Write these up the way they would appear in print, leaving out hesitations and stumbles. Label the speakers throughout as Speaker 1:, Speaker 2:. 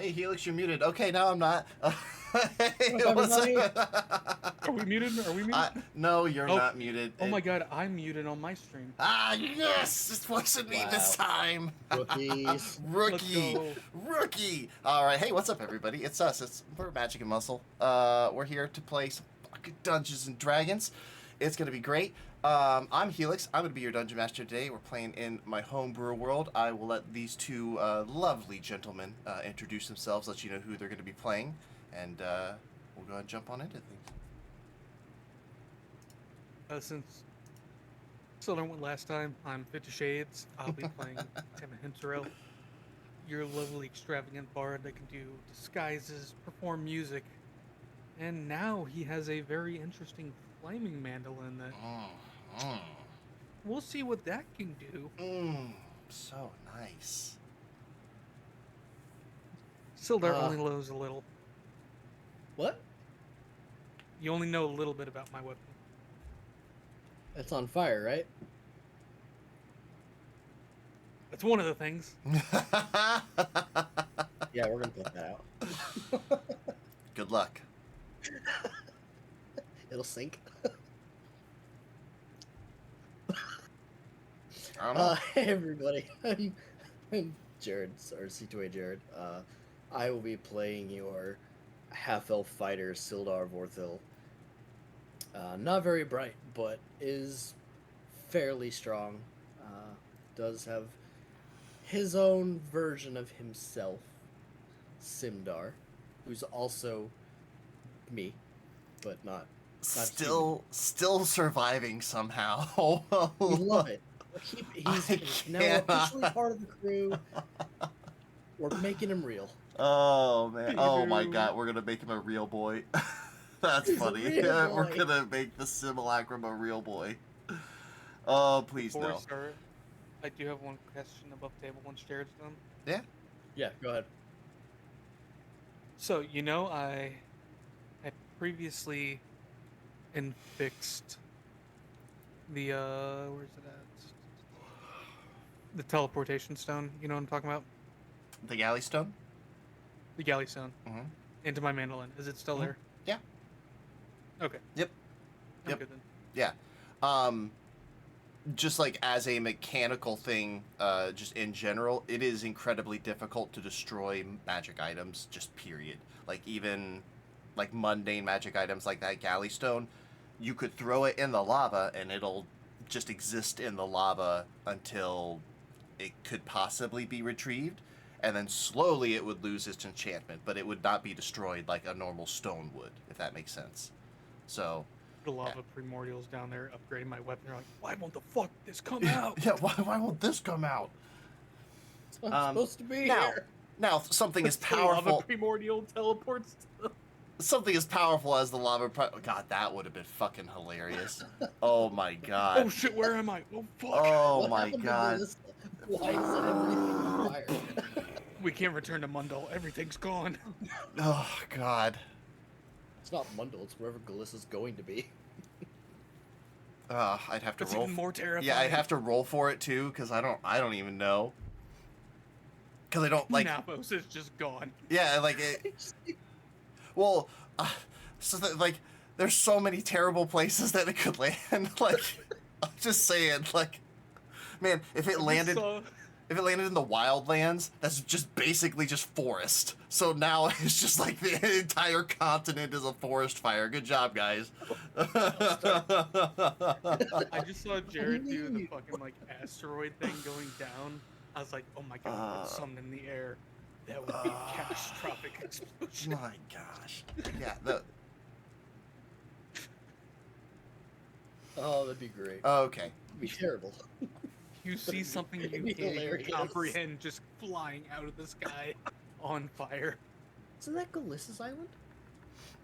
Speaker 1: Hey, Helix, you're muted. Okay, now I'm not. Hey,
Speaker 2: What's up,
Speaker 1: what's
Speaker 2: everybody?
Speaker 1: up?
Speaker 3: Are we muted? Are we muted?
Speaker 1: No, you're
Speaker 3: Oh.
Speaker 1: not muted.
Speaker 3: Oh my god, I'm muted on my stream.
Speaker 1: Yes! This wasn't me this time.
Speaker 2: Rookies.
Speaker 1: Rookie.
Speaker 3: Let's go.
Speaker 1: Rookie. All right. Hey, what's up, everybody? It's us. We're Magic and Muscle. We're here to play some fucking Dungeons and Dragons. It's gonna be great. I'm Helix. I'm gonna be your dungeon master today. We're playing in my homebrew world. I will let these two lovely gentlemen introduce themselves, let you know who they're gonna be playing, and we'll go ahead and jump on into things.
Speaker 3: Since Southern went last time, I'm 50 Shades. I'll be playing Tim Hinterell, your lovely extravagant bard that can do disguises, perform music, and now he has a very interesting flaming mandolin that we'll see what that can do.
Speaker 1: So nice.
Speaker 3: Sildar only knows a little.
Speaker 2: What?
Speaker 3: You only know a little bit about my weapon.
Speaker 2: It's on fire, right?
Speaker 3: That's one of the things.
Speaker 2: Yeah, we're gonna put that out.
Speaker 1: Good luck.
Speaker 2: It'll sink.
Speaker 1: I don't know.
Speaker 2: Hey everybody, I'm Jared, or C2A Jared. I will be playing your half-elf fighter, Sildar Vorthil. Not very bright, but is fairly strong. Does have his own version of himself, Simdar, who's also me, but not
Speaker 1: Still surviving somehow.
Speaker 2: we love it. He's now officially part of the crew. We're making him real.
Speaker 1: Oh man! Oh my God! We're gonna make him a real boy. That's
Speaker 2: He's a
Speaker 1: funny.
Speaker 2: real
Speaker 1: We're
Speaker 2: boy.
Speaker 1: gonna make the simulacrum a real boy. Oh please
Speaker 3: Before we
Speaker 1: no!
Speaker 3: start, I do have one question above the table once Jared's done.
Speaker 2: Yeah, go ahead.
Speaker 3: So, I had previously infixed the, where's it at? The teleportation stone, you know what I'm talking about?
Speaker 1: The galley stone.
Speaker 3: The galley stone.
Speaker 1: Mhm.
Speaker 3: Into my mandolin. Is it still
Speaker 1: Mhm.
Speaker 3: there?
Speaker 1: Yeah.
Speaker 3: Okay.
Speaker 1: Yep.
Speaker 3: I'm
Speaker 1: Yep.
Speaker 3: good then.
Speaker 1: Yeah. Just like as a mechanical thing, just in general, it is incredibly difficult to destroy magic items, just period. Like even like mundane magic items like that galley stone, you could throw it in the lava and it'll just exist in the lava until it could possibly be retrieved, and then slowly it would lose its enchantment, but it would not be destroyed like a normal stone would, if that makes sense. So
Speaker 3: The lava primordials down there upgrading my weapon. They're like, why won't the fuck this come out?
Speaker 1: yeah, why won't this come out?
Speaker 2: I'm supposed to be
Speaker 1: now,
Speaker 2: here.
Speaker 1: Now something as
Speaker 3: The lava
Speaker 1: powerful,
Speaker 3: primordial teleports.
Speaker 1: something as powerful as the lava. God, that would have been fucking hilarious. Oh my God.
Speaker 3: Oh shit, where am I? Oh fuck.
Speaker 1: Oh
Speaker 2: What
Speaker 1: my
Speaker 2: happened to
Speaker 1: God.
Speaker 2: this? Why is everything on fire?
Speaker 3: We can't return to Mundal. Everything's gone.
Speaker 1: Oh God.
Speaker 2: It's not Mundal, it's wherever Galissa's going to be.
Speaker 1: I'd have to
Speaker 3: That's
Speaker 1: roll.
Speaker 3: even more terrifying.
Speaker 1: Yeah, I'd have to roll for it too, because I don't even know. Because I don't like.
Speaker 3: Napos is just gone.
Speaker 1: Yeah, like it. Well, so that, like, there's so many terrible places that it could land. Like, I'm just saying, like, man, if it landed in the wildlands, that's just basically just forest. So now it's just like the entire continent is a forest fire. Good job, guys.
Speaker 3: I just saw Jared do the fucking like asteroid thing going down. I was like, oh my god, put something in the air. That would be a catastrophic explosion.
Speaker 1: My gosh. Yeah.
Speaker 2: Oh, that'd be great.
Speaker 1: Okay.
Speaker 2: It'd be terrible.
Speaker 3: You see something you
Speaker 2: It'd be
Speaker 3: can't even
Speaker 2: hilarious.
Speaker 3: comprehend just flying out of the sky on fire.
Speaker 2: Isn't that Galissa's island?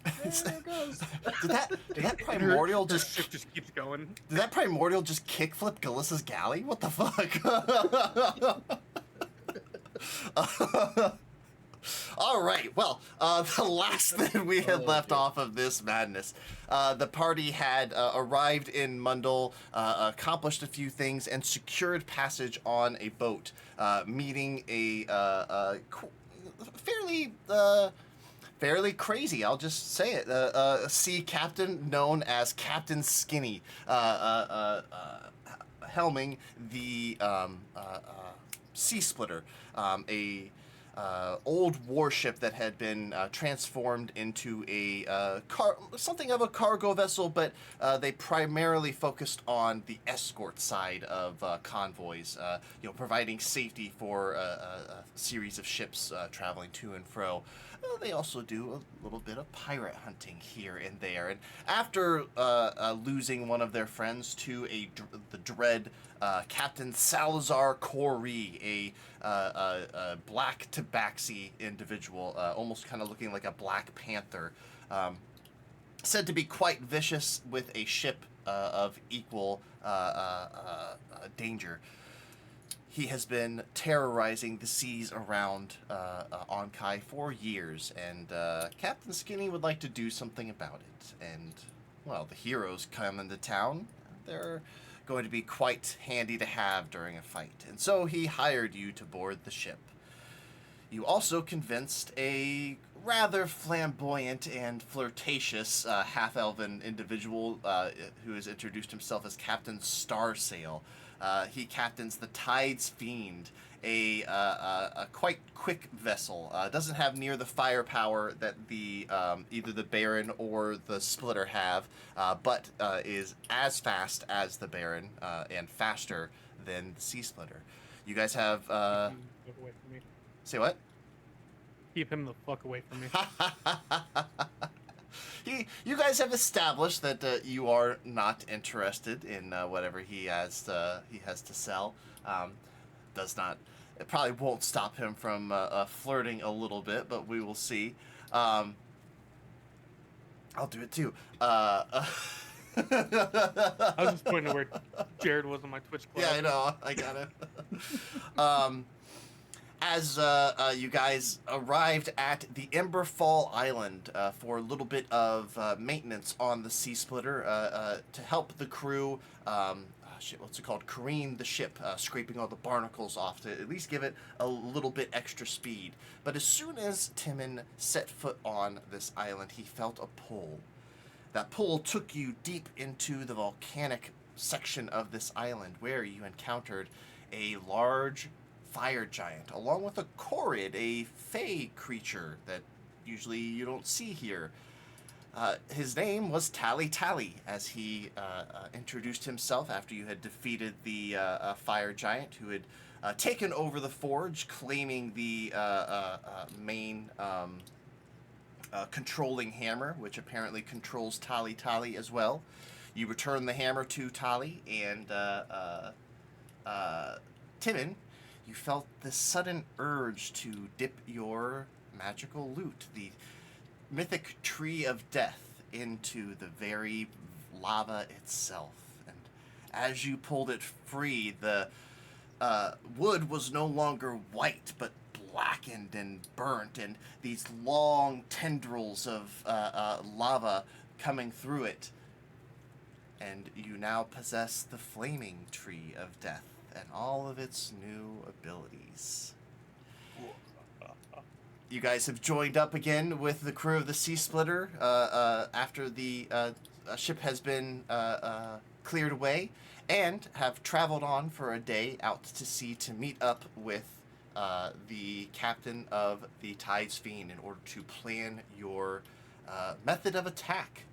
Speaker 2: There it goes.
Speaker 1: Did that primordial
Speaker 3: Her
Speaker 1: just
Speaker 3: ship just keeps going.
Speaker 1: Did that primordial just kickflip Galissa's galley? What the fuck? All right. Well, the last that we had left off of this madness, the party had arrived in Mundal, accomplished a few things, and secured passage on a boat, meeting fairly fairly crazy. I'll just say it. A sea captain known as Captain Skinny, helming the Sea Splitter, a old warship that had been transformed into a something of a cargo vessel, but they primarily focused on the escort side of convoys, providing safety for a series of ships traveling to and fro. They also do a little bit of pirate hunting here and there. And after losing one of their friends to the dread Captain Salazar Corey, a black tabaxi individual, almost kind of looking like a Black Panther, said to be quite vicious with a ship of equal danger. He has been terrorizing the seas around Onkai for years, and Captain Skinny would like to do something about it. And, well, the heroes come into town. They're going to be quite handy to have during a fight. And so he hired you to board the ship. You also convinced a rather flamboyant and flirtatious half-elven individual who has introduced himself as Captain Starsail. He captains the Tides Fiend, a quite quick vessel. Doesn't have near the firepower that the either the Baron or the Splitter have, but is as fast as the Baron and faster than the Sea Splitter. You guys have
Speaker 3: Keep him the fuck away from me.
Speaker 1: say what?
Speaker 3: Keep him the fuck away from me.
Speaker 1: You guys have established that you are not interested in whatever he has to sell. It probably won't stop him from flirting a little bit, but we will see. I'll do it too.
Speaker 3: I was just pointing to where Jared was on my Twitch club.
Speaker 1: Yeah, I know. I got it. As you guys arrived at the Emberfall Island for a little bit of maintenance on the Sea Splitter to help the crew, what's it called? Careen the ship, scraping all the barnacles off to at least give it a little bit extra speed. But as soon as Timon set foot on this island, he felt a pull. That pull took you deep into the volcanic section of this island where you encountered a large fire giant, along with a Korid, a fey creature that usually you don't see here. His name was Tally Tally, as he introduced himself after you had defeated the fire giant who had taken over the forge, claiming the main controlling hammer, which apparently controls Tally Tally as well. You return the hammer to Tally, and Timon, you felt this sudden urge to dip your magical loot, the mythic tree of death, into the very lava itself. And as you pulled it free, the wood was no longer white, but blackened and burnt, and these long tendrils of lava coming through it. And you now possess the flaming tree of death and all of its new abilities. You guys have joined up again with the crew of the Sea Splitter after the ship has been cleared away, and have traveled on for a day out to sea to meet up with the captain of the Tides Fiend in order to plan your method of attack,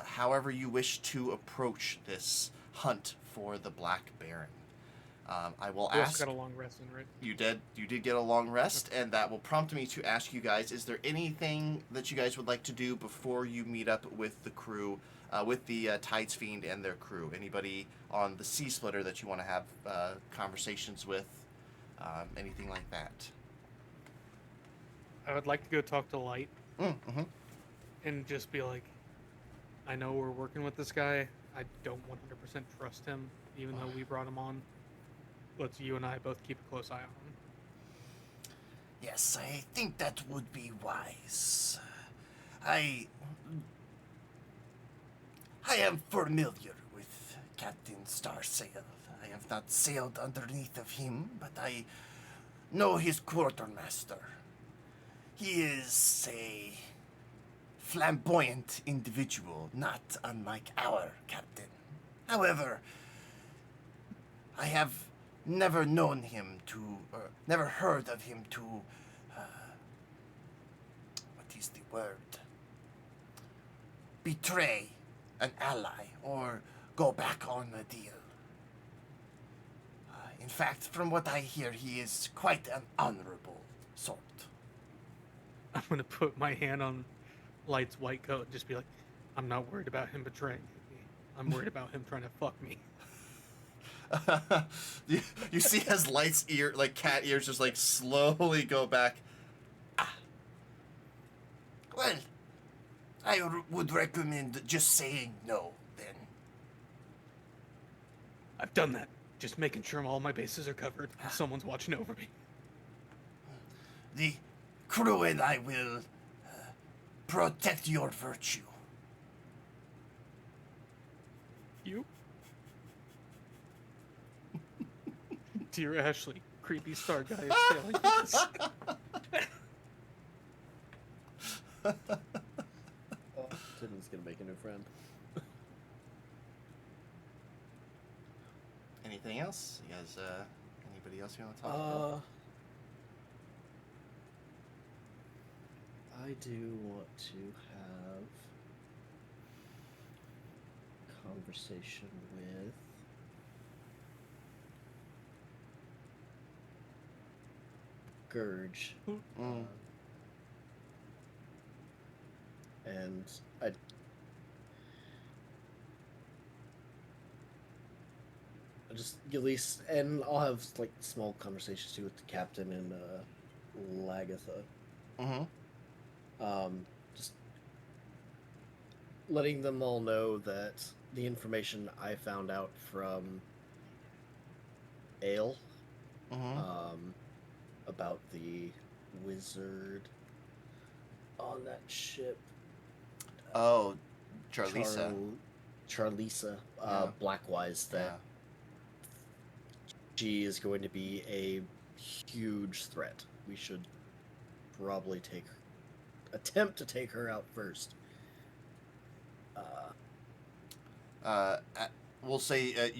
Speaker 1: however you wish to approach this hunt for the Black Baron. I will
Speaker 3: We
Speaker 1: ask.
Speaker 3: also got a long rest in, right?
Speaker 1: You did get a long rest, and that will prompt me to ask you guys: is there anything that you guys would like to do before you meet up with the crew, with the Tides Fiend and their crew? Anybody on the Sea Splitter that you want to have conversations with? Anything like that?
Speaker 3: I would like to go talk to Light
Speaker 1: Mm-hmm.
Speaker 3: and just be like, I know we're working with this guy. I don't 100% trust him, even though we brought him on. Let's you and I both keep a close eye on him.
Speaker 1: Yes, I think that would be wise. I am familiar with Captain Starsail. I have not sailed underneath of him, but I know his quartermaster. He is a flamboyant individual, not unlike our captain. However, I have never known him to, or never heard of him to, what is the word? Betray an ally or go back on a deal. In fact, from what I hear, he is quite an honorable sort.
Speaker 3: I'm gonna put my hand on Light's white coat and just be like, I'm not worried about him betraying me. I'm worried about him trying to fuck me.
Speaker 1: you see as Light's ear, like cat ears, just like slowly go back. Ah. Well, would recommend just saying no, then.
Speaker 3: I've done that. Just making sure all my bases are covered. Someone's watching over me.
Speaker 1: The crew and I will protect your virtue.
Speaker 3: You? Dear Ashley, creepy star guy is failing us.
Speaker 2: Timmy's gonna make a new friend.
Speaker 1: Anything else? You guys, anybody else you want to talk about?
Speaker 2: I do want to have a conversation with Gurge. And I just at least, and I'll have like small conversations too with the captain and Lagatha. Just letting them all know that the information I found out from Ale, about the wizard on that ship.
Speaker 1: Oh, Charlisa.
Speaker 2: Charlisa, Blackwise, that she is going to be a huge threat. We should probably attempt to take her out first.
Speaker 1: We'll say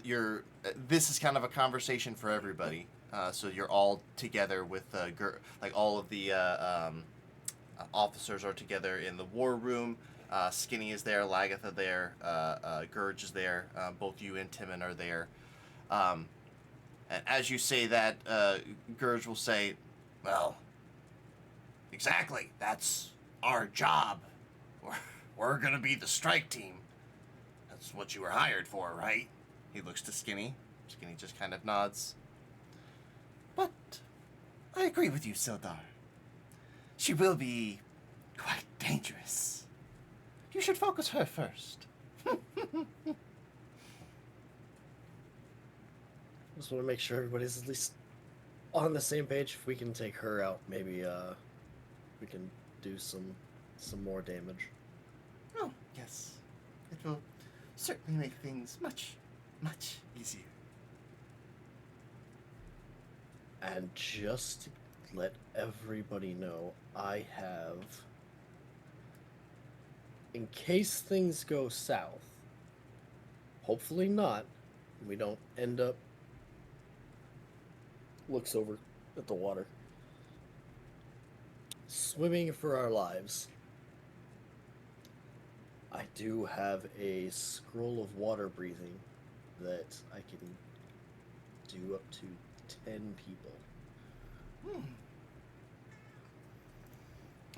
Speaker 1: you're. This is kind of a conversation for everybody. So you're all together with like all of the officers are together in the war room. Skinny is there, Lagatha there, Gurge is there. Both you and Timon are there. And as you say that, Gurge will say, "Well, exactly. That's our job. We're gonna be the strike team. That's what you were hired for, right?" He looks to Skinny. Skinny just kind of nods. But I agree with you, Sildar. She will be quite dangerous. You should focus her first.
Speaker 2: Just want to make sure everybody's at least on the same page. If we can take her out, maybe we can do some more damage.
Speaker 1: Oh, yes. It will certainly make things much, much easier.
Speaker 2: And just to let everybody know, I have, in case things go south, hopefully not, we don't end up, looks over at the water, swimming for our lives. I do have a scroll of water breathing that I can do up to 10 people.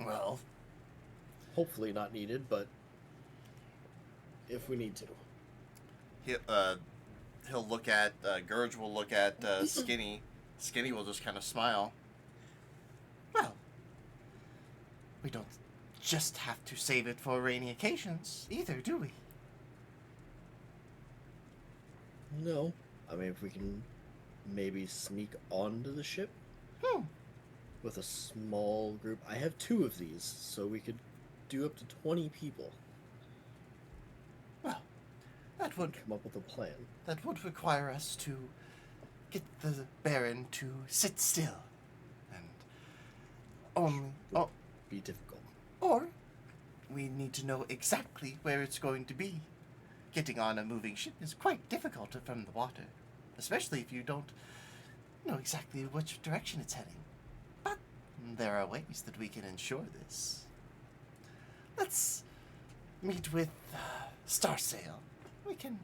Speaker 1: Well,
Speaker 2: hopefully not needed, but if we need to.
Speaker 1: He'll look at Gurge will look at Skinny. Skinny will just kind of smile. Well, we don't just have to save it for rainy occasions either, do we?
Speaker 2: No. I mean, if we can maybe sneak onto the ship with a small group. I have 2 of these, so we could do up to 20 people.
Speaker 1: Well, that would
Speaker 2: come up with a plan.
Speaker 1: That would require us to get the Baron to sit still and only, oh,
Speaker 2: be difficult.
Speaker 1: or we need to know exactly where it's going to be. Getting on a moving ship is quite difficult from the water, especially if you don't know exactly which direction it's heading. But there are ways that we can ensure this. Let's meet with Starsail. We can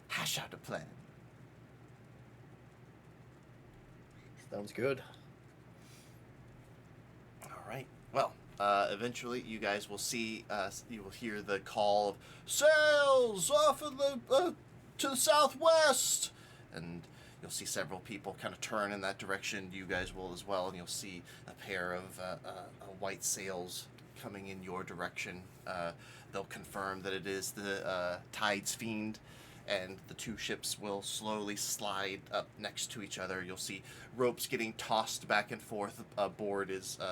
Speaker 1: hash out a plan.
Speaker 2: Sounds good.
Speaker 1: All right. Well, eventually you guys will see. You will hear the call of sails off in the to the southwest, and you'll see several people kind of turn in that direction. You guys will as well, and you'll see a pair of white sails coming in your direction. They'll confirm that it is the Tides Fiend, and the two ships will slowly slide up next to each other. You'll see ropes getting tossed back and forth.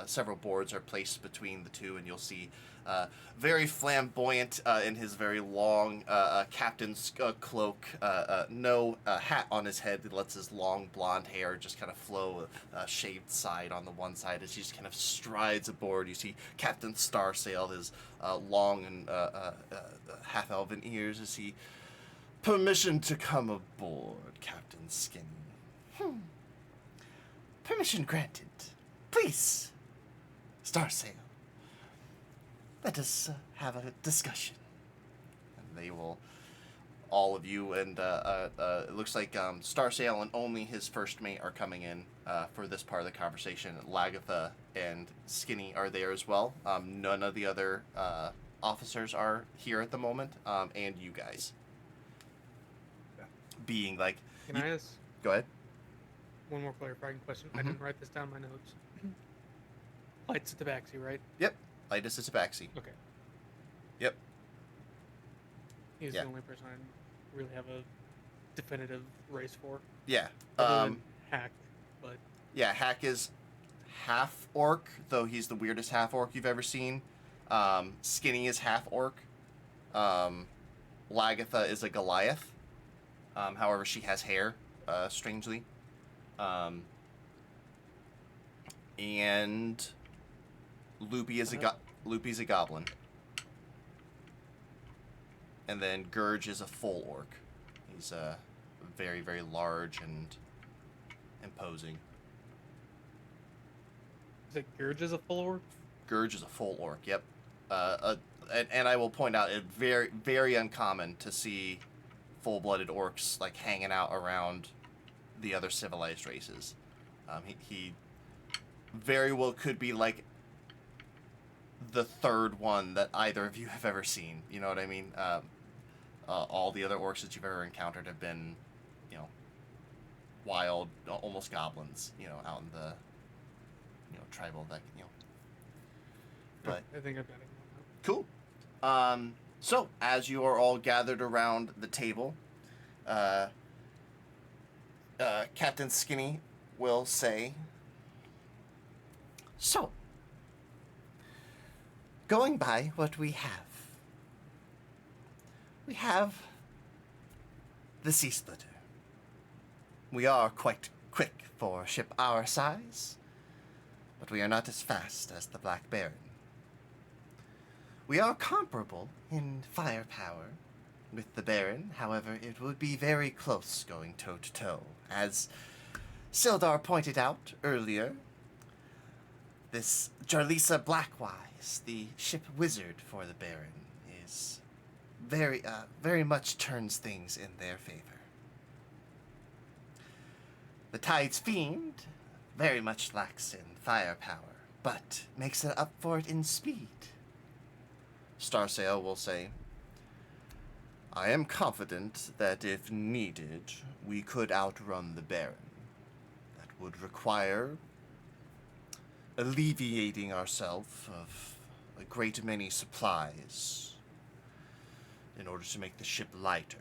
Speaker 1: Several boards are placed between the two, and you'll see very flamboyant in his very long captain's cloak, no hat on his head that lets his long blonde hair just kind of flow, shaved side on the one side as he just kind of strides aboard. You see Captain Starsail, his long and half-elven ears as he... Permission to come aboard, Captain Skinny. Permission granted. Please, Starsail. Let us have a discussion. And they will, all of you, and it looks like Starsail and only his first mate are coming in for this part of the conversation. Lagatha and Skinny are there as well. None of the other officers are here at the moment, and you guys. Being like...
Speaker 3: Can I ask
Speaker 1: Go ahead.
Speaker 3: one more clarifying question? I
Speaker 1: Mhm.
Speaker 3: didn't write this down in my notes. Lights at Tabaxi, right?
Speaker 1: Yep. Lightus is a Tabaxi.
Speaker 3: Okay.
Speaker 1: Yep.
Speaker 3: He's
Speaker 1: Yeah.
Speaker 3: the only person I really have a definitive race for.
Speaker 1: Yeah.
Speaker 3: Other than Hack, but
Speaker 1: Yeah, Hack is half orc, though he's the weirdest half orc you've ever seen. Skinny is half orc. Lagatha is a Goliath. However, she has hair, strangely. And Loopy is Loopy's a goblin. And then Gurge is a full orc. He's very, very large and imposing.
Speaker 3: is it Gurge is a full orc?
Speaker 1: Gurge is a full orc, yep. And I will point out, it's very, very uncommon to see full-blooded orcs like hanging out around the other civilized races. He very well could be like the third one that either of you have ever seen. You know what I mean? All the other orcs that you've ever encountered have been, wild, almost goblins. Out in the, tribal that But
Speaker 3: I think I've got it.
Speaker 1: cool. So, as you are all gathered around the table, Captain Skinny will say, so, going by what we have the Sea Splitter. We are quite quick for a ship our size, but we are not as fast as the Black Baron. We are comparable in firepower with the Baron, however, it would be very close going toe-to-toe. As Sildar pointed out earlier, this Jarlisa Blackwise, the ship wizard for the Baron, is very much turns things in their favor. The Tides Fiend very much lacks in firepower, but makes it up for it in speed. Starsail will say, I am confident that if needed, we could outrun the Baron. That would require alleviating ourselves of a great many supplies in order to make the ship lighter.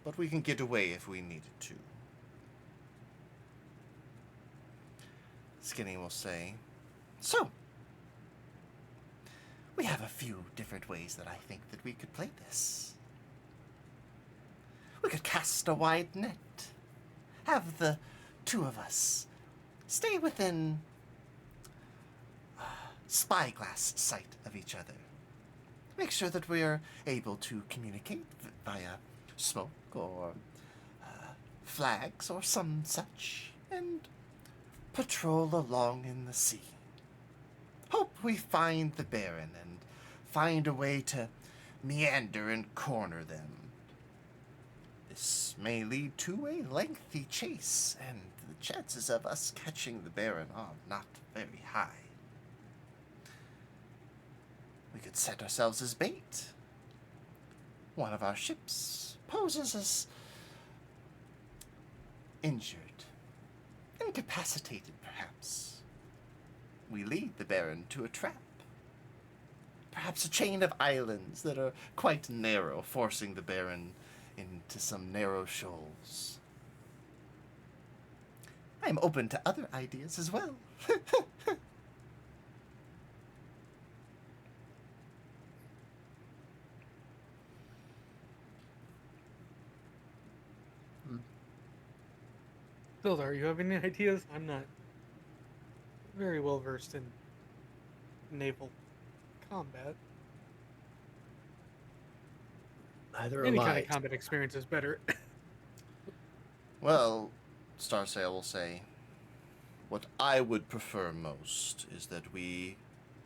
Speaker 1: But we can get away if we needed to. Skinny will say, so, we have a few different ways that I think that we could play this. We could cast a wide net. Have the two of us stay within spyglass sight of each other. Make sure that we are able to communicate via smoke or flags or some such, and patrol along in the sea. Hope we find the Baron and find a way to meander and corner them. This may lead to a lengthy chase, and the chances of us catching the Baron are not very high. We could set ourselves as bait. One of our ships poses as injured, incapacitated perhaps. We lead the Baron to a trap. Perhaps a chain of islands that are quite narrow, forcing the Baron into some narrow shoals. I'm open to other ideas as well.
Speaker 3: Sildar, you have any ideas? I'm not very well versed in naval combat.
Speaker 2: Neither
Speaker 3: Any
Speaker 2: am
Speaker 3: kind
Speaker 2: I.
Speaker 3: of combat experience is better.
Speaker 1: Well, Starsail will say, what I would prefer most is that we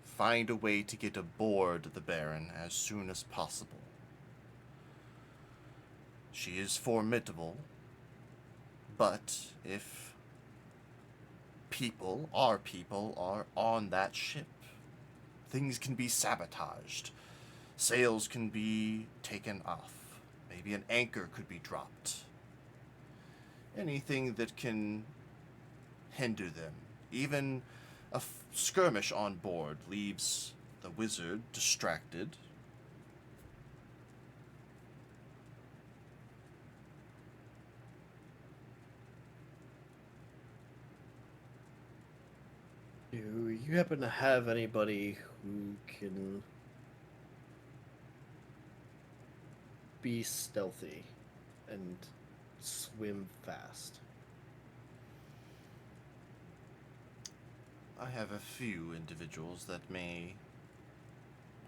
Speaker 1: find a way to get aboard the Baron as soon as possible. She is formidable, but if our people are on that ship, things can be sabotaged. Sails can be taken off. Maybe an anchor could be dropped. Anything that can hinder them. Even a skirmish on board leaves the wizard distracted.
Speaker 2: Do you happen to have anybody who can be stealthy and swim fast?
Speaker 1: I have a few individuals that may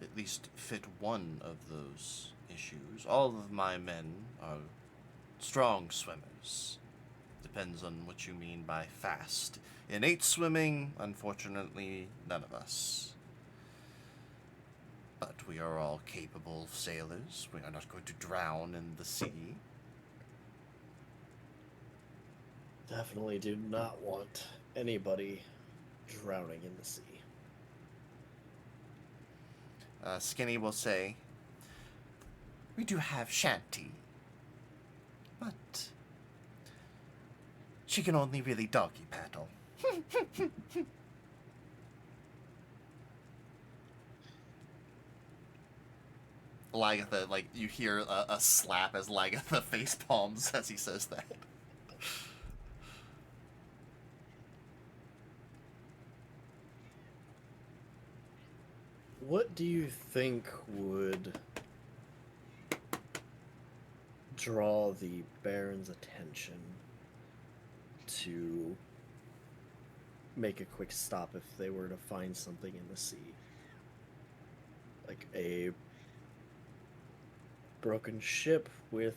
Speaker 1: at least fit one of those issues. All of my men are strong swimmers. Depends on what you mean by fast. Innate swimming, unfortunately, none of us. But we are all capable sailors. We are not going to drown in the sea.
Speaker 2: Definitely do not want anybody drowning in the sea.
Speaker 1: Skinny will say, we do have Shanty, but she can only really doggy paddle. Lagatha, like, you hear a slap as Lagatha face palms as he says that.
Speaker 2: What do you think would draw the Baron's attention to make a quick stop if they were to find something in the sea? Like a broken ship with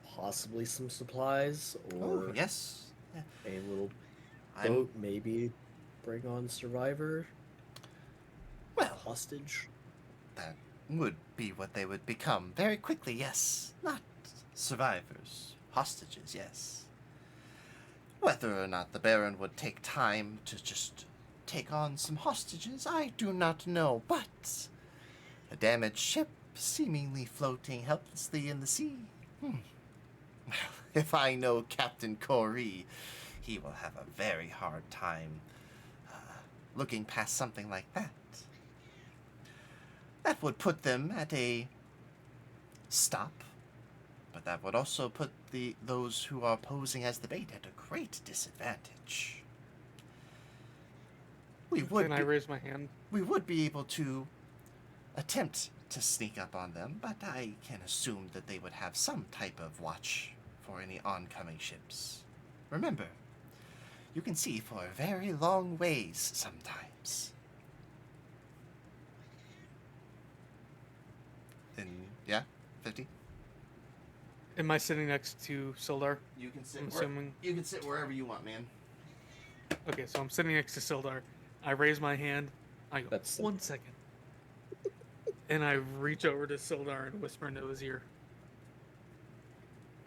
Speaker 2: possibly some supplies, or
Speaker 1: Oh, yes.
Speaker 2: a little
Speaker 1: I'm,
Speaker 2: boat, maybe bring on survivor,
Speaker 1: well,
Speaker 2: hostage.
Speaker 1: that would be what they would become very quickly, yes. Not survivors. Hostages, yes. Whether or not the Baron would take time to just take on some hostages, I do not know, but a damaged ship seemingly floating helplessly in the sea. Well, if I know Captain Corey, he will have a very hard time looking past something like that. That would put them at a stop, but that would also put those who are posing as the bait at a great disadvantage.
Speaker 3: Can I raise my hand?
Speaker 1: We would be able to attempt to sneak up on them, but I can assume that they would have some type of watch for any oncoming ships. Remember, you can see for a very long ways sometimes. items. And yeah, 50.
Speaker 3: Am I sitting next to Sildar?
Speaker 1: You can sit.
Speaker 3: I'm assuming.
Speaker 1: You can sit wherever you want, man.
Speaker 3: Okay, so I'm sitting next to Sildar. I raise my hand. I go,
Speaker 2: That's
Speaker 3: 1 second. And I reach over to Sildar and whisper into his ear.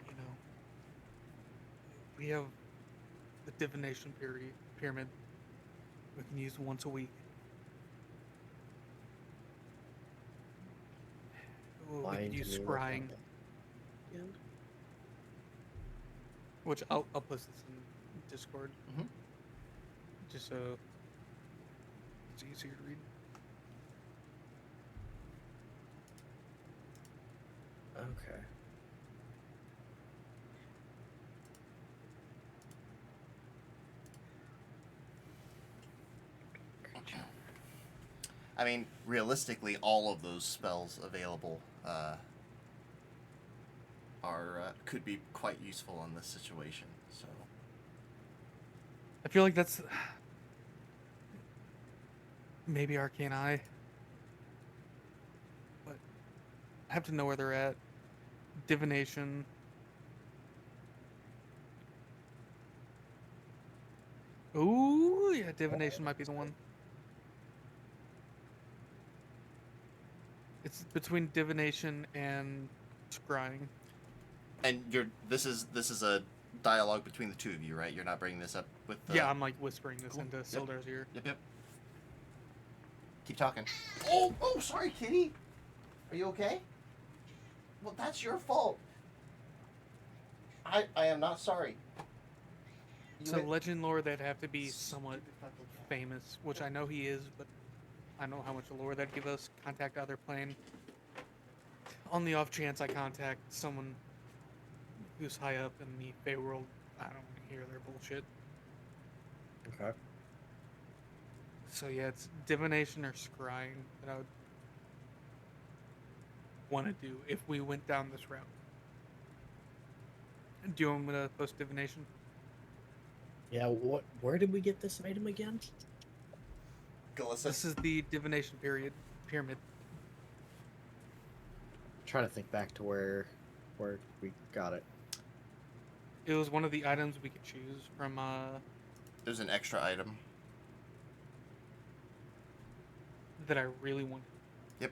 Speaker 3: You know, we have the divination pyramid we can use once a week. We
Speaker 2: Lying
Speaker 3: could
Speaker 2: to
Speaker 3: use
Speaker 2: me about
Speaker 3: scrying,
Speaker 2: that. Yeah.
Speaker 3: which I'll post this in Discord.
Speaker 1: Mhm.
Speaker 3: Just so it's easier to read.
Speaker 2: Okay.
Speaker 1: I mean, realistically, all of those spells available could be quite useful in this situation. So
Speaker 3: I feel like that's maybe Arcane Eye, but I have to know where they're at. Divination. Ooh, yeah, divination might be the one. It's between divination and scrying.
Speaker 1: and this is a dialogue between the two of you, right? You're not bringing this up with the...
Speaker 3: Yeah, I'm like whispering this
Speaker 1: Cool.
Speaker 3: into
Speaker 1: Yep.
Speaker 3: Sildar's ear.
Speaker 1: Yep. Keep talking. Oh, sorry, kitty. Are you okay? Well, that's your fault. I am not sorry.
Speaker 3: So legend lore, they'd have to be somewhat famous, which I know he is, but I don't know how much lore that'd give us. Contact other plane. On the off chance I contact someone who's high up in the Fey world, I don't want to hear their bullshit.
Speaker 2: Okay.
Speaker 3: So yeah, it's divination or scrying that I would want to do if we went down this route. Do you want me to post divination?
Speaker 2: Yeah. Where did we get this item again?
Speaker 1: Galissa.
Speaker 3: This is the divination pyramid.
Speaker 2: Trying to think back to where we got it.
Speaker 3: It was one of the items we could choose from.
Speaker 1: There's an extra item.
Speaker 3: That I really wanted.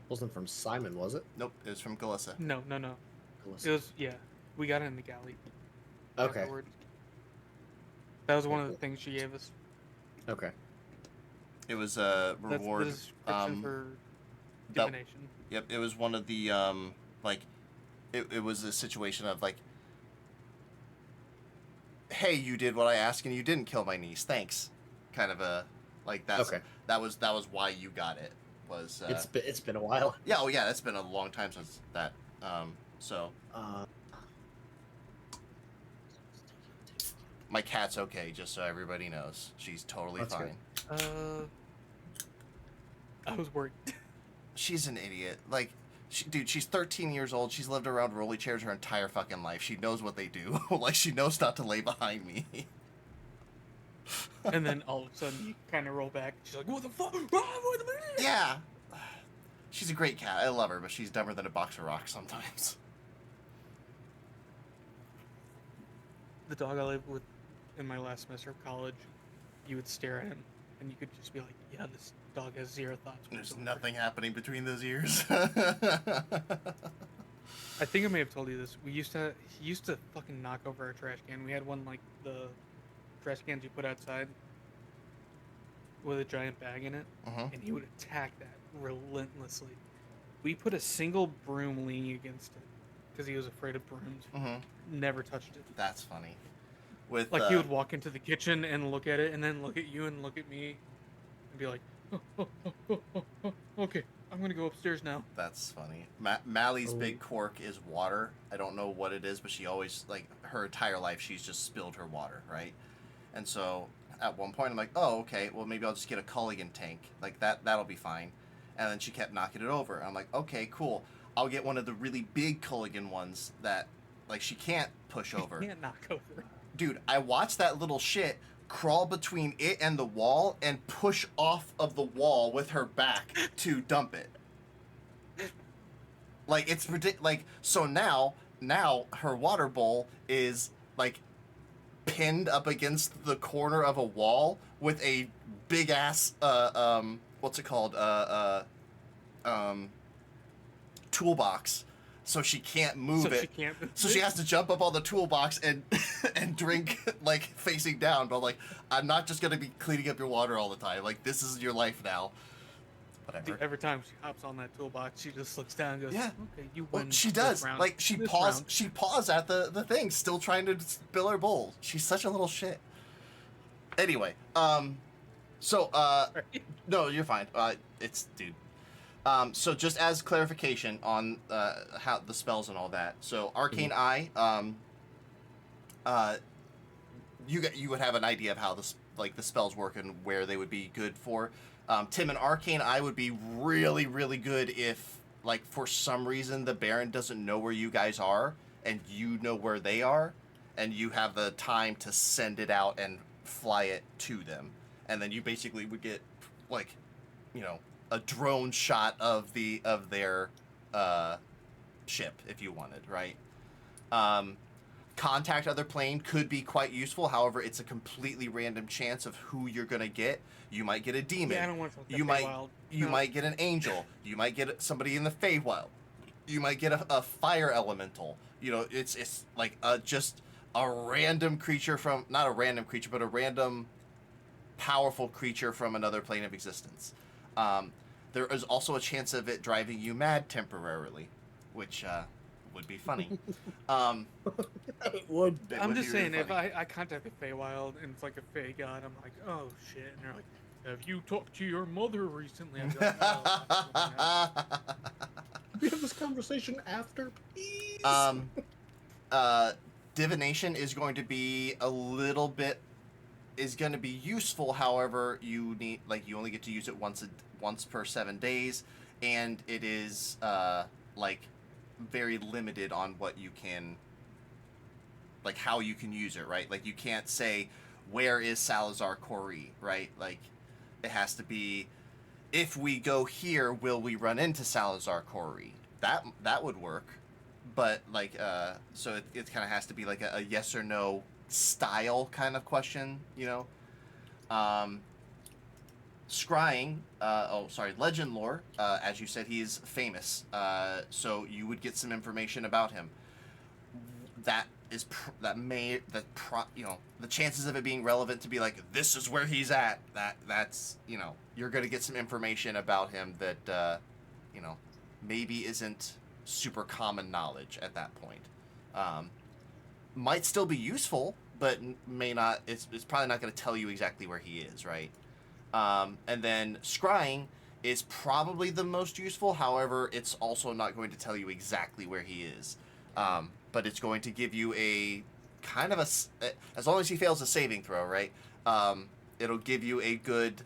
Speaker 2: Wasn't from Simon, was it?
Speaker 1: Nope, it was from Galissa.
Speaker 3: No.
Speaker 2: Calista.
Speaker 3: It was, yeah. We got it in the galley.
Speaker 2: Okay.
Speaker 3: Afterwards. That was one of the
Speaker 2: Cool.
Speaker 3: things she gave us.
Speaker 2: Okay.
Speaker 1: It was a
Speaker 3: That's
Speaker 1: reward.
Speaker 3: the description for
Speaker 1: that-
Speaker 3: divination.
Speaker 1: Yep, it was one of the like, it was a situation of like, hey, you did what I asked and you didn't kill my niece. Thanks. Kind of a like that's
Speaker 2: Okay.
Speaker 1: that was why you got it. Was
Speaker 2: It's been a while.
Speaker 1: yeah, oh yeah, that's been a long time since that. So
Speaker 2: Uh,
Speaker 1: my cat's okay, just so everybody knows. She's totally
Speaker 2: That's
Speaker 1: fine.
Speaker 2: good.
Speaker 3: I was worried.
Speaker 1: She's an idiot. Like, dude, she's 13 years old. She's lived around rolly chairs her entire fucking life. She knows what they do. Like, she knows not to lay behind me.
Speaker 3: And then all of a sudden you kind of roll back. She's like, what the fuck? What the
Speaker 1: Yeah. She's a great cat. I love her, but she's dumber than a box of rocks sometimes.
Speaker 3: The dog I lived with in my last semester of college, you would stare at him and you could just be like, yeah, this dog has zero thoughts.
Speaker 1: There's
Speaker 3: whatsoever."
Speaker 1: nothing happening between those ears.
Speaker 3: I think I may have told you this. He used to fucking knock over our trash can. We had one like the trash cans you put outside with a giant bag in it,
Speaker 1: Mhm.
Speaker 3: and he would attack that relentlessly. We put a single broom leaning against it because he was afraid of brooms.
Speaker 1: Mhm.
Speaker 3: Never touched it.
Speaker 1: That's funny. With
Speaker 3: Like he would walk into the kitchen and look at it, and then look at you and look at me, and be like, "Okay, I'm gonna go upstairs now."
Speaker 1: That's funny. Mally's
Speaker 2: Oh.
Speaker 1: big quirk is water. I don't know what it is, but she always, like, her entire life, she's just spilled her water, right? And so at one point, I'm like, oh, okay, well, maybe I'll just get a Culligan tank. Like, that'll be fine. And then she kept knocking it over. I'm like, okay, cool. I'll get one of the really big Culligan ones that, like, she can't push over.
Speaker 3: Can't knock over.
Speaker 1: Dude, I watched that little shit crawl between it and the wall and push off of the wall with her back to dump it. Like it's like so now her water bowl is like pinned up against the corner of a wall with a big ass what's it called toolbox, so she can't move it. So she has to jump up on the toolbox and and drink like facing down. But like, I'm not just gonna be cleaning up your water all the time. Like, this is your life now. Whatever.
Speaker 3: Every time she hops on that toolbox, she just looks down and goes,
Speaker 1: Yeah.
Speaker 3: "Okay, you
Speaker 1: Well,
Speaker 3: win."
Speaker 1: she
Speaker 3: this
Speaker 1: does.
Speaker 3: round.
Speaker 1: Like she
Speaker 3: This
Speaker 1: paws.
Speaker 3: round."
Speaker 1: She paws at the thing, still trying to spill her bowl. She's such a little shit. Anyway, so
Speaker 3: Right.
Speaker 1: no, you're fine. It's dude. So just as clarification on how the spells and all that. So Arcane Eye, you would have an idea of how the spells work and where they would be good for. Tim, an Arcane Eye would be really, really good if, like, for some reason the Baron doesn't know where you guys are and you know where they are, and you have the time to send it out and fly it to them, and then you basically would get, like, you know, a drone shot of their ship if you wanted, right? Contact other plane could be quite useful. However, it's a completely random chance of who you're gonna get. You might get a demon.
Speaker 3: Yeah, I don't want something
Speaker 1: You might
Speaker 3: wild.
Speaker 1: you
Speaker 3: No.
Speaker 1: might get an angel. You might get somebody in the Feywild. You might get a fire elemental. You know, it's like just a random creature from, not a random creature, but a random powerful creature from another plane of existence. There is also a chance of it driving you mad temporarily, which would be funny.
Speaker 2: It would.
Speaker 1: It
Speaker 3: I'm
Speaker 1: would
Speaker 3: just
Speaker 1: be really
Speaker 3: saying, if
Speaker 1: funny.
Speaker 3: I contact the Feywild and it's like a Fey god, I'm like, oh shit, and they're like, have you talked to your mother recently? I'm like, no, absolutely not."
Speaker 2: We have this conversation after, please.
Speaker 1: Divination is going to be going to be useful. However, you only get to use it once per 7 days, and it is like very limited on what you can, like, how you can use it, right? Like, you can't say, where is Salazar Khori, right? Like, it has to be, if we go here, will we run into Salazar Khori? That would work, but like, so it kind of has to be like a yes or no style kind of question, you know. Scrying, legend lore, as you said, he is famous, so you would get some information about him. That is you know, the chances of it being relevant to be like, this is where he's at, that's, you know, you're gonna get some information about him that you know, maybe isn't super common knowledge at that point. Might still be useful, but may not. It's probably not going to tell you exactly where he is, right? And then scrying is probably the most useful. However, it's also not going to tell you exactly where he is. But it's going to give you a kind of as long as he fails a saving throw, right? It'll give you a good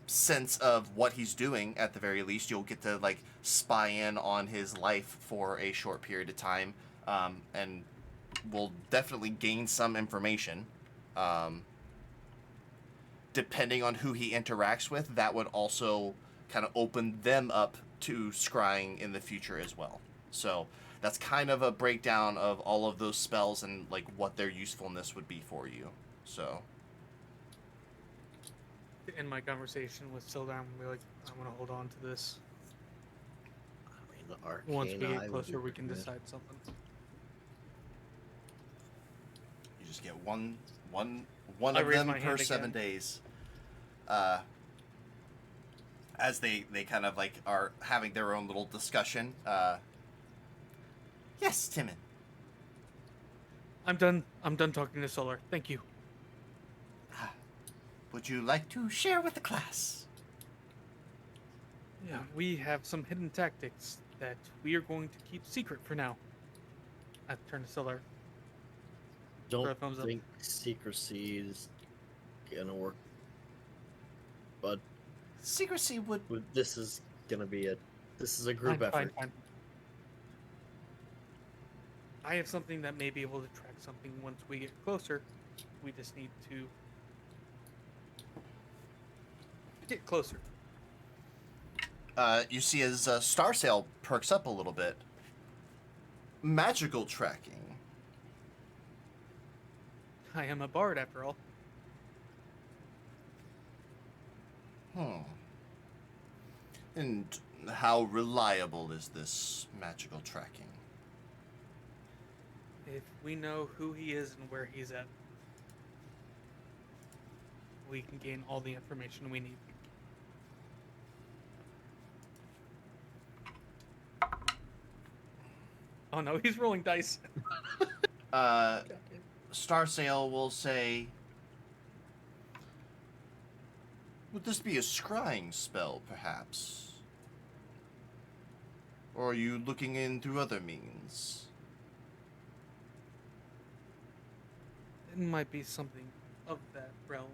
Speaker 1: sense of what he's doing. At the very least, you'll get to like spy in on his life for a short period of time, and will definitely gain some information. Depending on who he interacts with, that would also kind of open them up to scrying in the future as well. So that's kind of a breakdown of all of those spells and like what their usefulness would be for you. So
Speaker 3: To end my conversation with Sildar, I'm gonna be like, I'm gonna hold on to this.
Speaker 2: I mean, the Arcane
Speaker 3: Once we
Speaker 2: Eye
Speaker 3: get
Speaker 2: would
Speaker 3: closer,
Speaker 2: be
Speaker 3: we can
Speaker 2: good.
Speaker 3: decide something.
Speaker 1: you just get one
Speaker 3: I
Speaker 1: of
Speaker 3: raise
Speaker 1: them
Speaker 3: my
Speaker 1: per
Speaker 3: hand
Speaker 1: 7
Speaker 3: again.
Speaker 1: days. As they kind of like are having their own little discussion. Yes, Timon.
Speaker 3: I'm done talking to Solar. Thank you.
Speaker 1: Would you like to share with the class?
Speaker 3: Yeah, we have some hidden tactics that we are going to keep secret for now. I turn to Solar. Throw a
Speaker 2: Don't
Speaker 3: thumbs up.
Speaker 2: think secrecy is gonna work, but
Speaker 1: Secrecy would.
Speaker 2: this is gonna be this is a group
Speaker 3: Fine,
Speaker 2: effort.
Speaker 3: fine. I have something that may be able to track something once we get closer. We just need to get closer.
Speaker 1: You see as Starsail perks up a little bit. Magical tracking.
Speaker 3: I am a bard after all.
Speaker 1: And how reliable is this magical tracking?
Speaker 3: If we know who he is and where he's at, we can gain all the information we need. Oh no, he's rolling dice.
Speaker 1: Starsail will say, would this be a scrying spell, perhaps? Or are you looking in through other means?
Speaker 3: It might be something of that realm.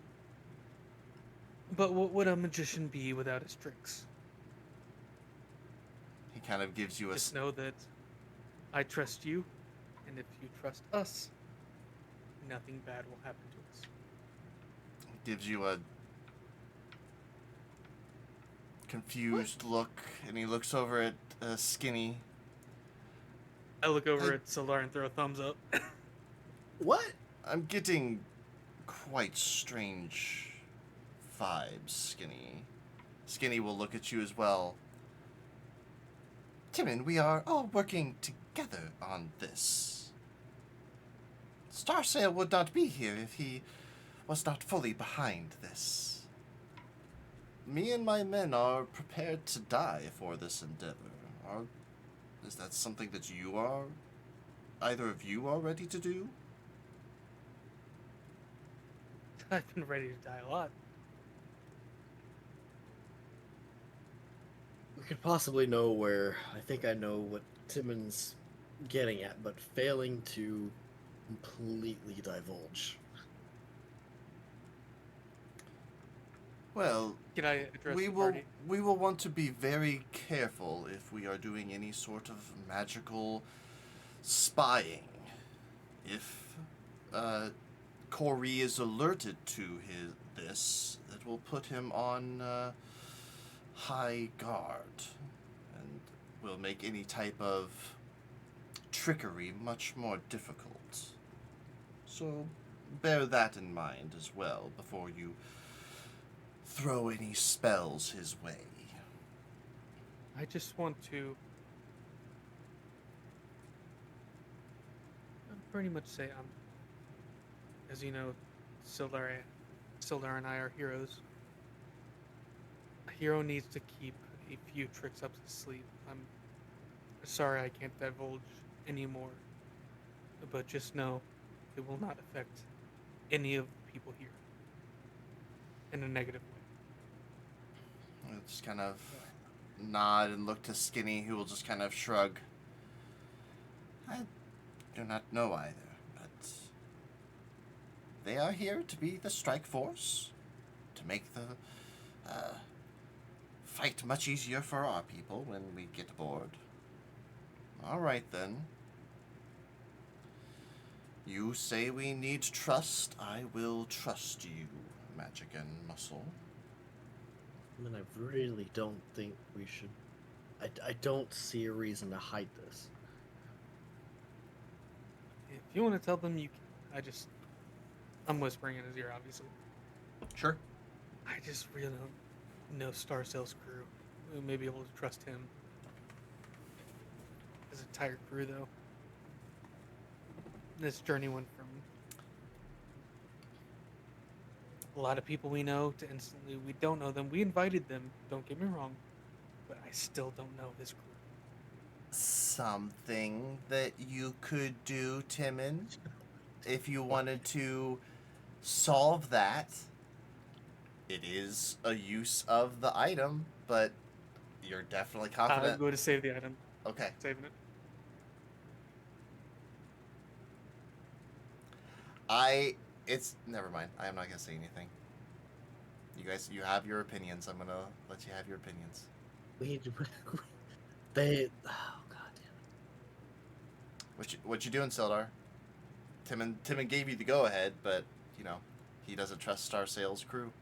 Speaker 3: But what would a magician be without his tricks?
Speaker 1: He kind of gives you a...
Speaker 3: Just know that I trust you, and if you trust us, nothing bad will happen to us.
Speaker 1: Gives you a confused look, and he looks over at Skinny.
Speaker 3: I look over at Solar and throw a thumbs up.
Speaker 2: What?
Speaker 1: I'm getting quite strange vibes, Skinny. Skinny will look at you as well. Timon, we are all working together on this. Starsail would not be here if he was not fully behind this. Me and my men are prepared to die for this endeavor. Is that something that you are, either of you are ready to do?
Speaker 3: I've been ready to die a lot.
Speaker 2: We could possibly know where. I think I know what Timon's getting at, but failing to completely divulge.
Speaker 1: Well,
Speaker 3: Can I address
Speaker 1: we
Speaker 3: the
Speaker 1: will
Speaker 3: party?
Speaker 1: we will want to be very careful if we are doing any sort of magical spying. If Corey is alerted to this, it will put him on high guard and will make any type of trickery much more difficult. So bear that in mind as well before you throw any spells his way.
Speaker 3: I just want to pretty much say as you know, Sildar and I are heroes. A hero needs to keep a few tricks up his sleeve. I'm sorry I can't divulge anymore, but just know it will not affect any of the people here in a negative way.
Speaker 1: He'll just kind of nod and look to Skinny, who will just kind of shrug. I do not know either, but they are here to be the strike force, to make the fight much easier for our people when we get aboard. All right, then. You say we need trust, I will trust you, Magic and Muscle.
Speaker 2: I mean, I really don't think we should. I don't see a reason to hide this.
Speaker 3: If you want to tell them, you can. I'm whispering in his ear, obviously.
Speaker 1: Sure.
Speaker 3: I just really don't know Starsail's crew. We may be able to trust him. As a tired crew, though. This journey went from a lot of people we know to instantly we don't know them. We invited them, don't get me wrong, but I still don't know his crew.
Speaker 1: Something that you could do, Timon, if you wanted to solve that. It is a use of the item, but you're definitely
Speaker 3: I'm
Speaker 1: confident.
Speaker 3: going to save the item.
Speaker 1: Okay.
Speaker 3: Saving it.
Speaker 1: Never mind. I am not going to say anything. You guys, you have your opinions. I'm going to let you have your opinions.
Speaker 2: They. Oh god damn it.
Speaker 1: What you doing, Sildar? Timon gave you the go ahead, but he doesn't trust Star Sail's crew.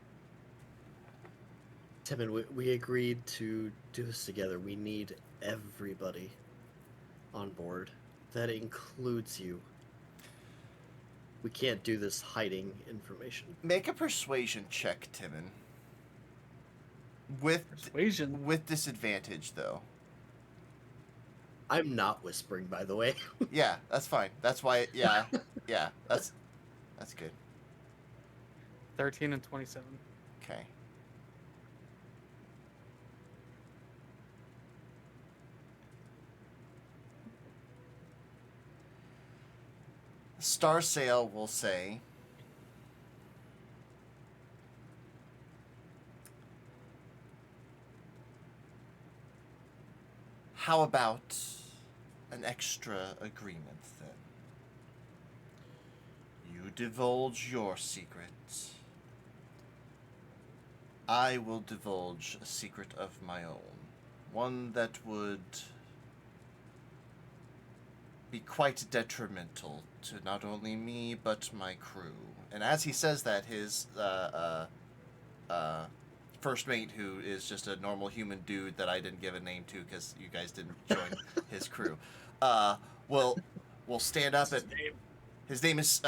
Speaker 2: Timon, we agreed to do this together. We need everybody on board. That includes you. We can't do this hiding information.
Speaker 1: Make a persuasion check, Timon. With
Speaker 3: Persuasion.
Speaker 1: with disadvantage, though.
Speaker 2: I'm not whispering, by the way.
Speaker 1: Yeah, that's fine. That's why. Yeah, yeah. That's good.
Speaker 3: 13 and 27.
Speaker 1: Okay. Star Sail will say, how about an extra agreement then? You divulge your secret. I will divulge a secret of my own. One that would be quite detrimental to not only me, but my crew. And as he says that, his first mate, who is just a normal human dude that I didn't give a name to because you guys didn't join his crew, will stand up and his name is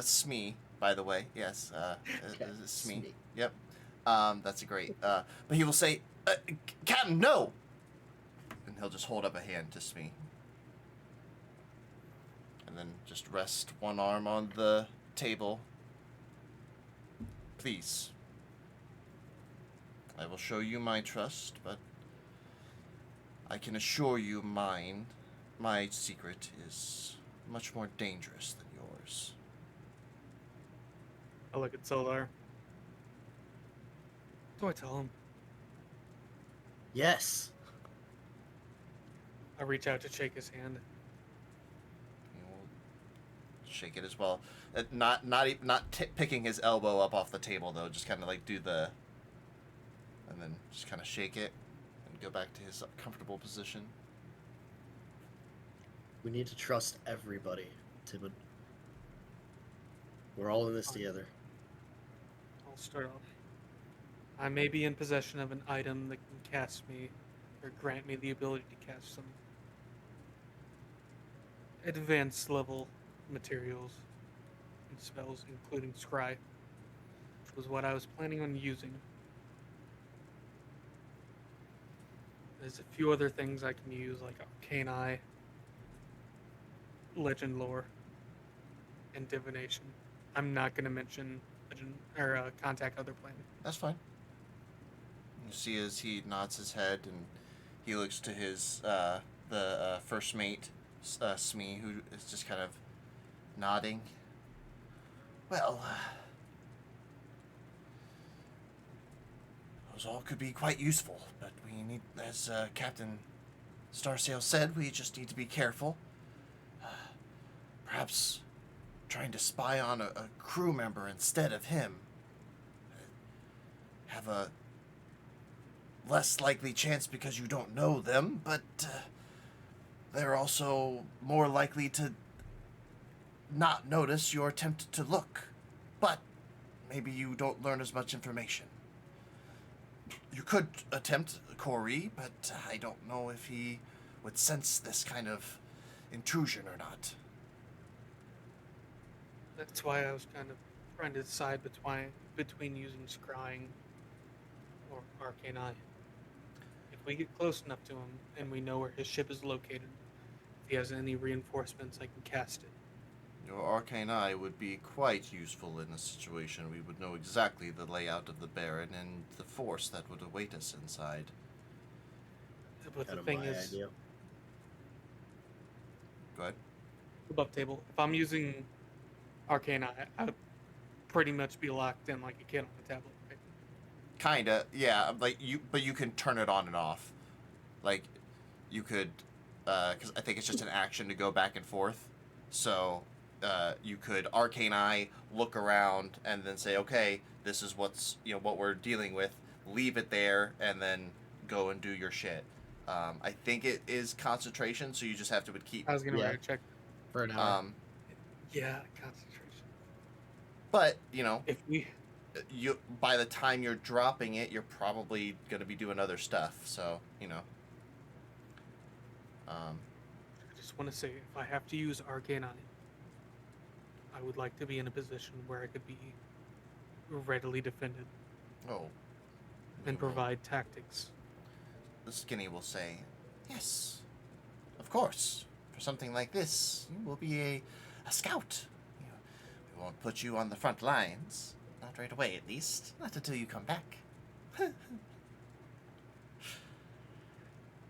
Speaker 1: Smee, by the way. Yes, Smee.
Speaker 2: Smee.
Speaker 1: Yep. That's a great. But he will say, "Captain, no!" And he'll just hold up a hand to Smee, and then just rest one arm on the table. Please. I will show you my trust, but I can assure you my secret is much more dangerous than yours.
Speaker 3: I look at Solar. What do I tell him?
Speaker 2: Yes.
Speaker 3: I reach out to shake his hand.
Speaker 1: He will shake it as well. Not picking his elbow up off the table though. Just kind of like do the, and then just kind of shake it and go back to his comfortable position.
Speaker 2: We need to trust everybody, Timon. We're all in this together.
Speaker 3: I'll start off. I may be in possession of an item that can cast me, or grant me the ability to cast some advanced level materials and spells, including Scry, which was what I was planning on using. There's a few other things I can use, like Arcane Eye, Legend Lore, and Divination. I'm not going to mention Legend or Contact Other Plane.
Speaker 1: That's fine. You see as he nods his head and he looks to his the first mate, Smee, who is just kind of nodding. Well, those all could be quite useful, but we need, as Captain Starsail said, we just need to be careful. Perhaps trying to spy on a crew member instead of him. Have a less likely chance because you don't know them, but they're also more likely to not notice your attempt to look. But maybe you don't learn as much information. You could attempt Corey, but I don't know if he would sense this kind of intrusion or not.
Speaker 3: That's why I was kind of trying to decide between using Scrying or Arcane Eye. If we get close enough to him and we know where his ship is located, if he has any reinforcements, I can cast it.
Speaker 1: Your Arcane Eye would be quite useful in this situation. We would know exactly the layout of the Baron and the force that would await us inside.
Speaker 3: But the
Speaker 2: Kind of
Speaker 3: thing
Speaker 2: my
Speaker 3: is,
Speaker 2: idea.
Speaker 1: Go ahead.
Speaker 3: above table, if I'm using Arcane Eye, I'd pretty much be locked in like a kid on the tablet. Right?
Speaker 1: Kinda, yeah. But you can turn it on and off. Like, you could, because I think it's just an action to go back and forth. So, you could Arcane Eye, look around, and then say, okay, this is what we're dealing with. Leave it there, and then go and do your shit. I think it is concentration, so you just have to keep.
Speaker 3: I was gonna
Speaker 2: Yeah.
Speaker 3: write a check.
Speaker 2: For an hour.
Speaker 1: Um,
Speaker 3: Yeah, concentration.
Speaker 1: But, you know,
Speaker 3: If we,
Speaker 1: you by the time you're dropping it, you're probably going to be doing other stuff. So, you know.
Speaker 3: I just want to say, if I have to use Arcane on it, I would like to be in a position where I could be readily defended
Speaker 1: Oh.
Speaker 3: and
Speaker 1: you will-
Speaker 3: provide tactics.
Speaker 1: The Skinny will say, "Yes, of course. For something like this, you will be a scout. You know, we won't put you on the front lines. Not right away, at least. Not until you come back."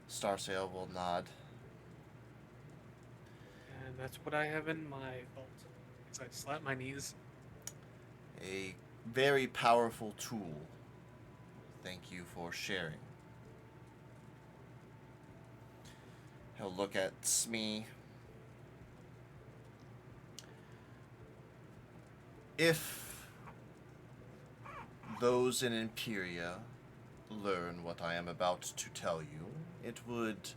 Speaker 1: Starsail will nod.
Speaker 3: And that's what I have in my vault. As I slap my knees.
Speaker 1: A very powerful tool. Thank you for sharing. He'll look at Smee. If those in Imperia learn what I am about to tell you, it would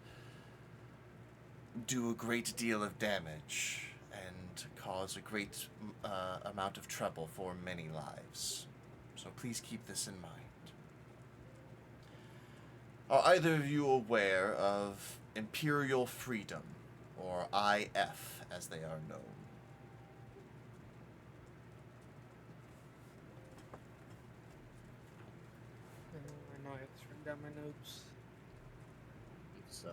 Speaker 1: do a great deal of damage and cause a great amount of trouble for many lives. So please keep this in mind. Are either of you aware of Imperial Freedom, or IF as they are known?
Speaker 3: I know I have this written down my notes.
Speaker 2: So,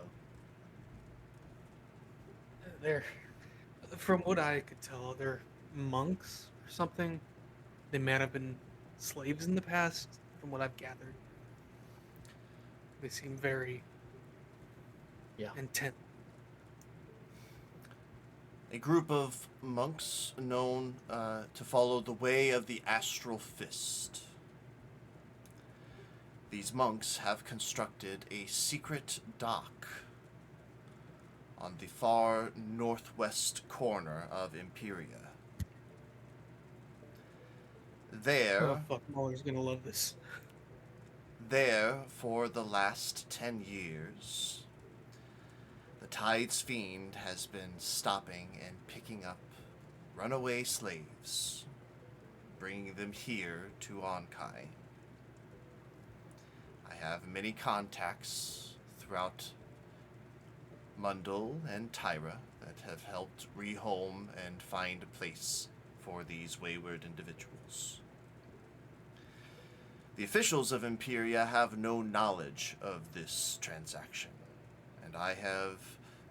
Speaker 3: They're, from what I could tell, they're monks or something. They might have been slaves in the past, from what I've gathered. They seem very
Speaker 2: yeah.
Speaker 3: intense.
Speaker 1: A group of monks known to follow the way of the Astral Fist. These monks have constructed a secret dock on the far northwest corner of Imperia. There,
Speaker 3: Oh fuck, Muller's gonna love this.
Speaker 1: there for the last 10 years, the Tides Fiend has been stopping and picking up runaway slaves, bringing them here to Onkai. I have many contacts throughout Mundul and Tyra that have helped rehome and find a place for these wayward individuals. The officials of Imperia have no knowledge of this transaction, and I have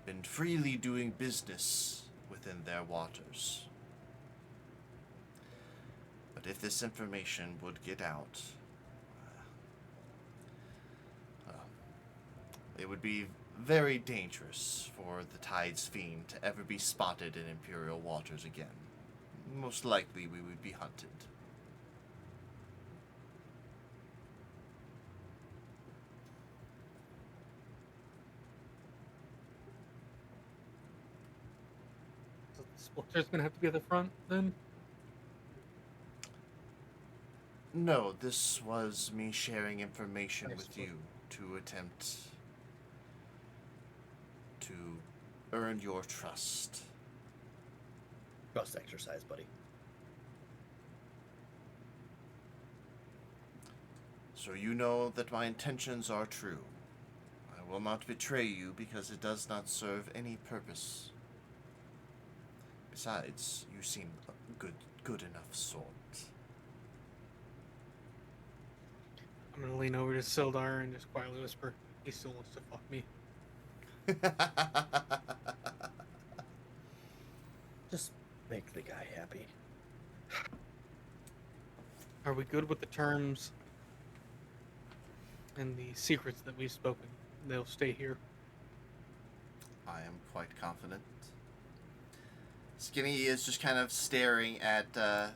Speaker 1: been freely doing business within their waters. But if this information would get out, it would be very dangerous for the Tides Fiend to ever be spotted in Imperial waters again. Most likely we would be hunted.
Speaker 3: So the Splinter's gonna have to be at the front then?
Speaker 1: No, this was me sharing information with
Speaker 3: Excellent.
Speaker 1: you to attempt to earn your trust.
Speaker 2: Trust exercise, buddy.
Speaker 1: So you know that my intentions are true. I will not betray you because it does not serve any purpose. Besides, you seem a good enough sort.
Speaker 3: I'm gonna lean over to Sildar and just quietly whisper, he still wants to fuck me.
Speaker 2: Just make the guy happy.
Speaker 3: Are we good with the terms and the secrets that we've spoken? They'll stay here.
Speaker 1: I am quite confident. Skinny is just kind of staring at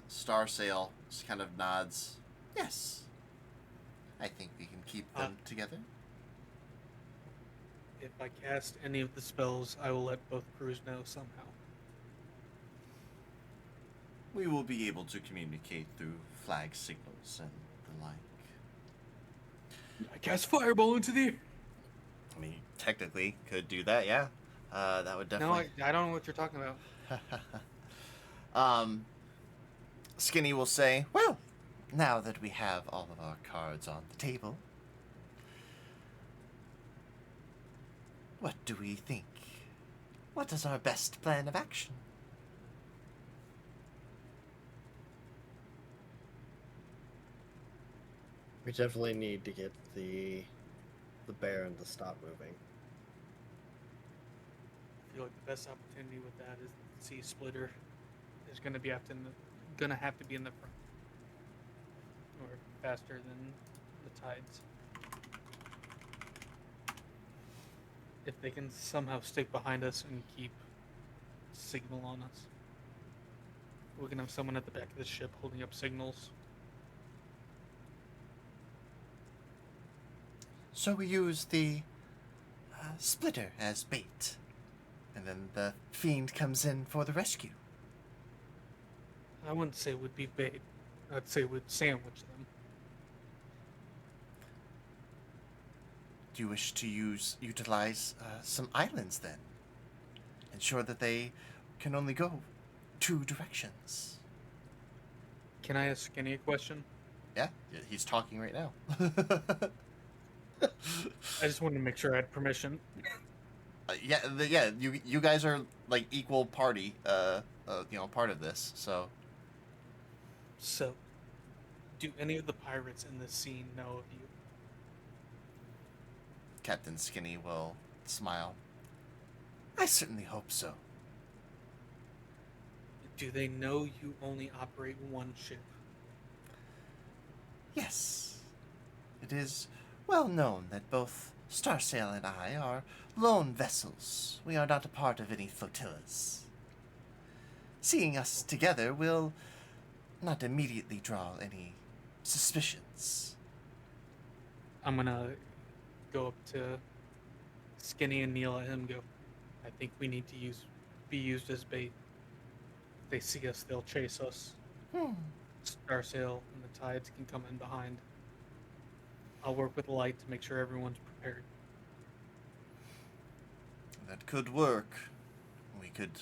Speaker 1: Starsail, just kind of nods. Yes. I think we can keep them together.
Speaker 3: If I cast any of the spells, I will let both crews know somehow.
Speaker 1: We will be able to communicate through flag signals and the like.
Speaker 3: I cast Fireball into the air.
Speaker 1: I mean, technically could do that, yeah. That would
Speaker 3: No,
Speaker 1: definitely.
Speaker 3: I don't know what you're talking about.
Speaker 1: Skinny will say, well, now that we have all of our cards on the table, what do we think? What is our best plan of action?
Speaker 2: We definitely need to get the Baron to stop moving.
Speaker 3: I feel like the best opportunity with that is the Sea Splitter is going to be have to be in the front, or faster than the tides. If they can somehow stick behind us and keep signal on us, we can have someone at the back of the ship holding up signals.
Speaker 1: So we use the splitter as bait, and then the fiend comes in for the rescue.
Speaker 3: I wouldn't say would be bait. I'd say would sandwich them.
Speaker 1: Do you wish to utilize some islands then? Ensure that they can only go 2 directions.
Speaker 3: Can I ask Skinny a question?
Speaker 1: Yeah, he's talking right now.
Speaker 3: I just wanted to make sure I had permission.
Speaker 1: You guys are like equal party, part of this. So,
Speaker 3: do any of the pirates in this scene know of you?
Speaker 1: Captain Skinny will smile. I certainly hope so.
Speaker 3: Do they know you only operate one ship?
Speaker 1: Yes. It is well known that both Starsail and I are lone vessels. We are not a part of any flotillas. Seeing us together will not immediately draw any suspicions.
Speaker 3: I'm gonna go up to Skinny and kneel at him and go, I think we need to be used as bait. If they see us, they'll chase us. Starsail and the tides can come in behind. I'll work with Light to make sure everyone's prepared.
Speaker 1: That could work. We could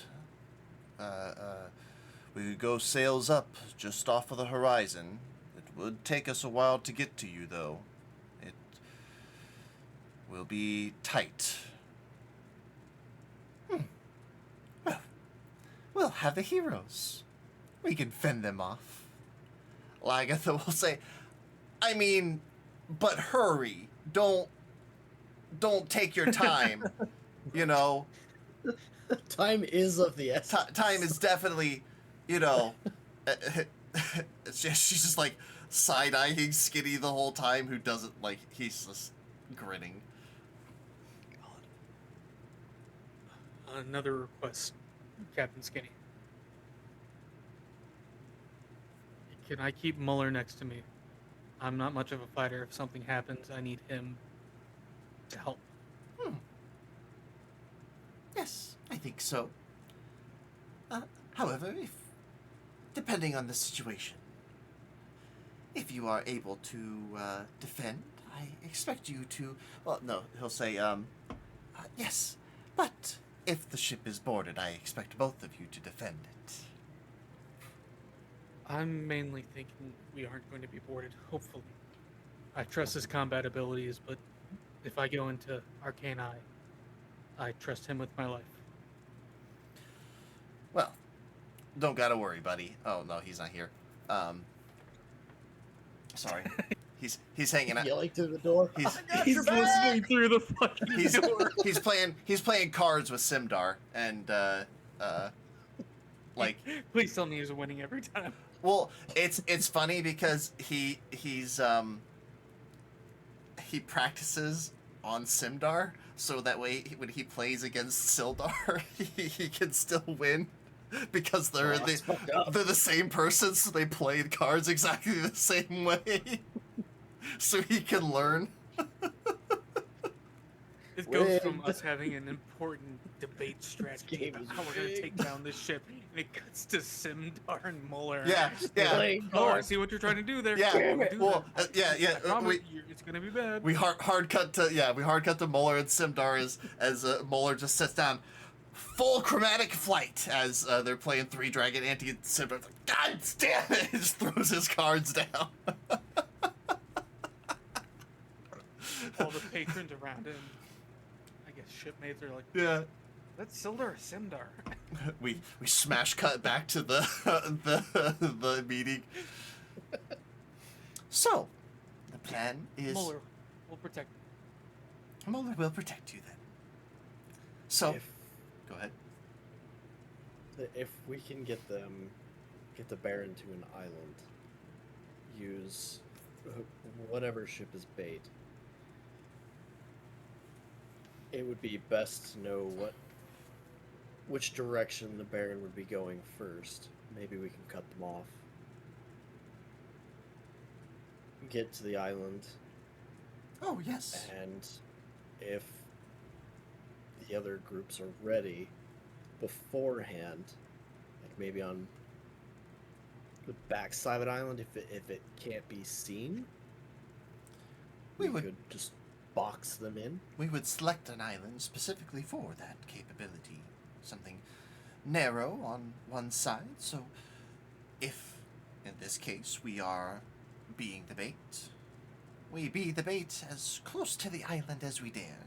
Speaker 1: go sails up just off of the horizon. It would take us a while to get to you, though. It will be tight. Well, we'll have the heroes. We can fend them off. Lagatha will say, I mean, but hurry. Don't take your time. You know.
Speaker 2: Time is of the essence.
Speaker 1: Time is definitely, it's just, she's just like side-eyeing Skinny the whole time, who doesn't, like, he's just grinning.
Speaker 3: Another request, Captain Skinny. Can I keep Muller next to me? I'm not much of a fighter. If something happens, I need him to help.
Speaker 1: Yes, I think so. However, depending on the situation, if you are able to defend, I expect you to. Well, no, he'll say, yes, but if the ship is boarded, I expect both of you to defend it.
Speaker 3: I'm mainly thinking we aren't going to be boarded, hopefully. I trust his combat abilities, but if I go into Arcane Eye, I trust him with my life.
Speaker 1: Well, don't gotta worry, buddy. Oh, no, he's not here. Sorry. He's hanging out.
Speaker 2: Yelling through the door.
Speaker 3: He's listening through the fucking door.
Speaker 1: He's playing cards with Simdar, and like,
Speaker 3: please tell me he's winning every time.
Speaker 1: well, it's funny because he practices on Simdar, so that way when he plays against Sildar, he can still win, because they're the same person, so they play the cards exactly the same way, so he can learn.
Speaker 3: It goes from us having an important debate strategy about how we're going to take down this ship, and it cuts to Simdar and Muller.
Speaker 1: Yeah.
Speaker 3: Oh, I see what you're trying to do there.
Speaker 1: Yeah. Well, yeah.
Speaker 3: It's going to be bad.
Speaker 1: We hard cut to Muller and Simdar as Muller just sits down. full chromatic flight as they're playing Three Dragon Anti Simba. God damn it! He just throws his cards down.
Speaker 3: All the patrons around him, I guess shipmates are like,
Speaker 1: Yeah.
Speaker 3: that's Sildar or Simdar.
Speaker 1: We smash cut back to the the meeting. So, the plan is
Speaker 3: Muller will protect.
Speaker 1: Muller will protect you then. So, go ahead.
Speaker 2: If we can get the Baron to an island, use whatever ship is bait. It would be best to know which direction the Baron would be going first. Maybe we can cut them off. Get to the island,
Speaker 1: Oh yes.
Speaker 2: and if the other groups are ready beforehand, like maybe on the backside of the island, if it can't be seen,
Speaker 1: We
Speaker 2: we
Speaker 1: would-
Speaker 2: could just box them in.
Speaker 1: We would select an island specifically for that capability. Something narrow on one side, so if, in this case, we are being the bait, we be the bait as close to the island as we dare.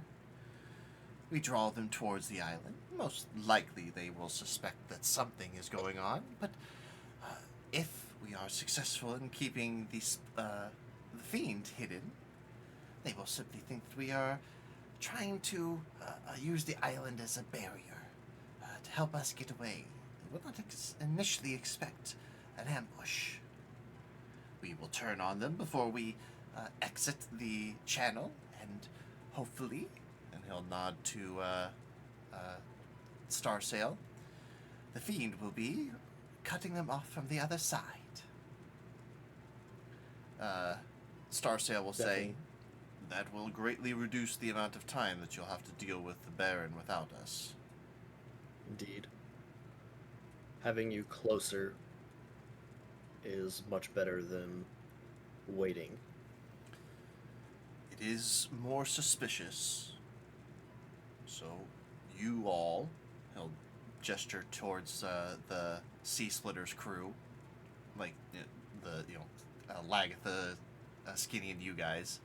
Speaker 1: We draw them towards the island. Most likely they will suspect that something is going on, but if we are successful in keeping the fiend hidden, they will simply think that we are trying to use the island as a barrier to help us get away. They will not initially expect an ambush. We will turn on them before we exit the channel, and hopefully, and he'll nod to Starsail, the fiend will be cutting them off from the other side. Starsail will say,
Speaker 2: Definitely.
Speaker 1: that will greatly reduce the amount of time that you'll have to deal with the Baron without us.
Speaker 2: Indeed. Having you closer is much better than waiting.
Speaker 1: It is more suspicious. So, you all, he'll gesture towards the Sea Splitters crew, like Lagatha, Skinny, and you guys.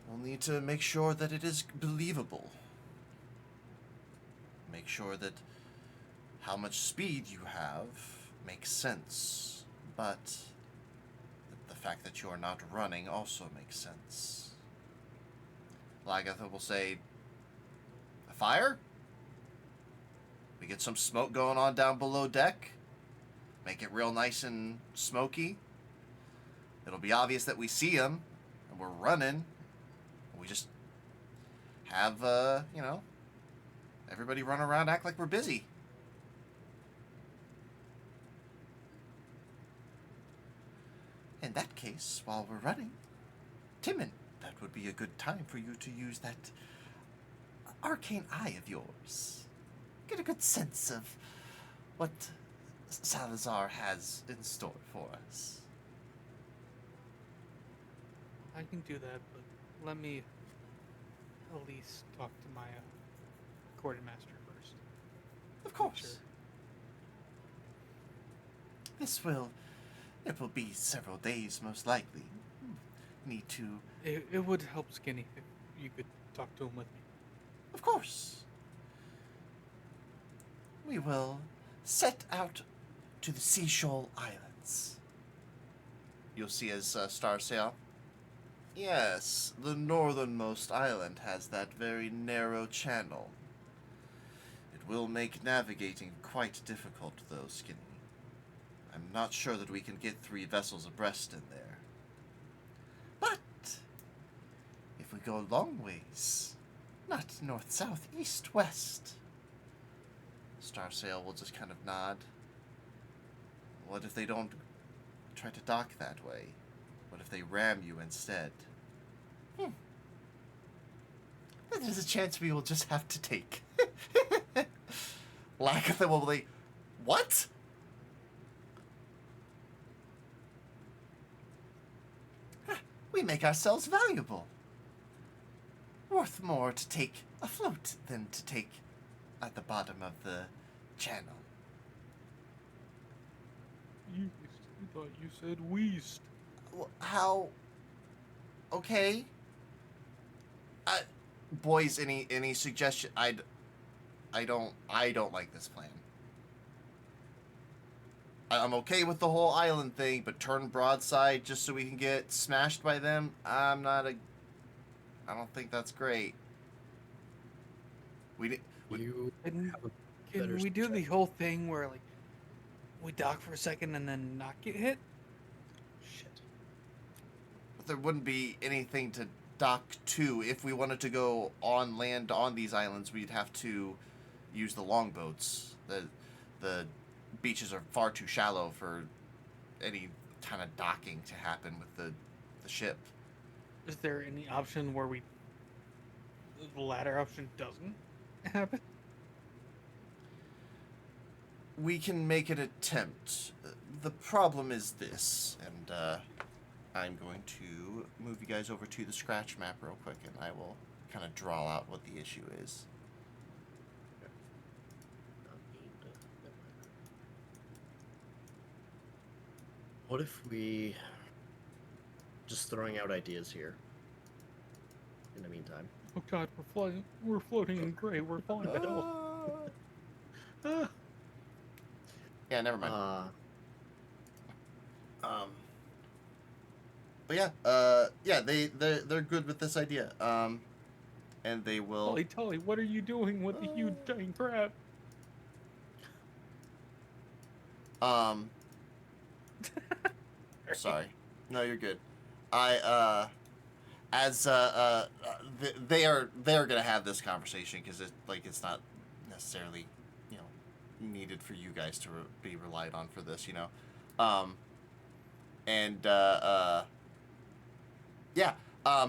Speaker 1: We'll need to make sure that it is believable. Make sure that how much speed you have makes sense, but the fact that you are not running also makes sense. Lagatha will say, a fire? We get some smoke going on down below deck. Make it real nice and smoky. It'll be obvious that we see him, and we're running. We just have, everybody run around, act like we're busy. In that case, while we're running, Timon, that would be a good time for you to use that arcane eye of yours. Get a good sense of what Salazar has in store for us.
Speaker 3: I can do that, but let me at least talk to my quartermaster first.
Speaker 1: Of course.
Speaker 3: Sure.
Speaker 1: It will be several days, most likely. Need to...
Speaker 3: It would help Skinny if you could talk to him with me.
Speaker 1: Of course. We will set out to the Seashore Islands. You'll see as Starsail. Yes, the northernmost island has that very narrow channel. It will make navigating quite difficult, though, Skinny. I'm not sure that we can get 3 vessels abreast in there. But if we go long ways, not north, south, east, west. Starsail will just kind of nod. What if they don't try to dock that way? What if they ram you instead? That is a chance we will just have to take. Lagatha will be, what? We make ourselves valuable. Worth more to take afloat than to take at the bottom of the channel.
Speaker 3: Yeast. I thought you said weast.
Speaker 1: How? Okay. Boys, any suggestion? I don't like this plan. I'm okay with the whole island thing, but turn broadside just so we can get smashed by them. I don't think that's great.
Speaker 2: You
Speaker 3: Can,
Speaker 2: have a
Speaker 3: can
Speaker 2: better
Speaker 3: we do the
Speaker 2: suggestion?
Speaker 3: whole thing where like we dock for a second and then not get hit?
Speaker 2: Shit.
Speaker 1: There wouldn't be anything to dock to. If we wanted to go on land on these islands, we'd have to use the longboats. The beaches are far too shallow for any kind of docking to happen with the ship.
Speaker 3: Is there any option where the latter option doesn't happen?
Speaker 1: We can make an attempt. The problem is this, and I'm going to move you guys over to the scratch map real quick, and I will kind of draw out what the issue is.
Speaker 2: What if we just throwing out ideas here? In the meantime.
Speaker 3: Oh God, we're floating in gray. We're falling down. Ah.
Speaker 1: Yeah, never mind. But yeah, they're good with this idea. And they will.
Speaker 3: Tully, what are you doing with the huge giant crab?
Speaker 1: Sorry. No, you're good. They're gonna have this conversation because it's not necessarily needed for you guys to be relied on for this,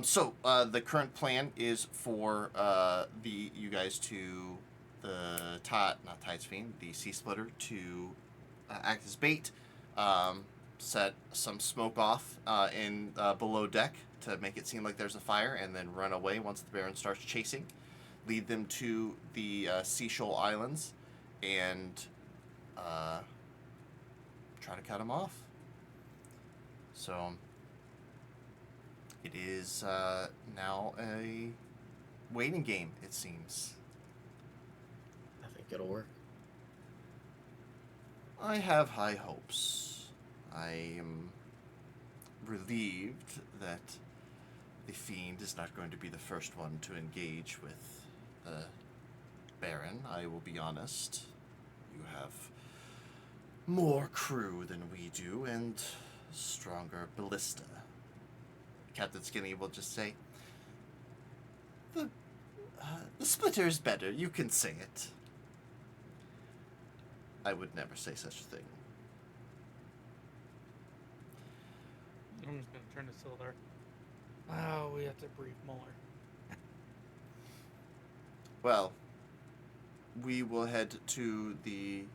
Speaker 1: So the current plan is for you guys to the Tide's Fiend, the Sea Splitter, to act as bait. Set some smoke off in below deck to make it seem like there's a fire, and then run away once the Baron starts chasing. Lead them to the Seashore Islands, and try to cut them off. So it is now a waiting game, it seems.
Speaker 2: I think it'll work.
Speaker 1: I have high hopes. I am relieved that the Fiend is not going to be the first one to engage with the Baron. I will be honest. You have more crew than we do, and stronger ballista. Captain Skinny will just say, the Splitter is better. You can say it. I would never say such a thing.
Speaker 3: I'm just gonna turn to Sildar. Oh, we have to brief Muller.
Speaker 1: Well, we will head to the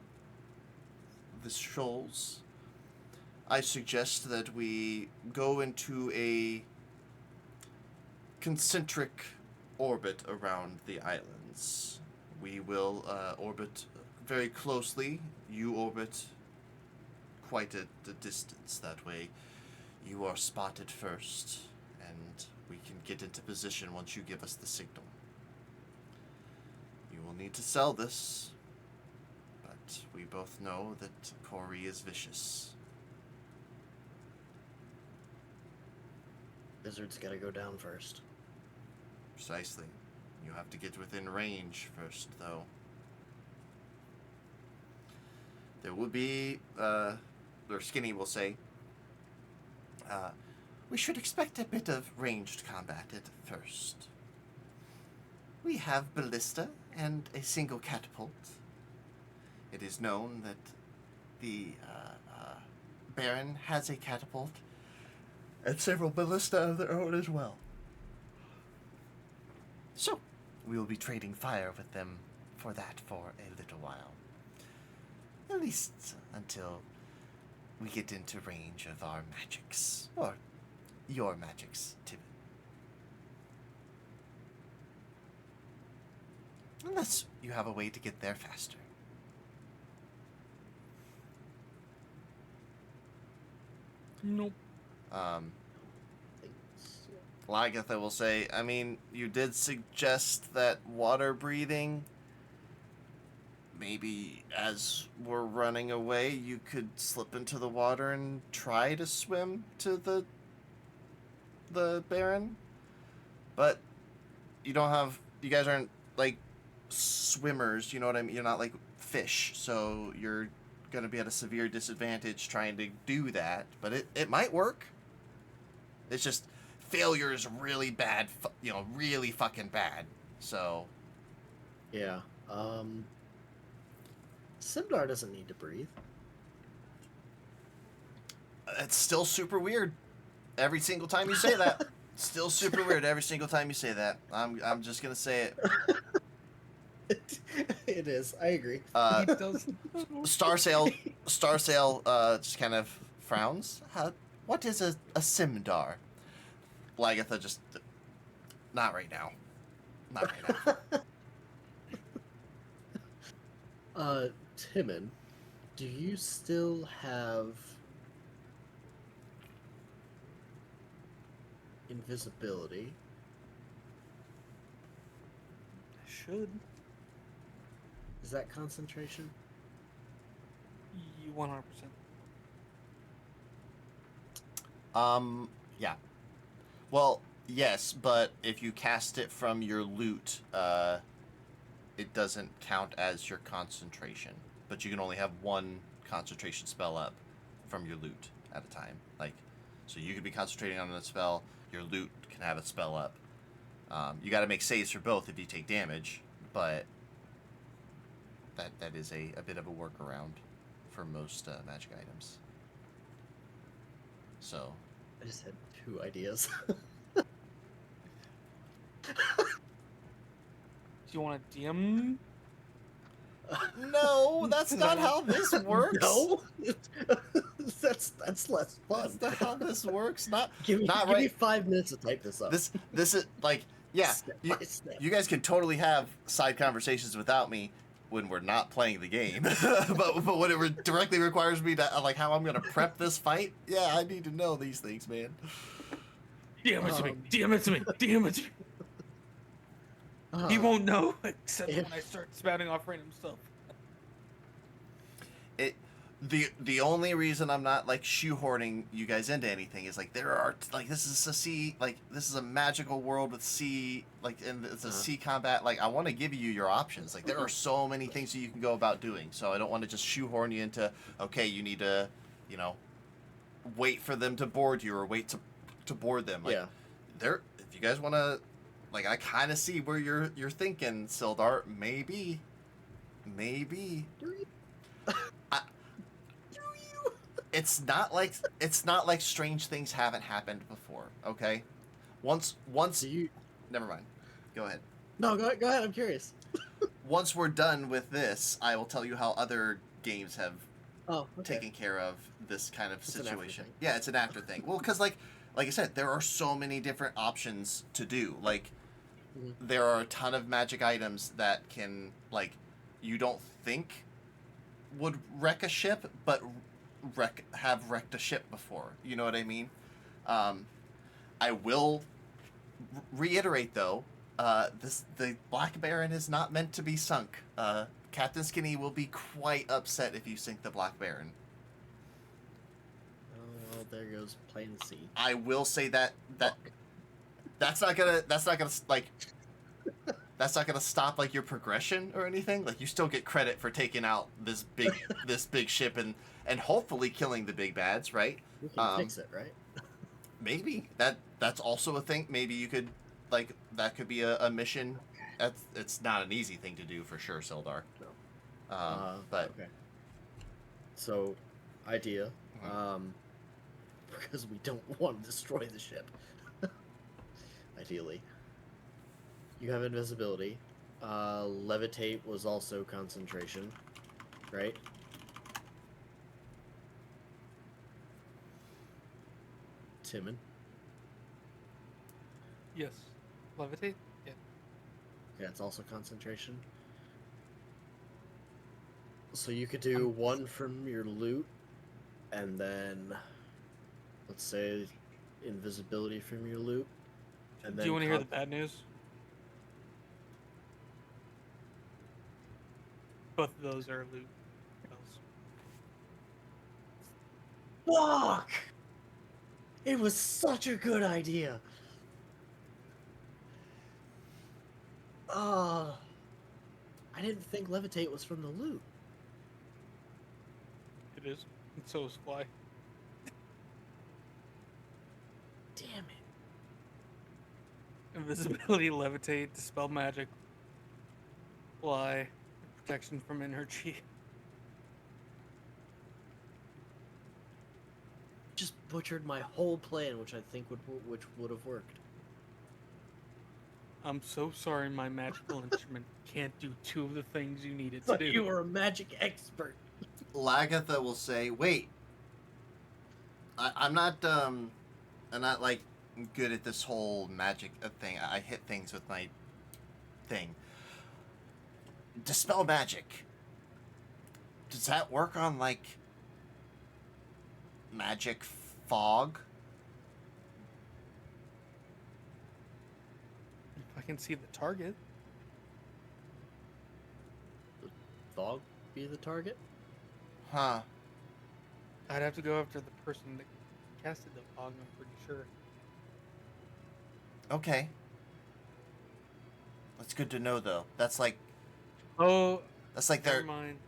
Speaker 1: shoals. I suggest that we go into a concentric orbit around the islands. We will orbit very closely. You orbit quite at a distance. That way you are spotted first, and we can get into position once you give us the signal. You will need to sell this, but we both know that Corey is vicious.
Speaker 2: Lizard's gotta go down first.
Speaker 1: Precisely. You have to get within range first, though. There will be, or Skinny will say, we should expect a bit of ranged combat at first. We have ballista and a single catapult. It is known that the Baron has a catapult and several ballista of their own as well. So, we will be trading fire with them for a little while. At least until we get into range of our magics. Or your magics, Tim. Unless you have a way to get there faster.
Speaker 3: Nope.
Speaker 2: Thanks.
Speaker 1: Lagatha will say, I mean, you did suggest that water breathing. Maybe as we're running away, you could slip into the water and try to swim to the Baron. But you guys aren't like swimmers, you know what I mean? You're not like fish, so you're gonna be at a severe disadvantage trying to do that. But it might work. It's just failure is really bad, really fucking bad. So
Speaker 2: Yeah. Simdar doesn't need to breathe.
Speaker 1: it's still super weird. Every single time you say that, still super weird. Every single time you say that, I'm just gonna say it.
Speaker 2: It is. I agree.
Speaker 3: He doesn't.
Speaker 1: Starsail just kind of frowns. What is a Simdar? Lagatha just, not right now. Not right now.
Speaker 2: Timon, do you still have invisibility?
Speaker 3: I should.
Speaker 2: Is that concentration?
Speaker 3: You 100%.
Speaker 1: Yeah. Well, yes, but if you cast it from your loot, it doesn't count as your concentration. But you can only have one concentration spell up from your loot at a time. So you could be concentrating on a spell, your loot can have a spell up. You got to make saves for both if you take damage, but that is a bit of a workaround for most magic items. So
Speaker 2: I just had 2 ideas.
Speaker 3: Do you want to DM?
Speaker 1: no, that's not how this works.
Speaker 2: No, that's less fun.
Speaker 1: That's not how this works. Not
Speaker 2: Give me 5 minutes to type this up.
Speaker 1: this is yeah.
Speaker 2: Step
Speaker 1: You,
Speaker 2: by step.
Speaker 1: you guys can totally have side conversations without me when we're not playing the game, but when it directly requires me to how I'm gonna prep this fight, yeah, I need to know these things, man.
Speaker 3: DM it to me. DM it to me. DM it to me. He won't know except when I start spouting off random stuff.
Speaker 1: The only reason I'm not shoehorning you guys into anything is there are this is a sea this is a magical world with sea and it's a sea combat. I want to give you your options. There are so many things that you can go about doing. So I don't want to just shoehorn you into okay, you need to wait for them to board you or wait to board them.
Speaker 2: Yeah.
Speaker 1: If you guys want to I kind of see where you're thinking, Sildar. Maybe. It's not like strange things haven't happened before. Okay, once.
Speaker 2: Do you?
Speaker 1: Never mind. Go ahead.
Speaker 2: No, go ahead. I'm curious.
Speaker 1: Once we're done with this, I will tell you how other games have taken care of this kind of situation. Yeah, it's an after thing. Well, because like I said, there are so many different options to do. There are a ton of magic items that can you don't think would wreck a ship, but have wrecked a ship before. You know what I mean? I will reiterate though, the Black Baron is not meant to be sunk. Captain Skinny will be quite upset if you sink the Black Baron.
Speaker 2: Oh, well, there goes plain sea.
Speaker 1: I will say that's not gonna stop your progression or anything. You still get credit for taking out this big ship and hopefully killing the big bads, right?
Speaker 2: We can fix it, right?
Speaker 1: Maybe that's also a thing. Maybe you could that could be a mission. It's not an easy thing to do for sure, Sildar.
Speaker 2: No.
Speaker 1: But
Speaker 2: okay. So, idea.
Speaker 1: Mhm.
Speaker 2: Because we don't want to destroy the ship. Ideally. You have invisibility. Levitate was also concentration, right? Timon.
Speaker 3: Yes. Levitate? Yeah.
Speaker 2: Yeah, it's also concentration. So you could do one from your loot, and then, let's say, invisibility from your loot, and
Speaker 3: Do
Speaker 2: then
Speaker 3: you want to hear the bad news? Both of those are loot spells.
Speaker 2: Fuck! It was such a good idea. I didn't think levitate was from the loot.
Speaker 3: It is. And so is fly.
Speaker 2: Damn it.
Speaker 3: Invisibility, levitate, dispel magic, fly, protection from energy.
Speaker 2: Just butchered my whole plan, which I think would have worked.
Speaker 3: I'm so sorry my magical instrument can't do two of the things you need it to
Speaker 2: But
Speaker 3: do.
Speaker 2: you are a magic expert.
Speaker 1: Lagatha will say, "Wait, I'm not like good at this whole magic thing. I hit things with my thing. Dispel magic. Does that work on like magic fog?"
Speaker 3: If I can see the target.
Speaker 2: Fog be the target?
Speaker 1: Huh.
Speaker 3: I'd have to go after the person that casted the fog, I'm pretty sure.
Speaker 1: Okay. That's good to know, though. That's like
Speaker 3: Oh,
Speaker 1: their.
Speaker 3: never mind.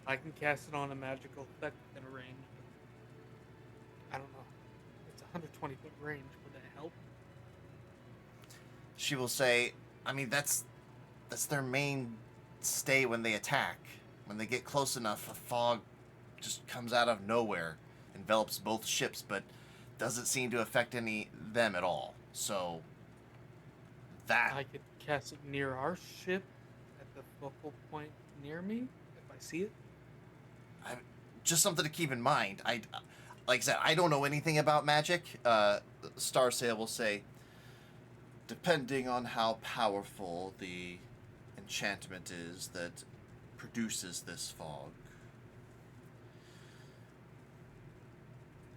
Speaker 3: I can cast it on a magical effect within a range. But I don't know. It's 120-foot range. Would that help?
Speaker 1: She will say, I mean, that's their main stay when they attack. When they get close enough, a fog just comes out of nowhere, envelops both ships, but doesn't seem to affect them at all. So that
Speaker 3: I could cast it near our ship at the focal point near me if I see it.
Speaker 1: just something to keep in mind. Like I said, I don't know anything about magic. Starsail will say, depending on how powerful the enchantment is that produces this fog,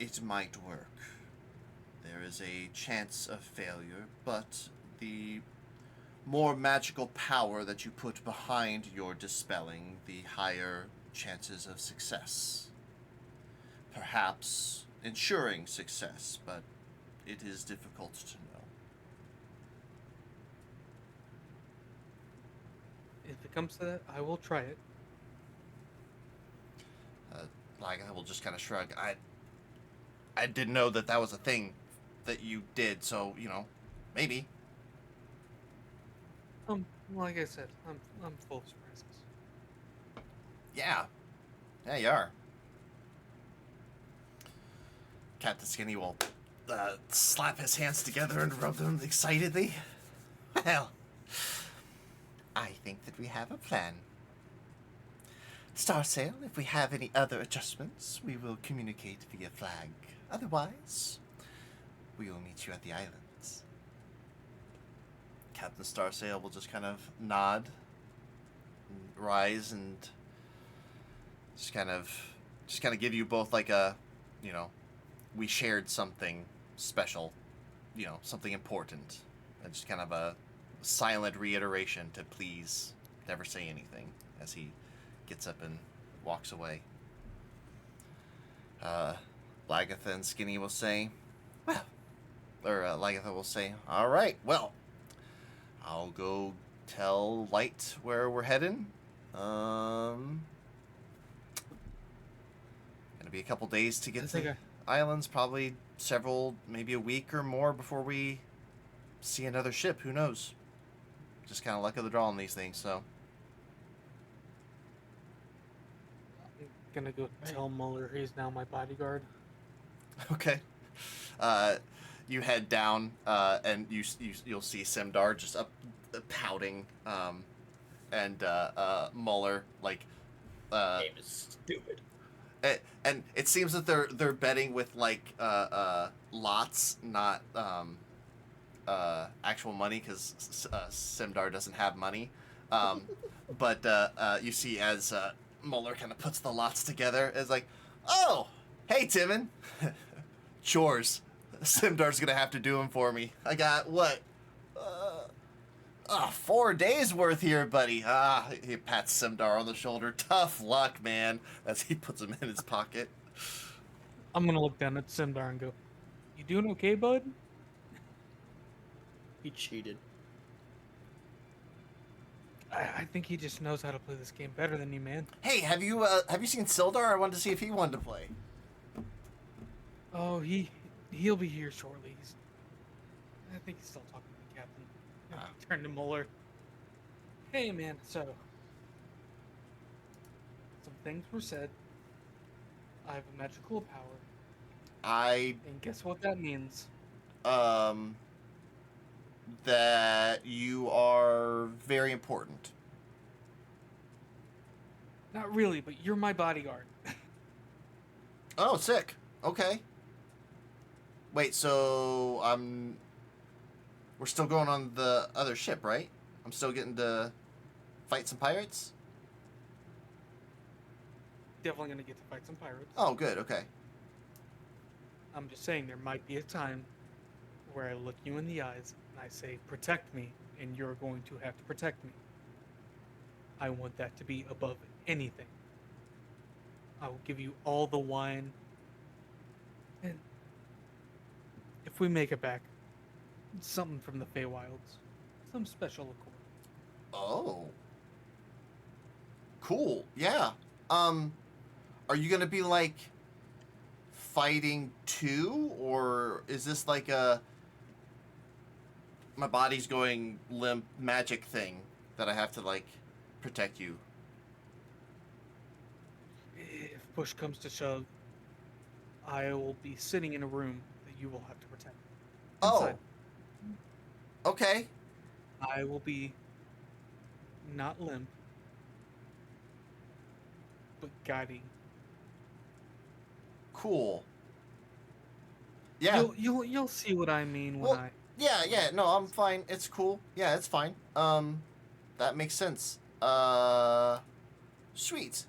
Speaker 1: it might work. There is a chance of failure, but the more magical power that you put behind your dispelling, the higher chances of success. Perhaps ensuring success, but it is difficult to know.
Speaker 3: If it comes to that, I will try it.
Speaker 1: Like, I will just kind of shrug. I didn't know that was a thing that you did, so, maybe.
Speaker 3: Like I said, I'm full of surprises.
Speaker 1: Yeah. Yeah, you are. Captain Skinny will slap his hands together and rub them excitedly. Well, I think that we have a plan. Starsail, if we have any other adjustments, we will communicate via flag. Otherwise, we will meet you at the islands. Captain Starsail will just kind of nod, and rise, and just kind of give you both like a, we shared something special, something important, and just kind of a silent reiteration to please never say anything as he gets up and walks away. Lagatha and Skinny will say, Lagatha will say, all right, well, I'll go tell Light where we're heading. Gonna be a couple days to get to the islands, probably several, maybe a week or more before we see another ship. Who knows? Just kind of luck of the draw on these things, so.
Speaker 3: I'm gonna go tell Muller he's now my bodyguard.
Speaker 1: Okay. You head down, and you'll see Simdar just up pouting, and Muller like.
Speaker 2: Game is stupid.
Speaker 1: And it seems that they're betting with like lots, not actual money, because Simdar doesn't have money. Um, but you see as Muller kind of puts the lots together, it's like, oh, hey, Timon. Chores. Simdar's gonna have to do them for me. I got, what? 4 days worth here, buddy. He pats Simdar on the shoulder. Tough luck, man, as he puts him in his pocket.
Speaker 3: I'm gonna look down at Sindar and go, "You doing okay, bud?"
Speaker 2: He cheated.
Speaker 3: I think he just knows how to play this game better than you, man.
Speaker 1: Hey, have you seen Sildar? I wanted to see if he wanted to play.
Speaker 3: Oh, he'll be here shortly. I think he's still talking to the captain.
Speaker 1: Ah.
Speaker 3: He turned to Muller. Hey, man. So, some things were said. I have a magical power, and guess what that means?
Speaker 1: That you are very important.
Speaker 3: Not really, but you're my bodyguard.
Speaker 1: Oh, sick. Okay. Wait, so we're still going on the other ship, right? I'm still getting to fight some pirates?
Speaker 3: Definitely gonna get to fight some pirates.
Speaker 1: Oh, good. Okay.
Speaker 3: I'm just saying there might be a time where I look you in the eyes and I say, "Protect me," and you're going to have to protect me. I want that to be above anything. I will give you all the wine, and if we make it back, something from the Feywilds, some special liqueur.
Speaker 1: Oh. Cool. Yeah. Are you gonna be like fighting too, or is this like a my body's going limp magic thing that I have to like protect you?
Speaker 3: If push comes to shove, I will be sitting in a room that you will have to protect.
Speaker 1: Oh.
Speaker 3: Inside.
Speaker 1: Okay.
Speaker 3: I will be not limp, but guiding.
Speaker 1: Cool. Yeah.
Speaker 3: You'll see what I mean when
Speaker 1: Well, yeah, no, I'm fine. It's cool. Yeah, it's fine. That makes sense. Sweet.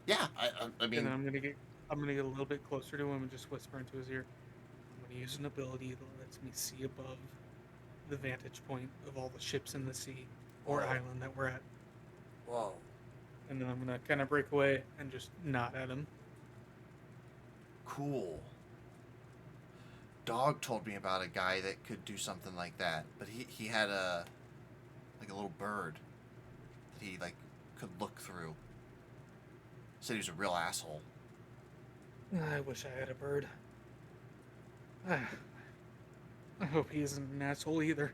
Speaker 1: Yeah, I
Speaker 3: and then
Speaker 1: mean,
Speaker 3: I'm gonna get a little bit closer to him and just whisper into his ear. I'm gonna use an ability that lets me see above the vantage point of all the ships in the sea or
Speaker 1: Whoa.
Speaker 3: island that we're at.
Speaker 1: whoa.
Speaker 3: And then I'm gonna kind of break away and just nod at him.
Speaker 1: Cool. Dog told me about a guy that could do something like that, but he had a little bird that he like could look through. Said he was a real asshole.
Speaker 3: I wish I had a bird. I hope he isn't an asshole either.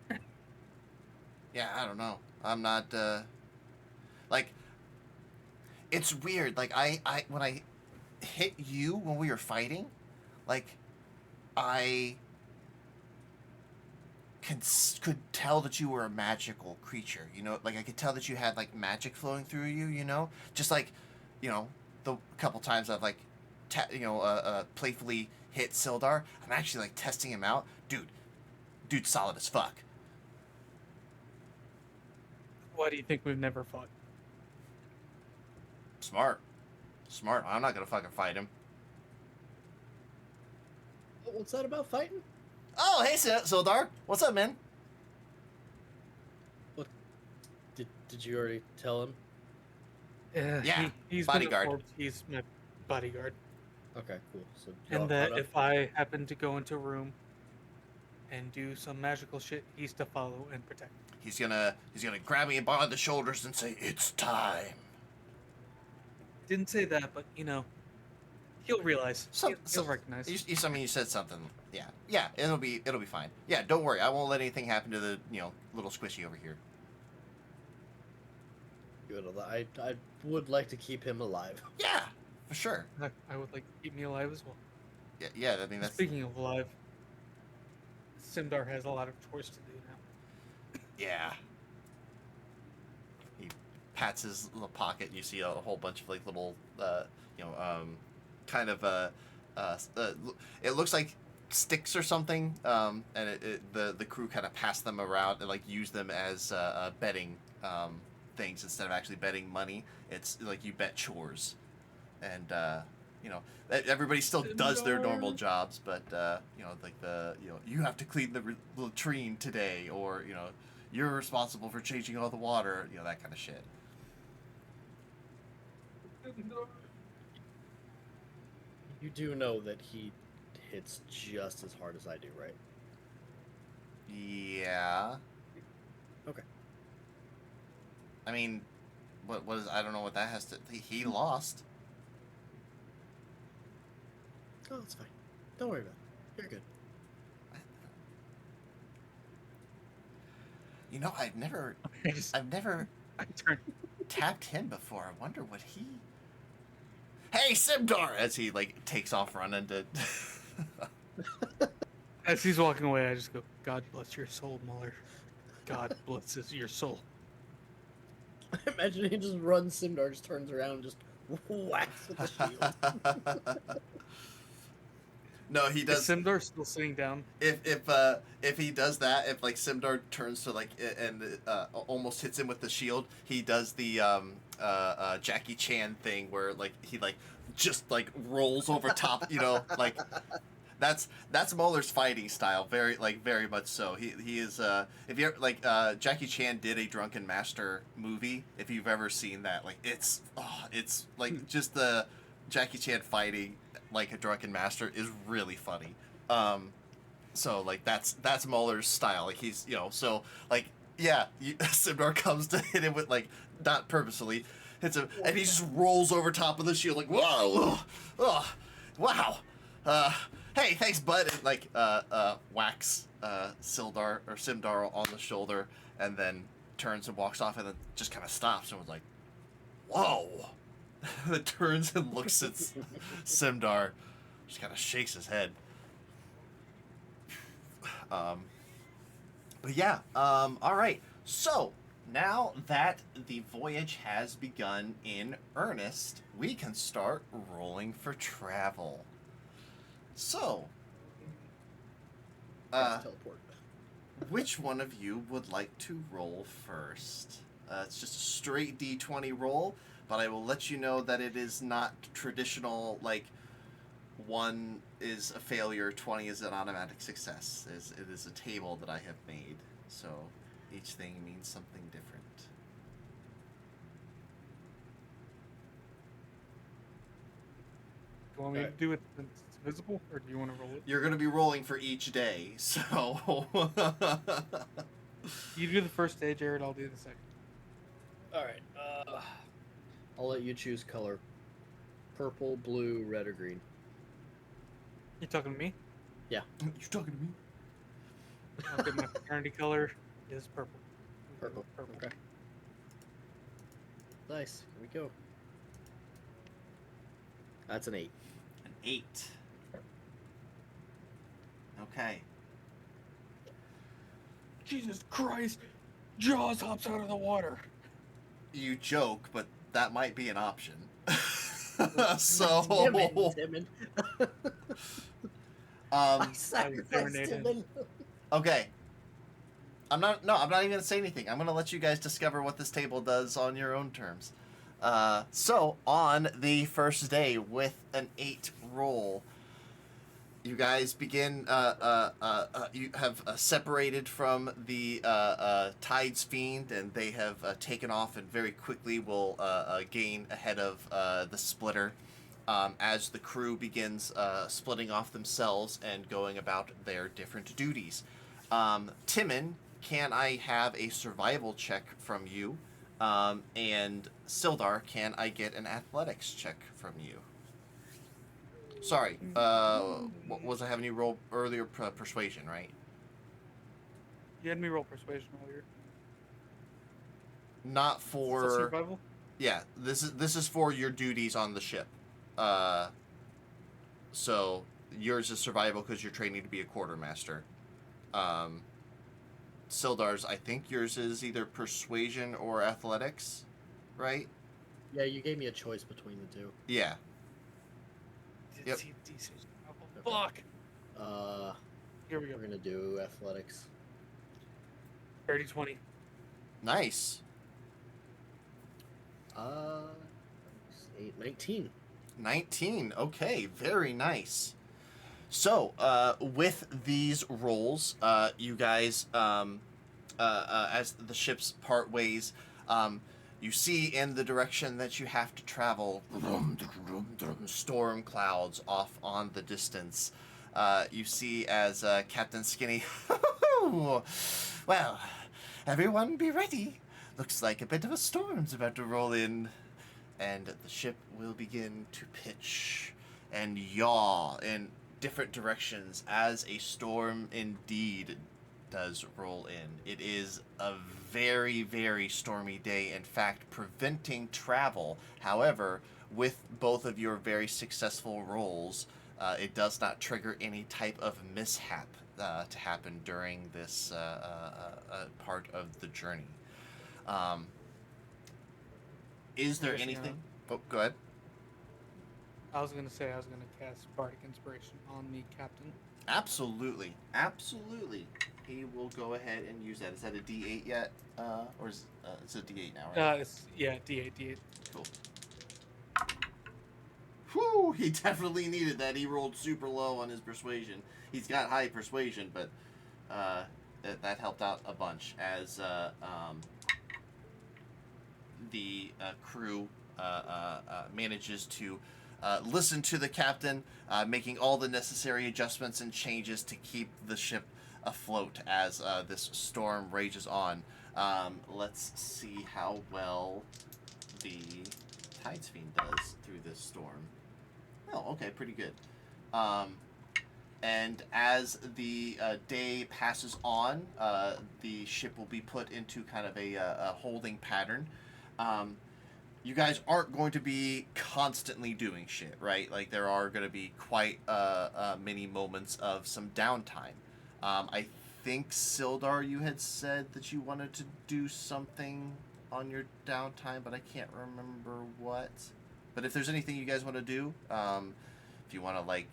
Speaker 1: Yeah, I don't know. I'm not like it's weird. Like I when I hit you when we were fighting, like I could tell that you were a magical creature. You know, like I could tell that you had like magic flowing through you. You know, just like the couple times I've like playfully hit Sildar. I'm actually like testing him out, dude's solid as fuck.
Speaker 3: Why do you think we've never fought?
Speaker 1: Smart. I'm not gonna fucking fight him.
Speaker 2: What's that about fighting?
Speaker 1: Oh, hey, Sildar. What's up, man?
Speaker 2: Did you already tell him?
Speaker 1: Yeah,
Speaker 3: he's
Speaker 1: bodyguard.
Speaker 3: been informed he's my bodyguard.
Speaker 2: Okay, cool. So y'all
Speaker 3: And that
Speaker 2: caught up?
Speaker 3: if I happen to go into a room and do some magical shit, he's to follow and protect.
Speaker 1: He's gonna grab me by the shoulders and say, "It's time."
Speaker 3: Didn't say that, but he'll realize. He'll recognize.
Speaker 1: You said something. Yeah. It'll be fine. Yeah, don't worry. I won't let anything happen to the little squishy over here.
Speaker 2: Good. I would like to keep him alive.
Speaker 1: Yeah, for sure.
Speaker 3: I would like to keep me alive as well.
Speaker 1: Yeah. I mean that's
Speaker 3: Speaking of alive, Simdar has a lot of chores to do now.
Speaker 1: yeah. He pats his little pocket. And you see a whole bunch of like little kind of it looks like sticks or something, and the crew kind of pass them around and like use them as betting things instead of actually betting money. It's like you bet chores, and you know everybody still does their normal jobs, but you know like you have to clean the latrine today, or you know you're responsible for changing all the water, you know, that kind of shit.
Speaker 2: You do know that he hits just as hard as I do, right?
Speaker 1: Yeah.
Speaker 2: Okay.
Speaker 1: I mean, what was I don't know what that has to. He lost.
Speaker 2: Oh, it's fine. Don't worry about it. You're good.
Speaker 1: You know, I've never
Speaker 3: I turn.
Speaker 1: tapped him before. I wonder what he. Hey, Simdar! As he like takes off running to.
Speaker 3: As he's walking away, I just go, God bless your soul, Muller. God blesses your soul.
Speaker 2: I imagine he just runs, Simdar just turns around and just whacks with the shield.
Speaker 1: No, he
Speaker 3: Is
Speaker 1: does.
Speaker 3: Simdar still sitting down?
Speaker 1: If he does that, if like Simdar turns to like and almost hits him with the shield, he does the Jackie Chan thing where like he like just like rolls over top, you know, like that's Muller's fighting style, very much so. He is if you ever, like Jackie Chan did a Drunken Master movie, if you've ever seen that, like it's like just the Jackie Chan fighting like a Drunken Master is really funny. So like that's Muller's style. Like he's, you know, so like yeah, Simdar comes to hit him with like not purposefully hits him, and he just rolls over top of the shield like whoa, oh, wow, hey thanks bud, and like whacks Simdar on the shoulder, and then turns and walks off, and then just kind of stops and was like, whoa. It turns and looks at Simdar, just kind of shakes his head. But yeah, all right. So now that the voyage has begun in earnest, we can start rolling for travel. So,
Speaker 2: Teleport.
Speaker 1: which one of you would like to roll first? It's just a straight D20 roll, but I will let you know that it is not traditional, like, 1 is a failure, 20 is an automatic success. It is a table that I have made, so each thing means something different.
Speaker 3: Do you want me to do it since it's visible, or do you want to roll it?
Speaker 1: You're going to be rolling for each day, so...
Speaker 3: You do the first day, Jared, I'll do the second.
Speaker 2: Alright, I'll let you choose color. Purple, blue, red, or green.
Speaker 3: You talking to me?
Speaker 1: You're talking to me?
Speaker 3: Okay, my fraternity color is purple.
Speaker 2: Purple. Okay. Nice. Here we go. That's an 8.
Speaker 1: An 8. Okay.
Speaker 3: Jesus Christ! Jaws hops out of the water.
Speaker 1: You joke, but that might be an option. So...
Speaker 2: Timon.
Speaker 1: Um,
Speaker 2: I sacrificed Timon.
Speaker 1: okay. I'm not even gonna say anything. I'm gonna let you guys discover what this table does on your own terms. So on the first day with an 8 roll, you guys begin. You have separated from the Tide's Fiend, and they have taken off, and very quickly will gain ahead of the Splitter. As the crew begins splitting off themselves and going about their different duties. Timon, can I have a survival check from you? And Sildar, can I get an athletics check from you? Sorry, what was I having you roll earlier? Persuasion, right?
Speaker 3: You had me roll persuasion earlier.
Speaker 1: Not
Speaker 3: Is that
Speaker 1: for...
Speaker 3: survival?
Speaker 1: Yeah, this is for your duties on the ship. So yours is survival because you're training to be a quartermaster. Sildar's, I think yours is either persuasion or athletics, right?
Speaker 2: Yeah, you gave me a choice between the two.
Speaker 1: Yeah. Yep.
Speaker 3: Fuck. Here we go.
Speaker 2: We're gonna do athletics.
Speaker 3: 30-20.
Speaker 1: Nice.
Speaker 2: 19.
Speaker 1: 19. Okay, very nice. So, with these rolls, you guys, as the ships part ways, you see in the direction that you have to travel, storm clouds off on the distance. You see as Captain Skinny, well, everyone be ready. Looks like a bit of a storm's about to roll in. And the ship will begin to pitch and yaw in different directions as a storm indeed does roll in. It is a very, very stormy day, in fact, preventing travel. However, with both of your very successful rolls, it does not trigger any type of mishap to happen during this part of the journey. Is there
Speaker 3: Yes,
Speaker 1: anything? Oh, go ahead.
Speaker 3: I was gonna say I was gonna cast Bardic Inspiration on the captain.
Speaker 1: Absolutely, absolutely. He will go ahead and use that. Is that a D8 yet? Or is it's a D8 now, right?
Speaker 3: It's D8.
Speaker 1: Cool. Whew, he definitely needed that. He rolled super low on his persuasion. He's got high persuasion, but that helped out a bunch as the crew manages to listen to the captain, making all the necessary adjustments and changes to keep the ship afloat as this storm rages on. Let's see how well the Tides Fiend does through this storm. Oh, okay, pretty good. And as the day passes on, the ship will be put into kind of a holding pattern. You guys aren't going to be constantly doing shit, right? Like, there are going to be quite many moments of some downtime. I think, Sildar, you had said that you wanted to do something on your downtime, but I can't remember what. But if there's anything you guys want to do, if you want to, like,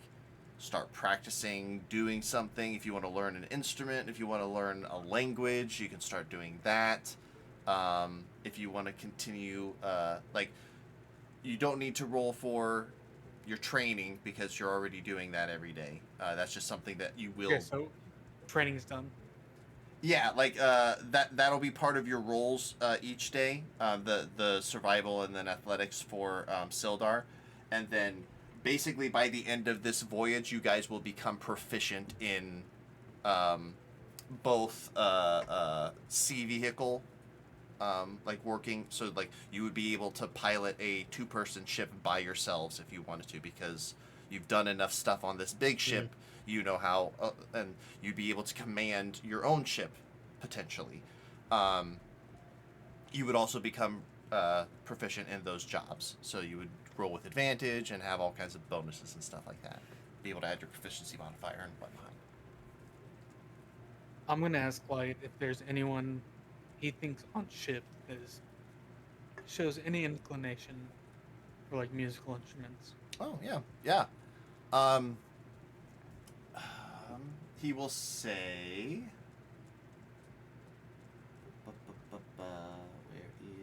Speaker 1: start practicing doing something, if you want to learn an instrument, if you want to learn a language, you can start doing that. If you want to continue, like, you don't need to roll for your training because you're already doing that every day. That's just something that you will.
Speaker 3: Okay, so training's done.
Speaker 1: Yeah, like that'll be part of your rolls each day. The survival and then athletics for Sildar, and then basically by the end of this voyage, you guys will become proficient in both sea vehicle. Like working, so like you would be able to pilot a 2-person ship by yourselves if you wanted to, because you've done enough stuff on this big ship. You know how, and you'd be able to command your own ship potentially. You would also become proficient in those jobs, so you would roll with advantage and have all kinds of bonuses and stuff like that. Be able to add your proficiency modifier and whatnot.
Speaker 3: I'm gonna ask Clyde if there's anyone he thinks on ship shows any inclination for like musical instruments.
Speaker 1: Oh yeah. He will say, where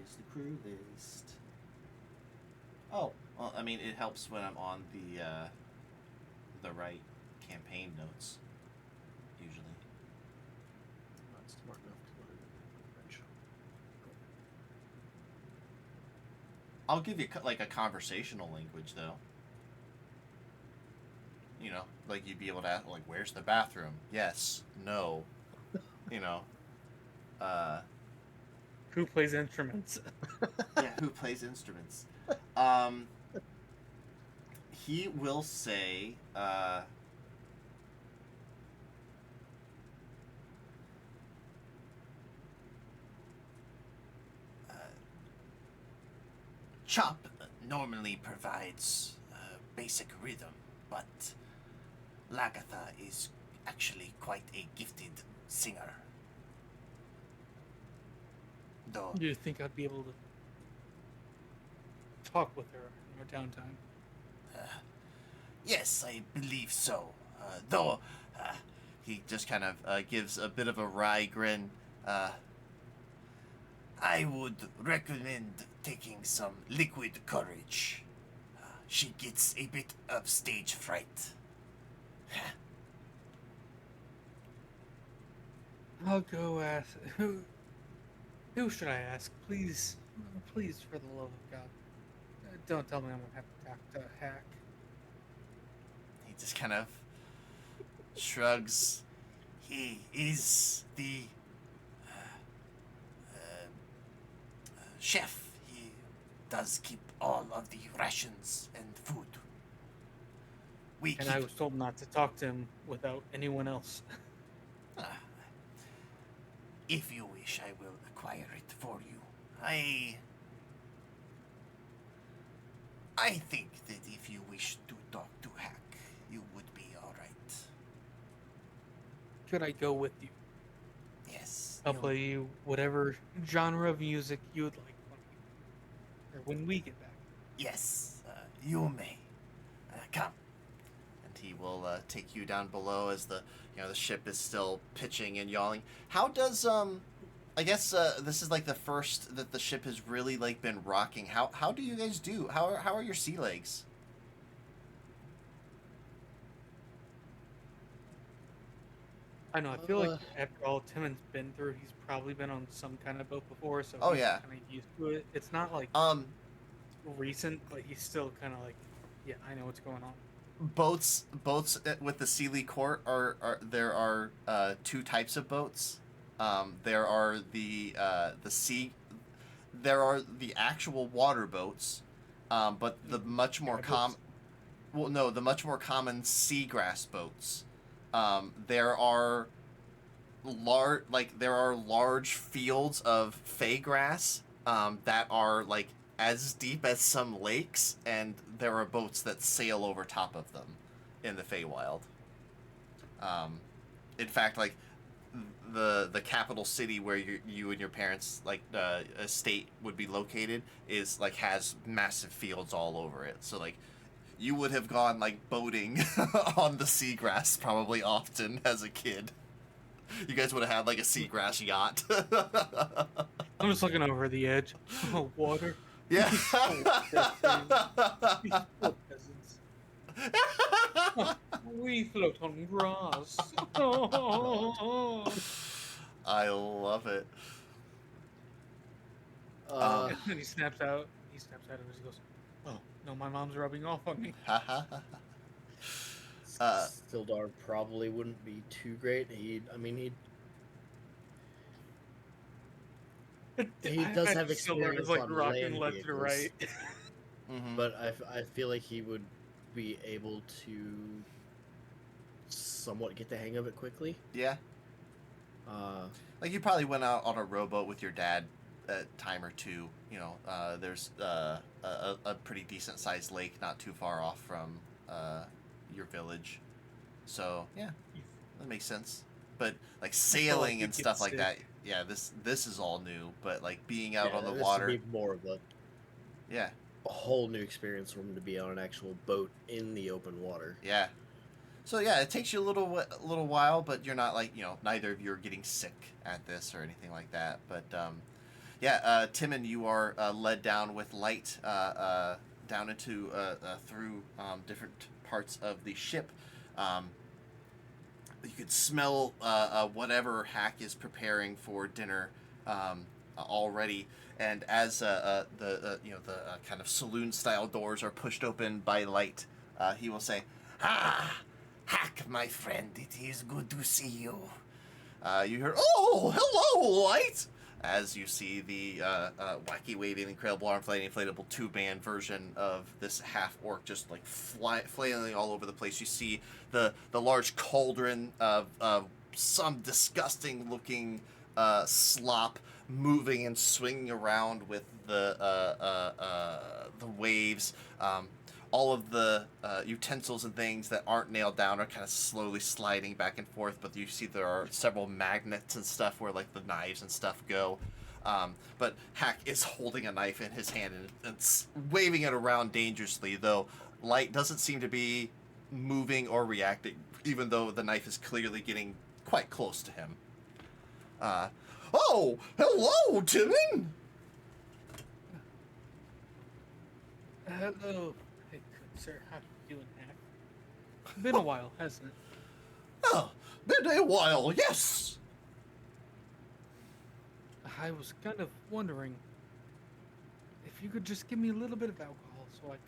Speaker 1: is the crew list? Oh, well, I mean, it helps when I'm on the right campaign notes, usually.
Speaker 2: Not smart enough to learn French.
Speaker 1: I'll give you like a conversational language, though. You know, like you'd be able to ask, like, where's the bathroom? Yes, no. You know,
Speaker 3: Who plays instruments?
Speaker 1: yeah, who plays instruments? He will say, Chop normally provides basic rhythm, but Lagatha is actually quite a gifted singer. Though,
Speaker 3: Do you think I'd be able to talk with her in our downtime?
Speaker 1: yes, I believe so. Though he just kind of gives a bit of a wry grin. I would recommend taking some liquid courage. She gets a bit of stage fright.
Speaker 3: I'll go ask. Who should I ask? Please, please, for the love of God, don't tell me I'm gonna have to talk to Hack.
Speaker 1: He just kind of shrugs. He is the chef. He does keep all of the rations and food. We
Speaker 3: And
Speaker 1: keep...
Speaker 3: I was told not to talk to him without anyone else.
Speaker 1: If you wish, I will acquire it for you. I think that if you wish to talk to Hack, you would be all right.
Speaker 3: Should I go with you?
Speaker 1: Yes.
Speaker 3: I'll play you whatever genre of music you would like when we get back.
Speaker 1: Yes, you may. Come. And he will take you down below as the ship is still pitching and yawing. How does I guess this is like the first that the ship has really like been rocking. How do you guys do? How are your sea legs?
Speaker 3: I know. I feel like after all Timon's been through, he's probably been on some kind of boat before, so
Speaker 1: Oh,
Speaker 3: he's
Speaker 1: yeah.
Speaker 3: kind of used to it. It's not like recent, but he's still kind of like, yeah, I know what's going on.
Speaker 1: Boats with the Sealy Court there are two types of boats. There are the actual water boats, but the much more common seagrass boats. There are large fields of fey grass that are like as deep as some lakes, and there are boats that sail over top of them in the Feywild. In fact, like the capital city where you and your parents' estate would be located is like has massive fields all over it. So like you would have gone like boating on the seagrass probably often as a kid. You guys would have had like a seagrass yacht.
Speaker 3: I'm just looking over the edge. Oh, water.
Speaker 1: Yeah.
Speaker 3: These poor peasants. We float on grass.
Speaker 1: I love it.
Speaker 3: And then he snaps out. He snaps out of it. He goes, "Oh no, my mom's rubbing off on me."
Speaker 2: Sildar probably wouldn't be too great. He does have experience
Speaker 3: like
Speaker 2: on
Speaker 3: rocking
Speaker 2: land
Speaker 3: left to
Speaker 2: vehicles,
Speaker 3: right.
Speaker 1: Mm-hmm.
Speaker 2: but I feel like he would be able to somewhat get the hang of it quickly.
Speaker 1: Yeah. Like you probably went out on a rowboat with your dad a time or two. You know, there's a pretty decent sized lake not too far off from your village. So yeah, that makes sense. But like sailing and stuff like that, yeah, this is all new. But like being out on the water,
Speaker 2: would be more of a whole new experience for him to be on an actual boat in the open water.
Speaker 1: Yeah. So yeah, it takes you a little while, but you're not like neither of you are getting sick at this or anything like that. But Timon, you are led down with Light down into through different parts of the ship. You could smell whatever Hack is preparing for dinner already, and as the kind of saloon style doors are pushed open by Light, he will say, "Ah, Hack, my friend, it is good to see you." You hear, "Oh, hello, Light," as you see the wacky waving incredible arm inflatable two-man version of this half-orc just like flailing all over the place. You see the large cauldron of some disgusting looking slop moving and swinging around with the waves. All of the utensils and things that aren't nailed down are kind of slowly sliding back and forth, but you see there are several magnets and stuff where like the knives and stuff go. But Hack is holding a knife in his hand and waving it around dangerously, though Light doesn't seem to be moving or reacting, even though the knife is clearly getting quite close to him. Oh, hello, Timon!
Speaker 3: Hello. Hey, good sir. How you doing, Hack? Been a while, hasn't it?
Speaker 1: Oh, been a while, yes!
Speaker 3: I was kind of wondering if you could just give me a little bit of alcohol so I could,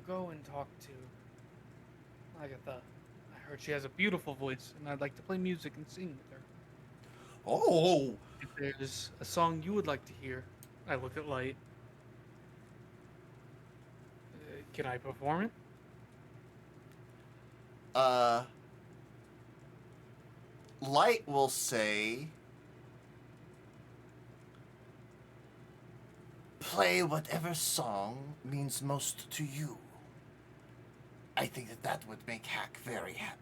Speaker 3: go and talk to Agatha. I heard she has a beautiful voice, and I'd like to play music and sing with her.
Speaker 1: Oh,
Speaker 3: If there's a song you would like to hear, I look at Light. Can I perform it?
Speaker 1: Light will say, play whatever song means most to you. I think that would make Hack very happy.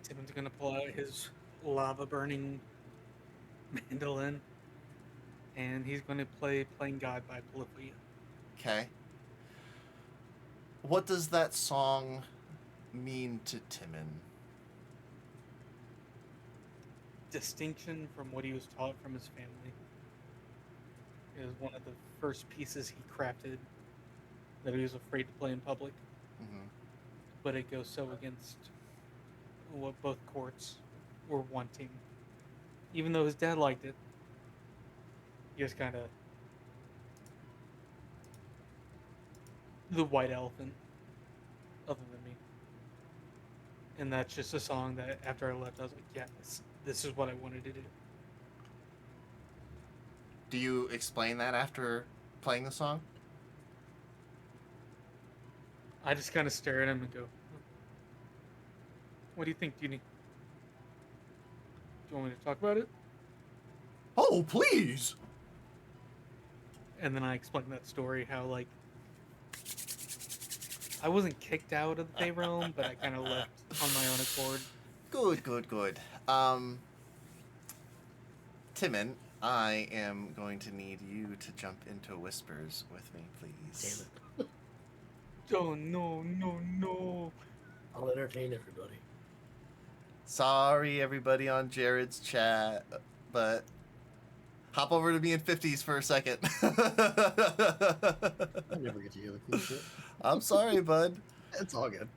Speaker 3: Timon's gonna pull out his lava-burning mandolin, and he's gonna play "Playing God" by Polyphia.
Speaker 1: Okay. What does that song mean to Timon?
Speaker 3: Distinction from what he was taught from his family. It was one of the first pieces he crafted that he was afraid to play in public,
Speaker 1: Mm-hmm.
Speaker 3: but it goes so against what both courts were wanting. Even though his dad liked it, he was kind of the white elephant, other than me. And that's just a song that after I left, I was like, yeah, this is what I wanted to do.
Speaker 1: Do you explain that after playing the song?
Speaker 3: I just kind of stare at him and go, what do you think? Do you want me to talk about it?
Speaker 1: Oh, please!
Speaker 3: And then I explained that story, how, like, I wasn't kicked out of the Fey Realm, but I kind of left on my own accord.
Speaker 1: Good. Timon, I am going to need you to jump into whispers with me, please.
Speaker 2: Damn it.
Speaker 3: Oh, no.
Speaker 2: I'll entertain everybody.
Speaker 1: Sorry, everybody on Jared's chat, but hop over to me in 50s for a second.
Speaker 2: I never get to hear the cool shit.
Speaker 1: I'm sorry, bud.
Speaker 2: It's all good.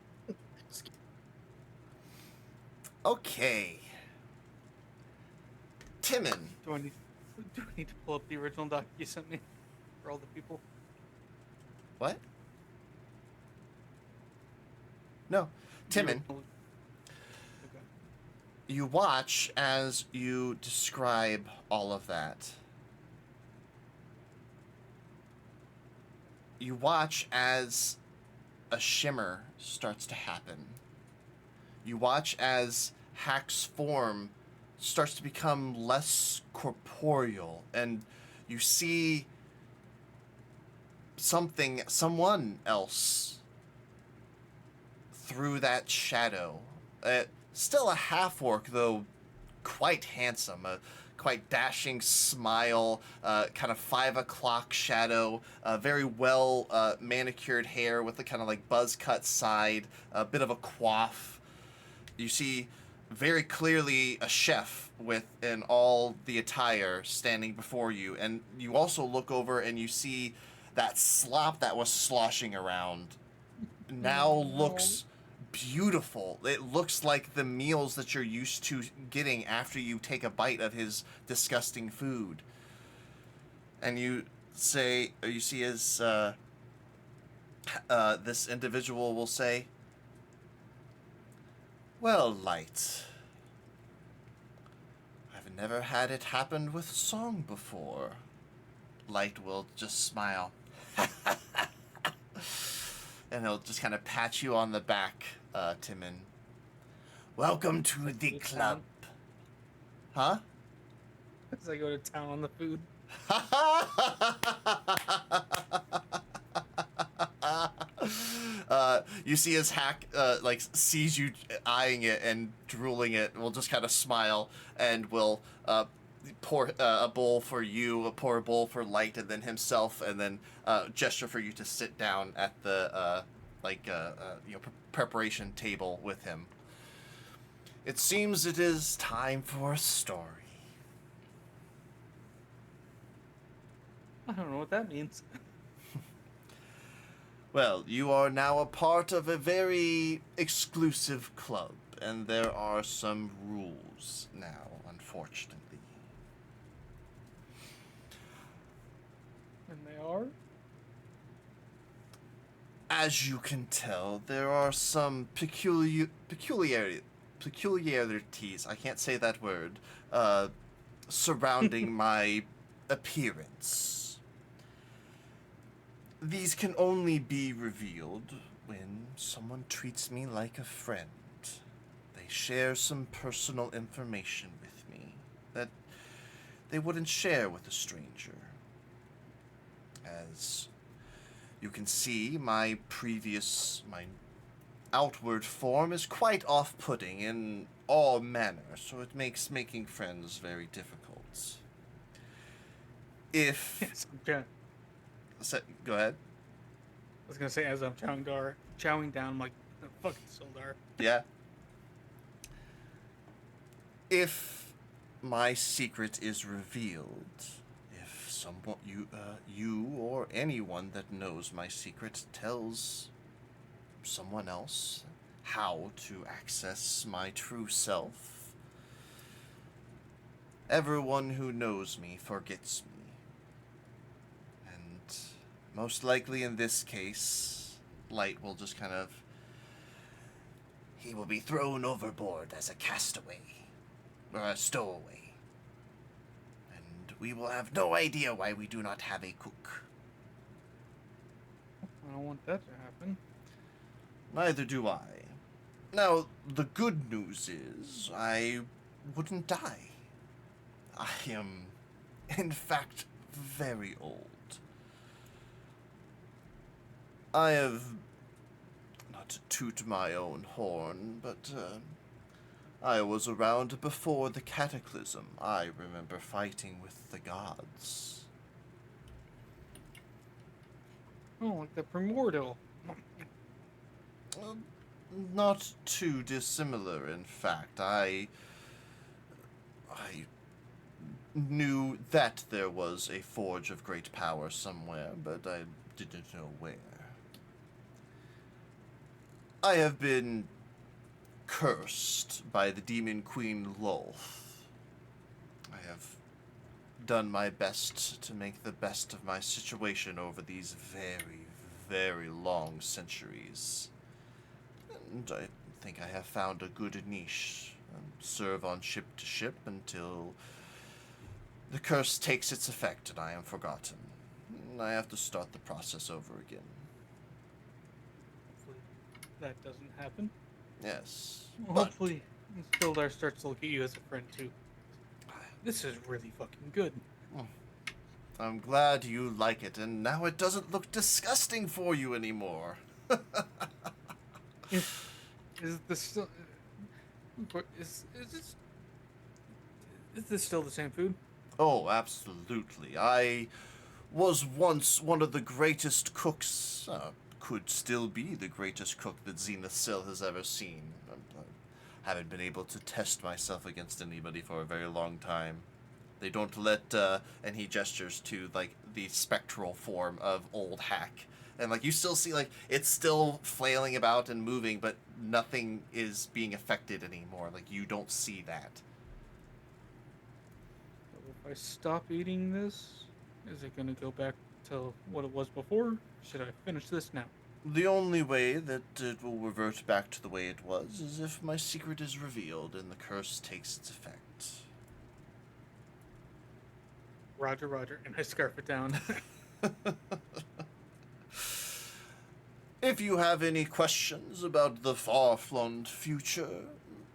Speaker 1: Okay. Timon.
Speaker 3: Do I need to pull up the original doc you sent me for all the people?
Speaker 1: What? No. Timon,
Speaker 3: Okay.
Speaker 1: you watch as you describe all of that. You watch as a shimmer starts to happen. You watch as Hack's form starts to become less corporeal, and you see someone else through that shadow. Still a half-orc, though quite handsome, a quite dashing smile, kind of 5 o'clock shadow, very well manicured hair with a kind of like buzz cut side, a bit of a coif. You see very clearly a chef in all the attire standing before you, and you also look over and you see that slop that was sloshing around now looks beautiful. It looks like the meals that you're used to getting after you take a bite of his disgusting food. And you see as this individual will say, "Well, Light, I've never had it happen with song before." Light will just smile. And he'll just kind of pat you on the back, Timon. "Welcome to the club." Huh?
Speaker 3: As I go to town on the food.
Speaker 1: You see as Hack sees you eyeing it and drooling it, will just kind of smile and will pour a bowl for you, pour a bowl for Light, and then himself, and then gesture for you to sit down at the preparation table with him. It seems it is time for a story.
Speaker 3: I don't know what that means.
Speaker 1: Well, you are now a part of a very exclusive club, and there are some rules now, unfortunately.
Speaker 3: And they are?
Speaker 1: As you can tell, there are some peculiarities, I can't say that word, surrounding my appearance. These can only be revealed when someone treats me like a friend. They share some personal information with me that they wouldn't share with a stranger. As you can see, my outward form is quite off-putting in all manner, so it makes making friends very difficult. If...
Speaker 3: Yes, I'm
Speaker 1: Go ahead.
Speaker 3: I was gonna say, as I'm chowing down, I'm like, "Oh, fuck Sildar."
Speaker 1: Yeah. If my secret is revealed, if someone you or anyone that knows my secret tells someone else how to access my true self, everyone who knows me forgets me. And most likely in this case, Light will just kind of... He will be thrown overboard as a castaway, or a stowaway. And we will have no idea why we do not have a cook.
Speaker 3: I don't want that to happen.
Speaker 1: Neither do I. Now, the good news is, I wouldn't die. I am, in fact, very old. I have, not to toot my own horn, but I was around before the cataclysm. I remember fighting with the gods.
Speaker 3: Oh, like the primordial.
Speaker 1: Not too dissimilar, in fact. I knew that there was a forge of great power somewhere, but I didn't know where. I have been cursed by the demon queen Lolth. I have done my best to make the best of my situation over these very, very long centuries. And I think I have found a good niche. Serve on ship to ship until the curse takes its effect and I am forgotten. I have to start the process over again.
Speaker 3: Hopefully that doesn't happen.
Speaker 1: Yes.
Speaker 3: Well,
Speaker 1: but
Speaker 3: hopefully Sildar starts to look at you as a friend too. This is really fucking good.
Speaker 1: I'm glad you like it, and now it doesn't look disgusting for you anymore.
Speaker 3: Is this still? Is this still the same food?
Speaker 1: Oh, absolutely. I was once one of the greatest cooks, could still be the greatest cook that Zenith Sil has ever seen. I haven't been able to test myself against anybody for a very long time. They don't let, and he gestures to, like, the spectral form of old Hack. And, like, you still see, like, it's still flailing about and moving, but nothing is being affected anymore. Like, you don't see that.
Speaker 3: So if I stop eating this, is it gonna go back to what it was before? Should I finish this now?
Speaker 1: The only way that it will revert back to the way it was is if my secret is revealed and the curse takes its effect.
Speaker 3: Roger, Roger, and I scarf it down.
Speaker 1: If you have any questions about the far-flung future,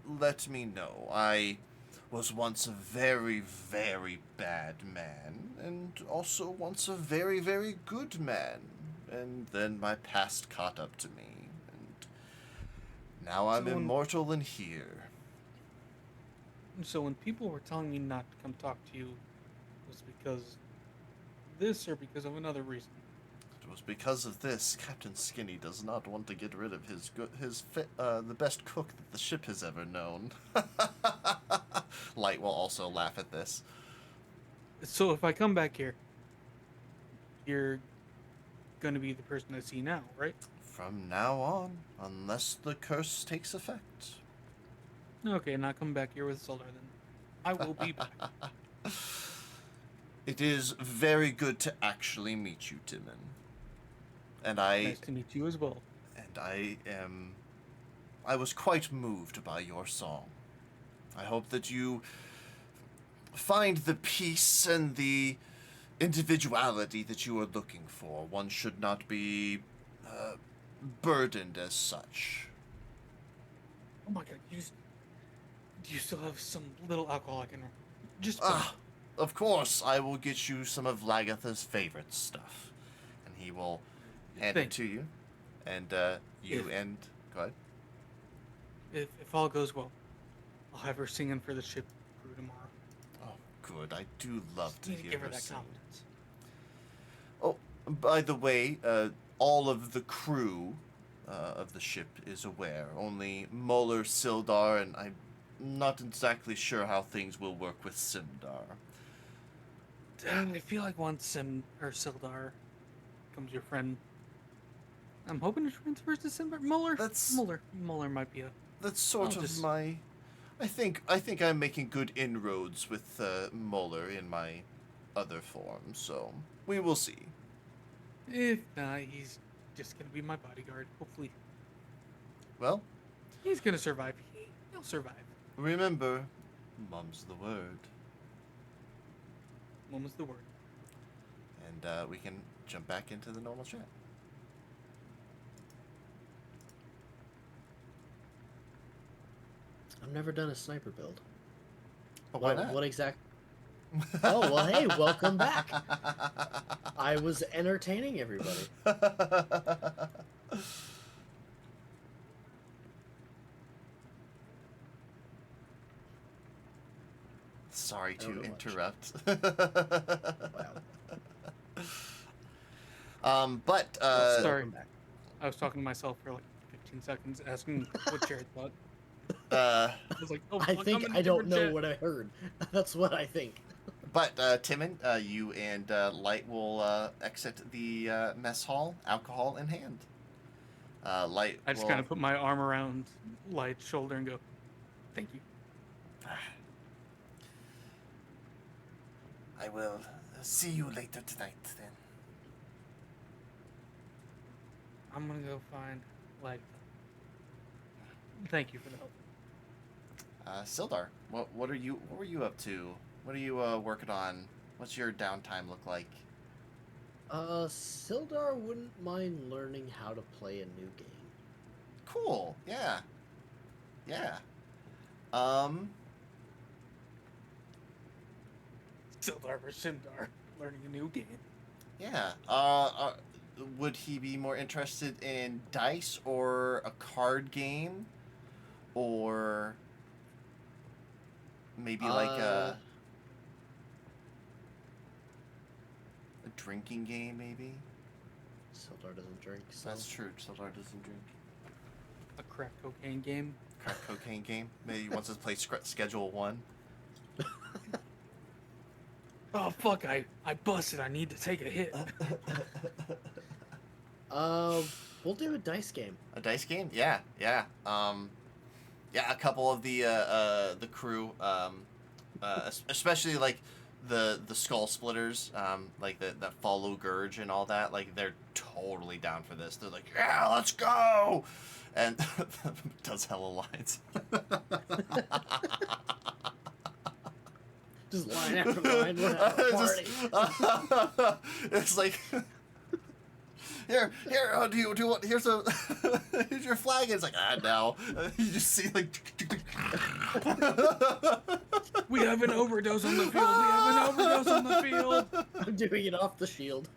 Speaker 1: let me know. I was once a very, very bad man, and also once a very, very good man. And then my past caught up to me, and now I'm
Speaker 3: So
Speaker 1: immortal and here.
Speaker 3: So when people were telling me not to come talk to you, was because this or because of another reason?
Speaker 1: It was because of this Captain Skinny does not want to get rid of the best cook that the ship has ever known. Light will also laugh at this.
Speaker 3: So if I come back here, you're gonna be the person I see now, right?
Speaker 1: From now on, unless the curse takes effect.
Speaker 3: Okay, not come back here with Solar then. I will be back.
Speaker 1: It is very good to actually meet you, Timon. And I
Speaker 3: Nice to meet you as well.
Speaker 1: I was quite moved by your song. I hope that you find the peace and the individuality that you are looking for. One should not be burdened as such.
Speaker 3: Oh my god, do you still have some little alcohol I can just
Speaker 1: Of course, I will get you some of Lagatha's favorite stuff. And he will hand it
Speaker 3: Thank
Speaker 1: to you. And
Speaker 3: If-
Speaker 1: go ahead.
Speaker 3: if all goes well, I'll have her singing for the ship crew tomorrow.
Speaker 1: Oh, good. I do love to
Speaker 3: Need to
Speaker 1: hear
Speaker 3: give her
Speaker 1: her
Speaker 3: that
Speaker 1: sing.
Speaker 3: confidence.
Speaker 1: Oh, by the way, all of the crew of the ship is aware. Only Muller, Sildar, and I'm not exactly sure how things will work with Simdar.
Speaker 3: I feel like once Sildar becomes your friend, I'm hoping to transfer to Simbar. Muller might be a.
Speaker 1: That's sort
Speaker 3: I'll
Speaker 1: of
Speaker 3: just-
Speaker 1: my. I think I'm making good inroads with Muller in my other form, so we will see.
Speaker 3: If not, he's just gonna be my bodyguard. Hopefully,
Speaker 1: Well,
Speaker 3: he's gonna survive. He'll survive.
Speaker 1: remember, mum's the word,
Speaker 3: Mom was the word.
Speaker 1: and we can jump back into the normal chat.
Speaker 2: I've never done a sniper build.
Speaker 1: But why not?
Speaker 2: What exact? Oh well, hey, welcome back. I was entertaining everybody.
Speaker 1: Sorry
Speaker 2: I don't
Speaker 1: to
Speaker 2: know much.
Speaker 1: interrupt.
Speaker 2: Wow.
Speaker 1: But
Speaker 3: Sorry.
Speaker 2: Welcome back.
Speaker 3: I was talking to myself for like 15 seconds, asking what Jared thought.
Speaker 1: uh,
Speaker 3: I was like, "Oh,
Speaker 2: I
Speaker 3: fuck, I'm
Speaker 2: think
Speaker 3: in
Speaker 2: I don't
Speaker 3: different
Speaker 2: know
Speaker 3: chat."
Speaker 2: what I heard. That's what I think.
Speaker 1: Timon, you and Light will exit the mess hall, alcohol in hand. Light.
Speaker 3: I just
Speaker 1: will...
Speaker 3: kind of put my arm around Light's shoulder and go, "Thank you."
Speaker 1: I will see you later tonight. Then.
Speaker 3: I'm gonna go find Light. Thank you for the help.
Speaker 1: Sildar, what were you up to? What are you working on? What's your downtime look like?
Speaker 2: Sildar wouldn't mind learning how to play a new game.
Speaker 1: Cool. Yeah.
Speaker 3: Sildar versus Simdar, learning a new game.
Speaker 1: Yeah. Would he be more interested in dice or a card game, or maybe like a drinking game? Maybe.
Speaker 2: Sildar doesn't drink, so
Speaker 1: That's true. Sildar doesn't drink.
Speaker 3: A crack cocaine game.
Speaker 1: Crack cocaine game. Maybe he wants to play Schedule 1.
Speaker 3: Oh fuck! I busted. I need to take a hit.
Speaker 2: we'll do a dice game.
Speaker 1: A dice game? Yeah. Yeah, a couple of the crew, especially like the skull splitters, like that follow Gurge and all that. Like they're totally down for this. They're like, yeah, let's go, and does hella lines.
Speaker 2: Just line after line. We're having a party.
Speaker 1: It's like, here. Do you want? Here's your flag. It's like, no. You just see like.
Speaker 3: We have an overdose on the field. We have an overdose on the field.
Speaker 2: I'm doing it off the shield.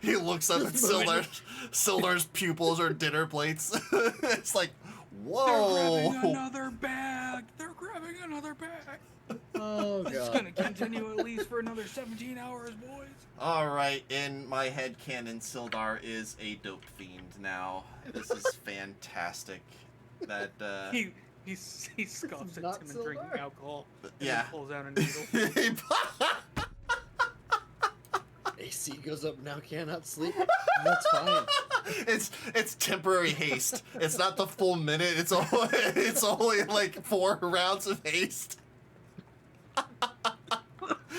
Speaker 1: He looks up at
Speaker 2: Just moving.
Speaker 1: Sildar's pupils are dinner plates. It's like,
Speaker 3: They're grabbing
Speaker 1: whoa.
Speaker 3: another bag. another bag.
Speaker 2: Oh
Speaker 3: It's
Speaker 2: god.
Speaker 3: gonna continue at least for another 17 hours, boys.
Speaker 1: All right, in my head canon, Sildar is a dope fiend now. This is fantastic. That
Speaker 3: He scoffs at
Speaker 2: Not
Speaker 3: Tim and drinking
Speaker 2: Sildar.
Speaker 3: alcohol. And
Speaker 1: yeah.
Speaker 3: then pulls out a needle.
Speaker 2: AC goes up now, cannot sleep. That's fine.
Speaker 1: It's temporary haste. It's not the full minute. It's only like 4 rounds of haste.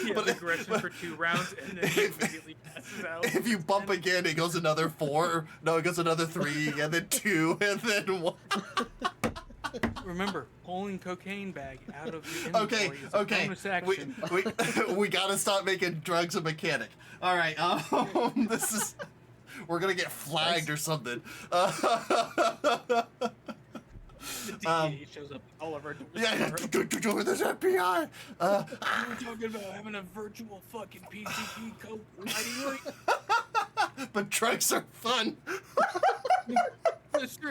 Speaker 3: He
Speaker 1: But-
Speaker 3: has aggression for 2 rounds and then he immediately passes out.
Speaker 1: If you bump again, it goes another 4. No, it goes another 3, and then 2, and then 1.
Speaker 3: Remember, pulling cocaine bag out of your
Speaker 1: Okay,
Speaker 3: inventory is a
Speaker 1: okay.
Speaker 3: bonus action.
Speaker 1: We gotta stop making drugs a mechanic. All right. This is. We're gonna get flagged or something.
Speaker 3: The DEA shows up at all of our doors.
Speaker 1: Yeah, do this FBI.
Speaker 3: We're talking about having a virtual fucking PCP coke fighting ring.
Speaker 1: But drugs are fun.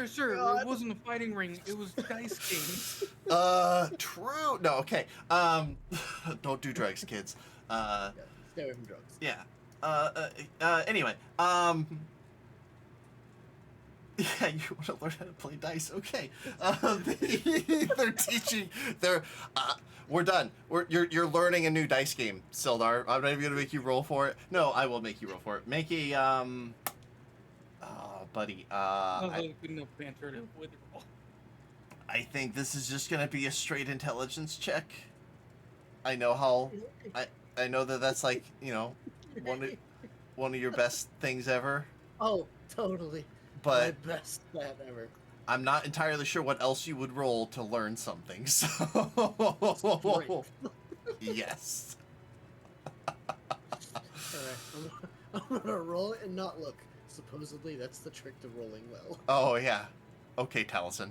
Speaker 3: Sure.
Speaker 2: God.
Speaker 3: It wasn't a fighting ring. It was dice games.
Speaker 1: True. No, okay. Don't do drugs, kids.
Speaker 2: Yeah, stay away from drugs.
Speaker 1: Yeah. Anyway. Yeah, you want to learn how to play dice? Okay. They're teaching. We're done. You're learning a new dice game, Sildar. I'm not even gonna make you roll for it. No, I will make you roll for it. Make a buddy.
Speaker 3: Good enough banter to with roll.
Speaker 1: I think this is just gonna be a straight intelligence check. I know how. I know that's like one of your best things ever.
Speaker 2: Oh, totally.
Speaker 1: But
Speaker 2: My best stat ever.
Speaker 1: I'm not entirely sure what else you would roll to learn something. So
Speaker 2: Strength.
Speaker 1: yes.
Speaker 2: Alright, I'm gonna roll it and not look. Supposedly, that's the trick to rolling well.
Speaker 1: Oh yeah. Okay, Taliesin.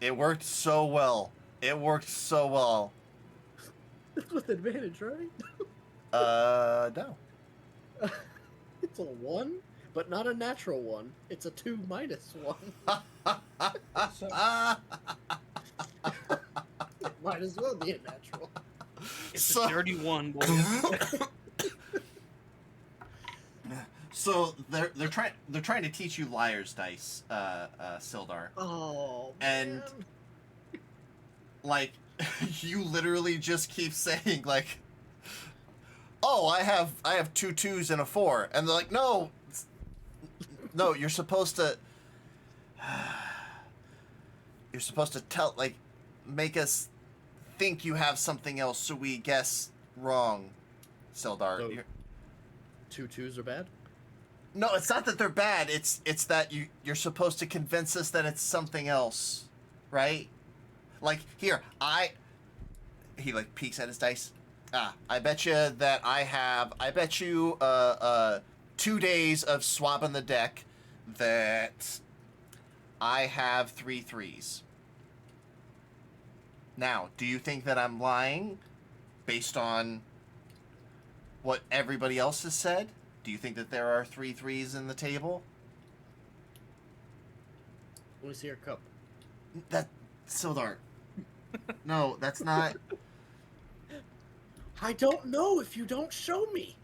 Speaker 1: It worked so well. It worked so well.
Speaker 2: With advantage, right?
Speaker 1: No.
Speaker 2: It's a 1, but not a natural 1. It's a 2 minus 1. It might as well be a natural.
Speaker 3: It's
Speaker 1: So-
Speaker 3: a dirty one, boys.
Speaker 1: So they're trying to teach you liar's dice, Sildar.
Speaker 2: Oh,
Speaker 1: And-
Speaker 2: man.
Speaker 1: Like, you literally just keep saying like, "Oh, I have 2 2s and a 4," and they're like, "No, no, you're supposed to make us think you have something else, so we guess wrong." Sildar,
Speaker 2: So-
Speaker 1: you're-
Speaker 2: 2 2s are bad?
Speaker 1: no, it's not that they're bad. It's that you're supposed to convince us that it's something else, right? Like here, he like peeks at his dice. I bet you that I bet you 2 days of swabbing the deck that I have 3 3s. Now, do you think that I'm lying based on what everybody else has said? Do you think that there are 3 3s in the table?
Speaker 2: Let me see your cup.
Speaker 1: That Sildar. No, that's not.
Speaker 2: I don't know if you don't show me.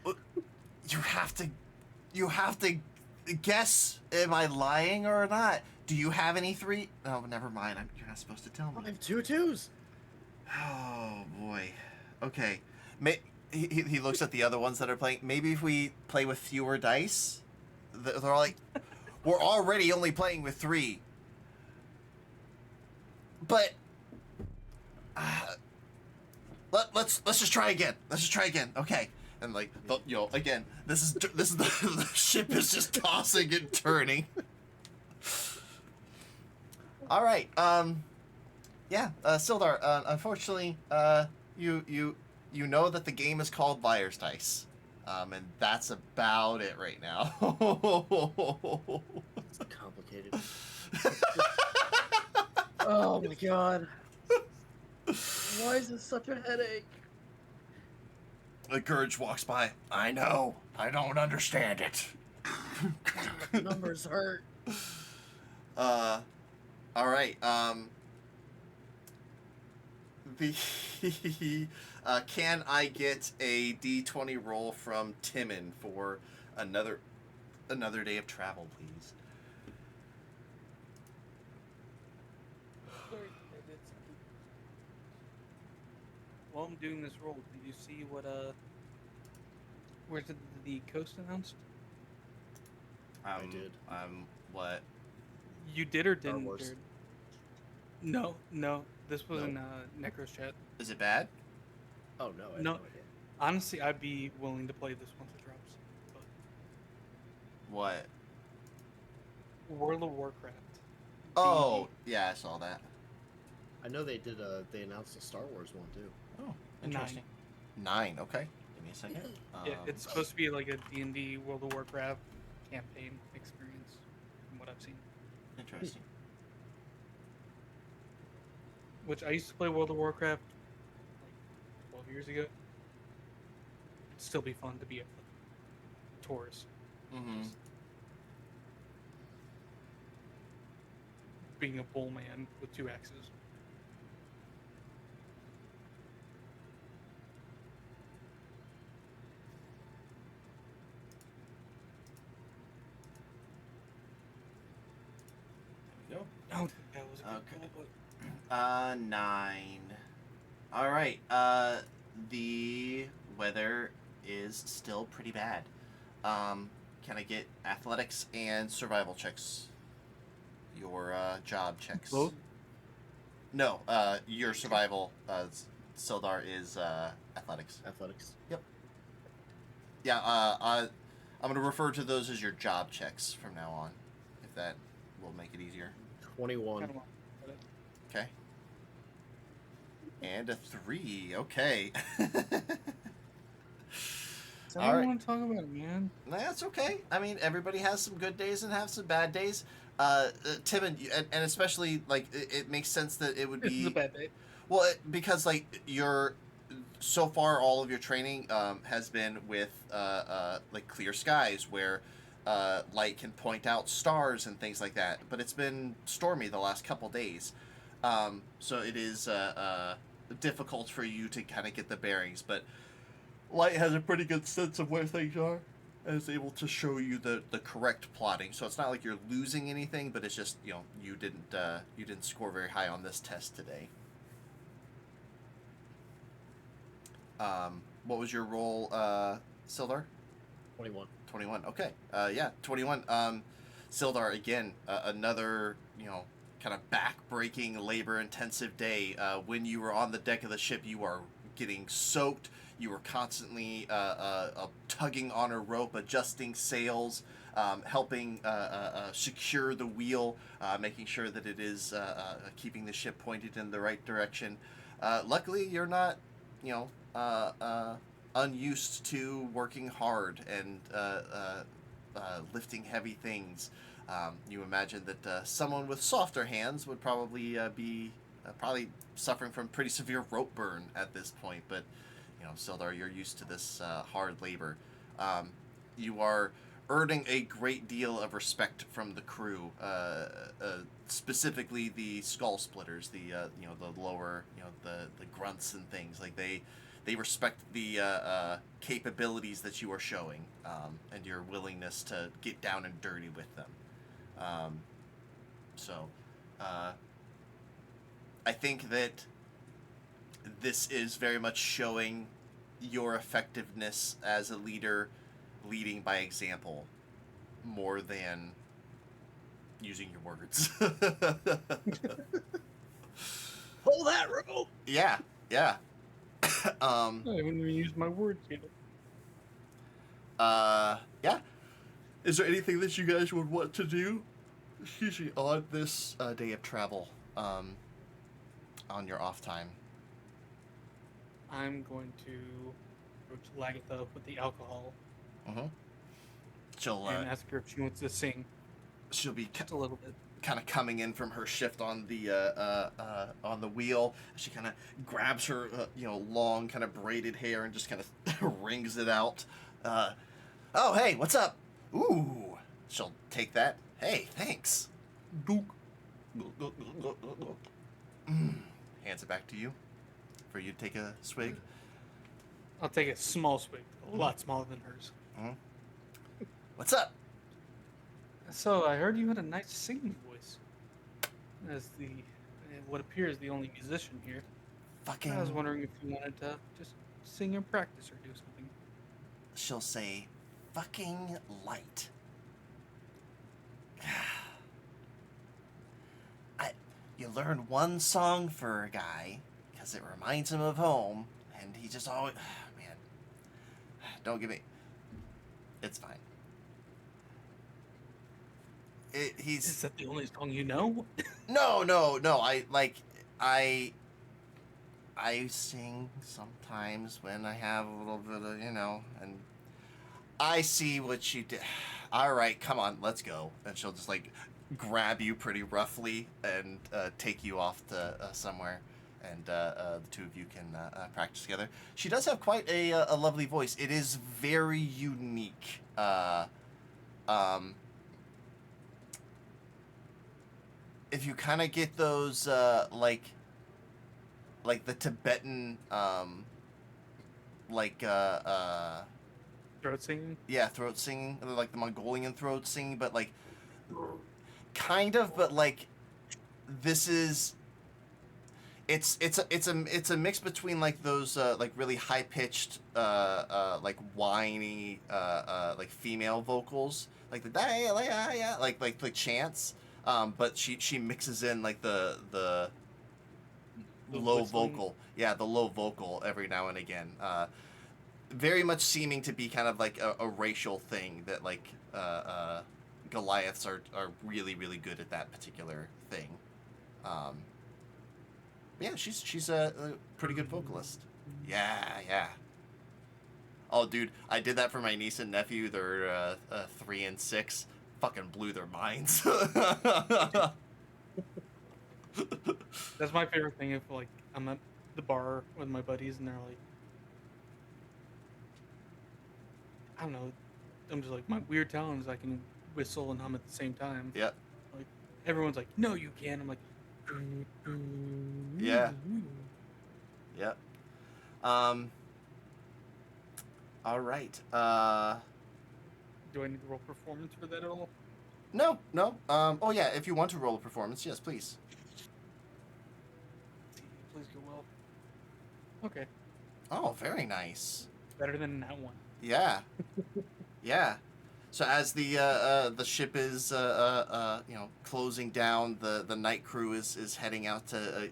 Speaker 1: You have to guess. Am I lying or not? Do you have any 3? Oh, never mind. You're not supposed to tell
Speaker 2: I
Speaker 1: me.
Speaker 2: have 2 2s.
Speaker 1: Oh boy. Okay. He looks at the other ones that are playing. Maybe if we play with fewer dice, they're all like, we're already only playing with 3. But let's just try again. Let's just try again. Okay. And like, again, this is the ship is just tossing and turning. All right. Yeah. Sildar. Unfortunately, you know that the game is called Liar's Dice, and that's about it right now.
Speaker 2: It's complicated. Oh my god. Why is this such a headache?
Speaker 1: A Gurge walks by. I know. I don't understand it.
Speaker 2: Numbers hurt.
Speaker 1: All right. The can I get a D20 roll from Timon for another day of travel, please?
Speaker 3: Sorry, I did something. While I'm doing this roll, did you see what where's the coast announced?
Speaker 2: I did.
Speaker 1: What?
Speaker 3: You did or
Speaker 2: Star
Speaker 3: didn't?
Speaker 2: Wars.
Speaker 3: Jared? No. This was
Speaker 2: No?
Speaker 3: in Necro's chat.
Speaker 1: Is it bad?
Speaker 2: Oh no, I had
Speaker 3: No.
Speaker 2: no idea.
Speaker 3: Honestly, I'd be willing to play this once it drops. But
Speaker 1: What?
Speaker 3: World of Warcraft.
Speaker 1: Oh, yeah, I saw that.
Speaker 2: I know they did. They announced a Star Wars one too.
Speaker 1: Oh,
Speaker 3: interesting.
Speaker 1: 9. Okay. Give me a second.
Speaker 3: Yeah, it's supposed to be like a D&D World of Warcraft campaign experience, from what I've seen.
Speaker 1: Interesting.
Speaker 3: Which I used to play World of Warcraft like 12 years ago. It'd still be fun to be a tourist.
Speaker 1: Mm-hmm.
Speaker 3: Being a bull man with 2 axes.
Speaker 1: There we go.
Speaker 3: I don't think that was a good
Speaker 1: Okay.
Speaker 3: goal, but
Speaker 1: 9. All right. The weather is still pretty bad. Can I get athletics and survival checks? Your job checks.
Speaker 3: both?
Speaker 1: No. Your survival. Sildar is athletics.
Speaker 2: Athletics.
Speaker 1: Yeah. I'm gonna refer to those as your job checks from now on, if that will make it easier.
Speaker 2: 21.
Speaker 3: Kinda want- but
Speaker 1: Okay. And a 3. Okay.
Speaker 3: I
Speaker 1: All
Speaker 3: don't
Speaker 1: right.
Speaker 3: want to talk about it, man.
Speaker 1: That's okay. I mean, everybody has some good days and have some bad days. Timon, and especially like it makes sense that it would
Speaker 3: This is a
Speaker 1: be
Speaker 3: bad day.
Speaker 1: well because like your so far all of your training has been with like clear skies where light can point out stars and things like that. But it's been stormy the last couple days, so it is difficult for you to kind of get the bearings. But Light has a pretty good sense of where things are and is able to show you the correct plotting. So it's not like you're losing anything, but it's just, you didn't score very high on this test today. What was your roll, Sildar?
Speaker 2: 21.
Speaker 1: 21. Okay. Yeah, 21. Sildar, again, another, kind of back-breaking, labor-intensive day. When you were on the deck of the ship, you are getting soaked. You were constantly tugging on a rope, adjusting sails, helping secure the wheel, making sure that it is keeping the ship pointed in the right direction. Luckily, you're not, unused to working hard and lifting heavy things. You imagine that someone with softer hands would probably be suffering from pretty severe rope burn at this point, but Sildar, you're used to this hard labor. You are earning a great deal of respect from the crew, specifically the skull splitters, the lower, the grunts and things. Like they respect the capabilities that you are showing, and your willingness to get down and dirty with them. So, I think that this is very much showing your effectiveness as a leader, leading by example, more than using your words.
Speaker 2: Pull that rope!
Speaker 1: Yeah.
Speaker 3: I haven't even used my words yet.
Speaker 1: Yeah. Is there anything that you guys would want to do, excuse me, on this day of travel, on your off time?
Speaker 3: I'm going to approach Lagatha with the alcohol
Speaker 1: Mm-hmm. She'll
Speaker 3: and ask her if she wants to sing
Speaker 1: she'll be
Speaker 3: just a little bit.
Speaker 1: kind of coming in from her shift on the wheel. She kind of grabs her long kind of braided hair and just kind of wrings it out. Oh hey, what's up? Ooh, she'll take that, Hey, thanks.
Speaker 3: Duke.
Speaker 1: Hands it back to you for you to take a swig.
Speaker 3: I'll take a small swig, a lot smaller than hers.
Speaker 1: What's up?
Speaker 3: So I heard you had a nice singing voice. As what appears the only musician here.
Speaker 1: Fucking.
Speaker 3: I was wondering if you wanted to just sing or practice or do something.
Speaker 1: She'll say, fucking light. You learn one song for a guy because it reminds him of home, and he just always, man, don't give me. It's fine. He's
Speaker 3: Is that the only song you know?
Speaker 1: no. I sing sometimes when I have a little bit of, and I see what you did. All right, come on, let's go. And she'll just like grab you pretty roughly and take you off to somewhere, and the two of you can practice together. She does have quite a lovely voice. It is very unique. If you kind of get those like the Tibetan
Speaker 3: Throat singing?
Speaker 1: yeah, throat singing, like the Mongolian throat singing, but like kind of, but like this is it's a mix between like those like really high pitched like whiny like female vocals, like the like chants, but she mixes in like the
Speaker 3: The
Speaker 1: low
Speaker 3: whistling.
Speaker 1: vocal, yeah, the low vocal every now and again, very much seeming to be kind of like a racial thing that like Goliaths are really really good at that particular thing. Yeah, she's a pretty good vocalist. Yeah. Oh, dude, I did that for my niece and nephew. They're 3 and 6. Fucking blew their minds.
Speaker 3: That's my favorite thing if like I'm at the bar with my buddies and they're like, I don't know, I'm just like, my weird talent is I can whistle and hum at the same time.
Speaker 1: Yeah.
Speaker 3: Like everyone's like, no, you can't. I'm like,
Speaker 1: Yeah. Yep. All right.
Speaker 3: Do I need to roll performance for that at all?
Speaker 1: No. Oh yeah, if you want to roll a performance, yes, please.
Speaker 3: Please go well. Okay,
Speaker 1: Oh, very nice.
Speaker 3: better than that one.
Speaker 1: Yeah. Yeah. So as the ship is closing down, the night crew is heading out to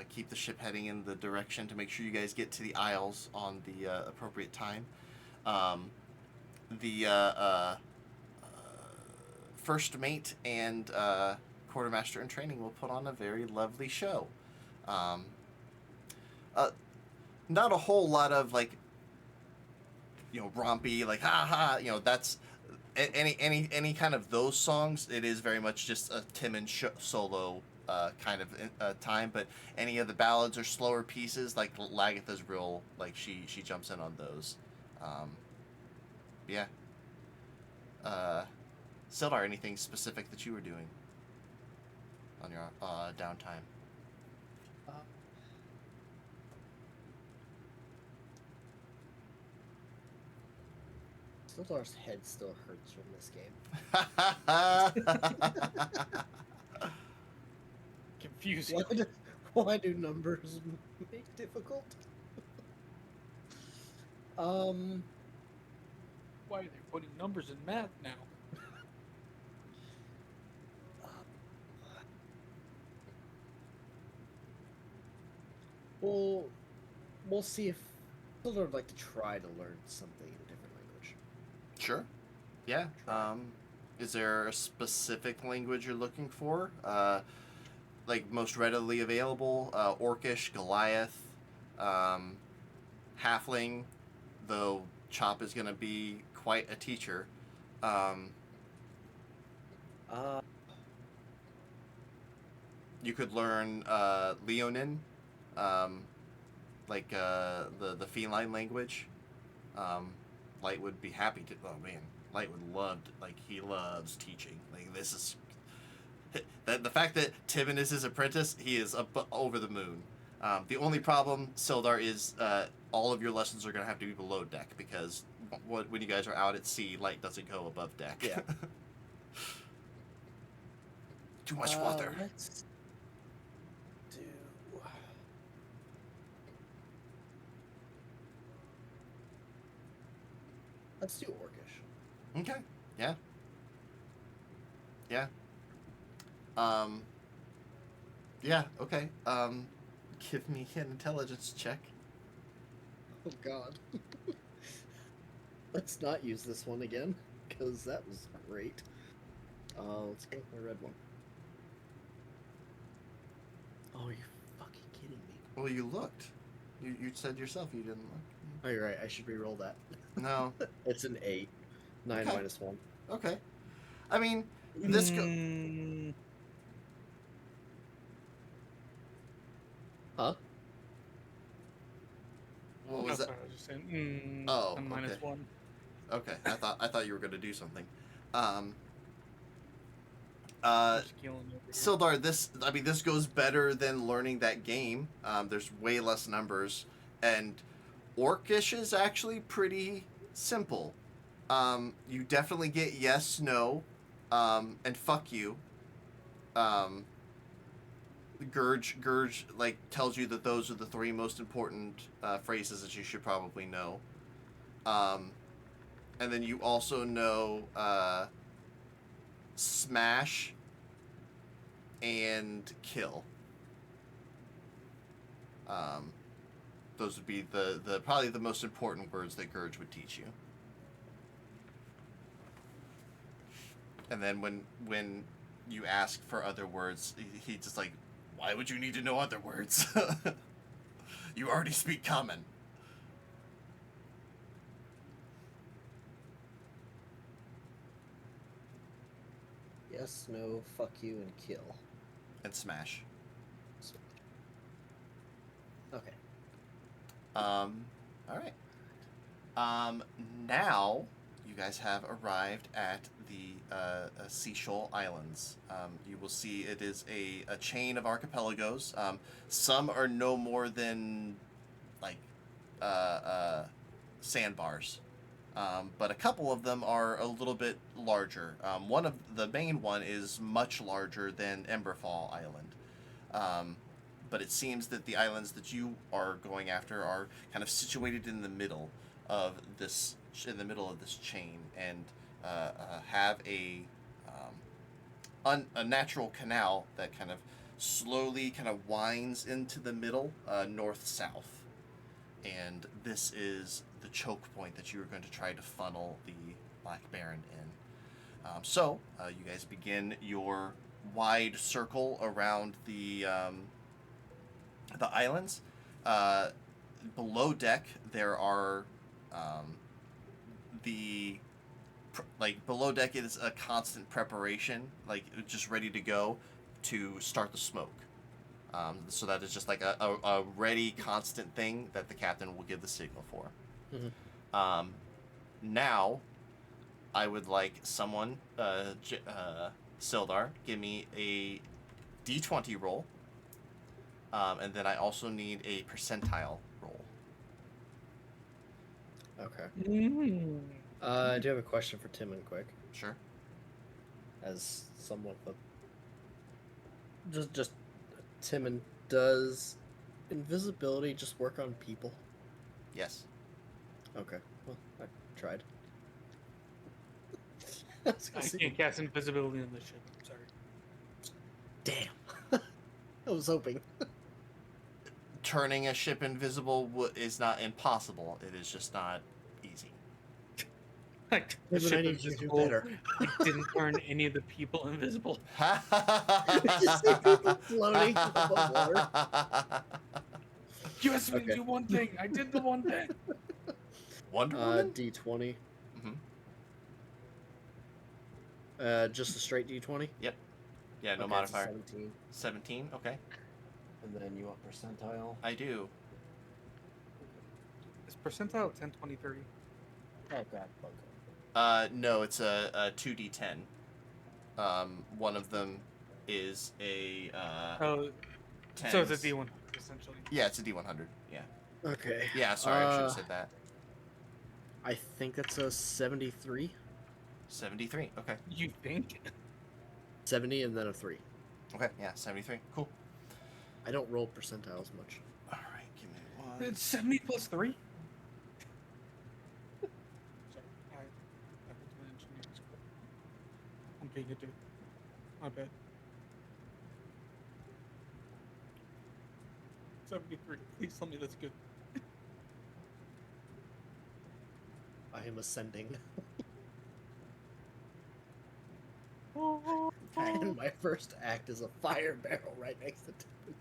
Speaker 1: keep the ship heading in the direction to make sure you guys get to the Isles on the appropriate time. The first mate and quartermaster in training will put on a very lovely show. Um, Not a whole lot of like rompy, like ha ha, that's any kind of those songs. It is very much just a Tim and solo kind of time, but any of the ballads or slower pieces, like Lagatha's real, like she jumps in on those. Yeah. Sildar, anything specific that you were doing on your downtime?
Speaker 2: Sildar's head still hurts from this game.
Speaker 3: Confusing.
Speaker 2: Why do numbers make difficult?
Speaker 3: Why are they putting numbers in math now?
Speaker 2: We'll see if Sildar would like to try to learn something in a different language.
Speaker 1: Sure. Yeah. Is there a specific language you're looking for? Like most readily available? Orcish, Goliath, Halfling, though Chop is going to be quite a teacher. You could learn Leonin, like the feline language. Light would be happy to. Oh man, Light would love, like, he loves teaching. Like, this is the fact that Timon is his apprentice. He is up over the moon. The only problem, Sildar, is all of your lessons are going to have to be below deck because when you guys are out at sea, Light doesn't go above deck.
Speaker 2: Yeah.
Speaker 1: Too much water.
Speaker 2: Let's do. Let's do Orcish.
Speaker 1: Okay. Yeah. Yeah. Yeah. Okay. Give me an intelligence check.
Speaker 2: Oh God. Let's not use this one again, because that was great. Let's go with my red one. Oh, you're fucking kidding me.
Speaker 1: Well, you looked. You said yourself you didn't look.
Speaker 2: Oh, you're right. I should re-roll that.
Speaker 1: No.
Speaker 2: It's an 8. 9
Speaker 1: Okay.
Speaker 2: minus 1.
Speaker 1: Okay. I mean, this go.
Speaker 2: Huh?
Speaker 1: What was that?
Speaker 3: Sorry, I was just saying.
Speaker 1: Oh,
Speaker 3: a minus
Speaker 1: okay.
Speaker 3: 1.
Speaker 1: Okay. I thought you were gonna do something.
Speaker 3: Just killing over here.
Speaker 1: Sildar, this goes better than learning that game. There's way less numbers, and Orcish is actually pretty simple. You definitely get yes, no, and fuck you. Gurge like tells you that those are the 3 most important phrases that you should probably know. And then you also know smash and kill. Those would be the probably the most important words that Gurge would teach you. And then when you ask for other words, he just like, why would you need to know other words? You already speak common.
Speaker 2: Yes, no, fuck you, and kill.
Speaker 1: And smash.
Speaker 2: Okay.
Speaker 1: All right. Now you guys have arrived at the Seashore Islands. You will see it is a chain of archipelagos. Some are no more than like sandbars. But a couple of them are a little bit larger. The main one is much larger than Emberfall Island. But it seems that the islands that you are going after are kind of situated in the middle of this chain and have a natural canal that kind of slowly kind of winds into the middle north-south. And this is the choke point that you are going to try to funnel the Black Baron in. So you guys begin your wide circle around the islands. Below deck, there are below deck it is a constant preparation, like just ready to go to start the smoke. So that is just like a ready, constant thing that the captain will give the signal for.
Speaker 2: Mhm.
Speaker 1: Now, I would like someone, Sildar, give me a D20 roll. And then I also need a percentile roll.
Speaker 2: Okay. I do have a question for Timon, quick.
Speaker 1: Sure.
Speaker 2: As somewhat of just Timon, does invisibility just work on people?
Speaker 1: Yes.
Speaker 2: Okay. Well, I tried. I was
Speaker 3: I
Speaker 2: gonna say,
Speaker 3: can't cast invisibility on the ship. I'm sorry.
Speaker 2: damn. I was hoping.
Speaker 1: Turning a ship invisible is not impossible. It is just not easy.
Speaker 3: Like, the
Speaker 2: Timon, I
Speaker 3: ship
Speaker 2: need you to do
Speaker 3: invisible.
Speaker 2: better.
Speaker 3: It didn't turn any of the people invisible.
Speaker 2: Just see people floating above water.
Speaker 3: You asked me
Speaker 2: Okay.
Speaker 3: to do one thing. I did the one thing.
Speaker 1: Wonder Woman?
Speaker 2: D20.
Speaker 1: Mhm.
Speaker 2: Just a straight D20.
Speaker 1: Yeah, no
Speaker 2: Okay, it's a
Speaker 1: modifier.
Speaker 2: 17.
Speaker 1: 17. Okay,
Speaker 2: And then you want percentile?
Speaker 1: I do.
Speaker 3: It's percentile 10, 20, 30.
Speaker 2: Oh god. Okay.
Speaker 1: No, it's a 2d10. One of them is a
Speaker 3: Oh,
Speaker 1: 10.
Speaker 3: so it's a D1 essentially.
Speaker 1: Yeah, it's a D100. Yeah.
Speaker 2: Okay.
Speaker 1: Yeah, sorry, I should have said that.
Speaker 2: I think that's a 73.
Speaker 1: 73. Okay.
Speaker 3: You think?
Speaker 2: 70 and then a 3.
Speaker 1: Okay, yeah, 73. Cool.
Speaker 2: I don't roll percentiles much.
Speaker 1: All right, give me one.
Speaker 3: It's 70 plus 3? Sorry, I went to an engineering school. I'm being a dude. My bad. 73. Please tell me that's good.
Speaker 2: I am ascending.
Speaker 3: Oh,
Speaker 2: And my first act is a fire barrel right next to Tippin.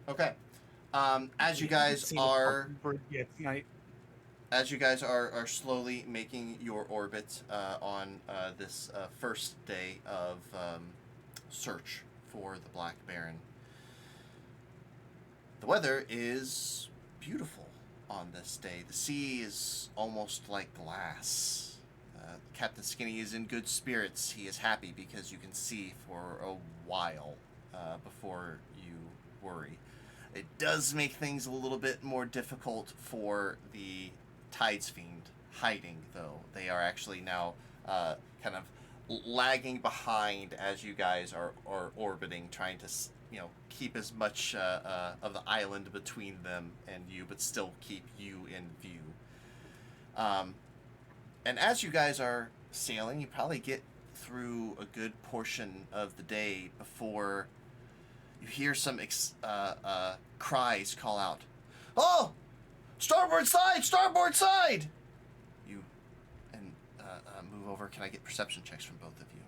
Speaker 1: Okay. As you guys are
Speaker 3: tonight.
Speaker 1: as you guys are slowly making your orbit on this first day of search for the Black Baron, the weather is beautiful on this day. The sea is almost like glass. Captain Skinny is in good spirits. He is happy because you can see for a while before you worry. It does make things a little bit more difficult for the Tides Fiend hiding, though. They are actually now kind of lagging behind as you guys are orbiting, trying to keep as much of the island between them and you, but still keep you in view. And as you guys are sailing, you probably get through a good portion of the day before you hear some cries call out. Oh! Starboard side! Starboard side! You and move over. Can I get perception checks from both of you?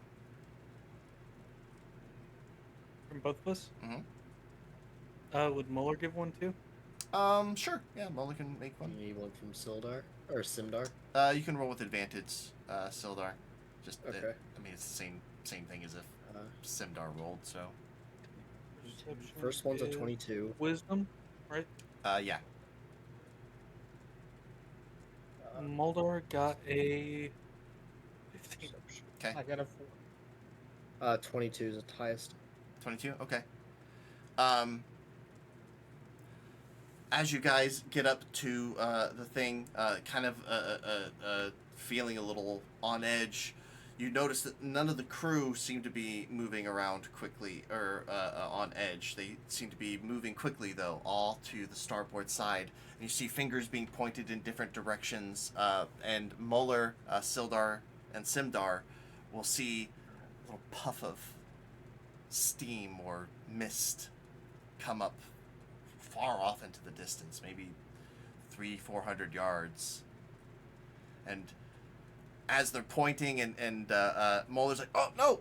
Speaker 3: From both of us?
Speaker 1: Mm-hmm.
Speaker 3: Would Muller give one too?
Speaker 1: Sure. Yeah, Mulder can make one.
Speaker 2: You need one from Sildar? Or Simdar?
Speaker 1: You can roll with advantage, Sildar. Just,
Speaker 2: Okay.
Speaker 1: I mean, it's the same thing as if Simdar rolled, so.
Speaker 3: Perception
Speaker 2: First one's a
Speaker 3: is
Speaker 2: 22.
Speaker 3: Wisdom, right?
Speaker 1: Yeah.
Speaker 3: Muldar got a 15.
Speaker 1: Okay.
Speaker 3: I got a 4.
Speaker 2: 22 is the highest.
Speaker 1: 22? Okay. As you guys get up to the thing, kind of feeling a little on edge, you notice that none of the crew seem to be moving around quickly or on edge. They seem to be moving quickly, though, all to the starboard side. And you see fingers being pointed in different directions. And Muller, Sildar, and Simdar will see a little puff of steam or mist come up far off into the distance, maybe 300-400 yards. And as they're pointing and Muller's like, oh no,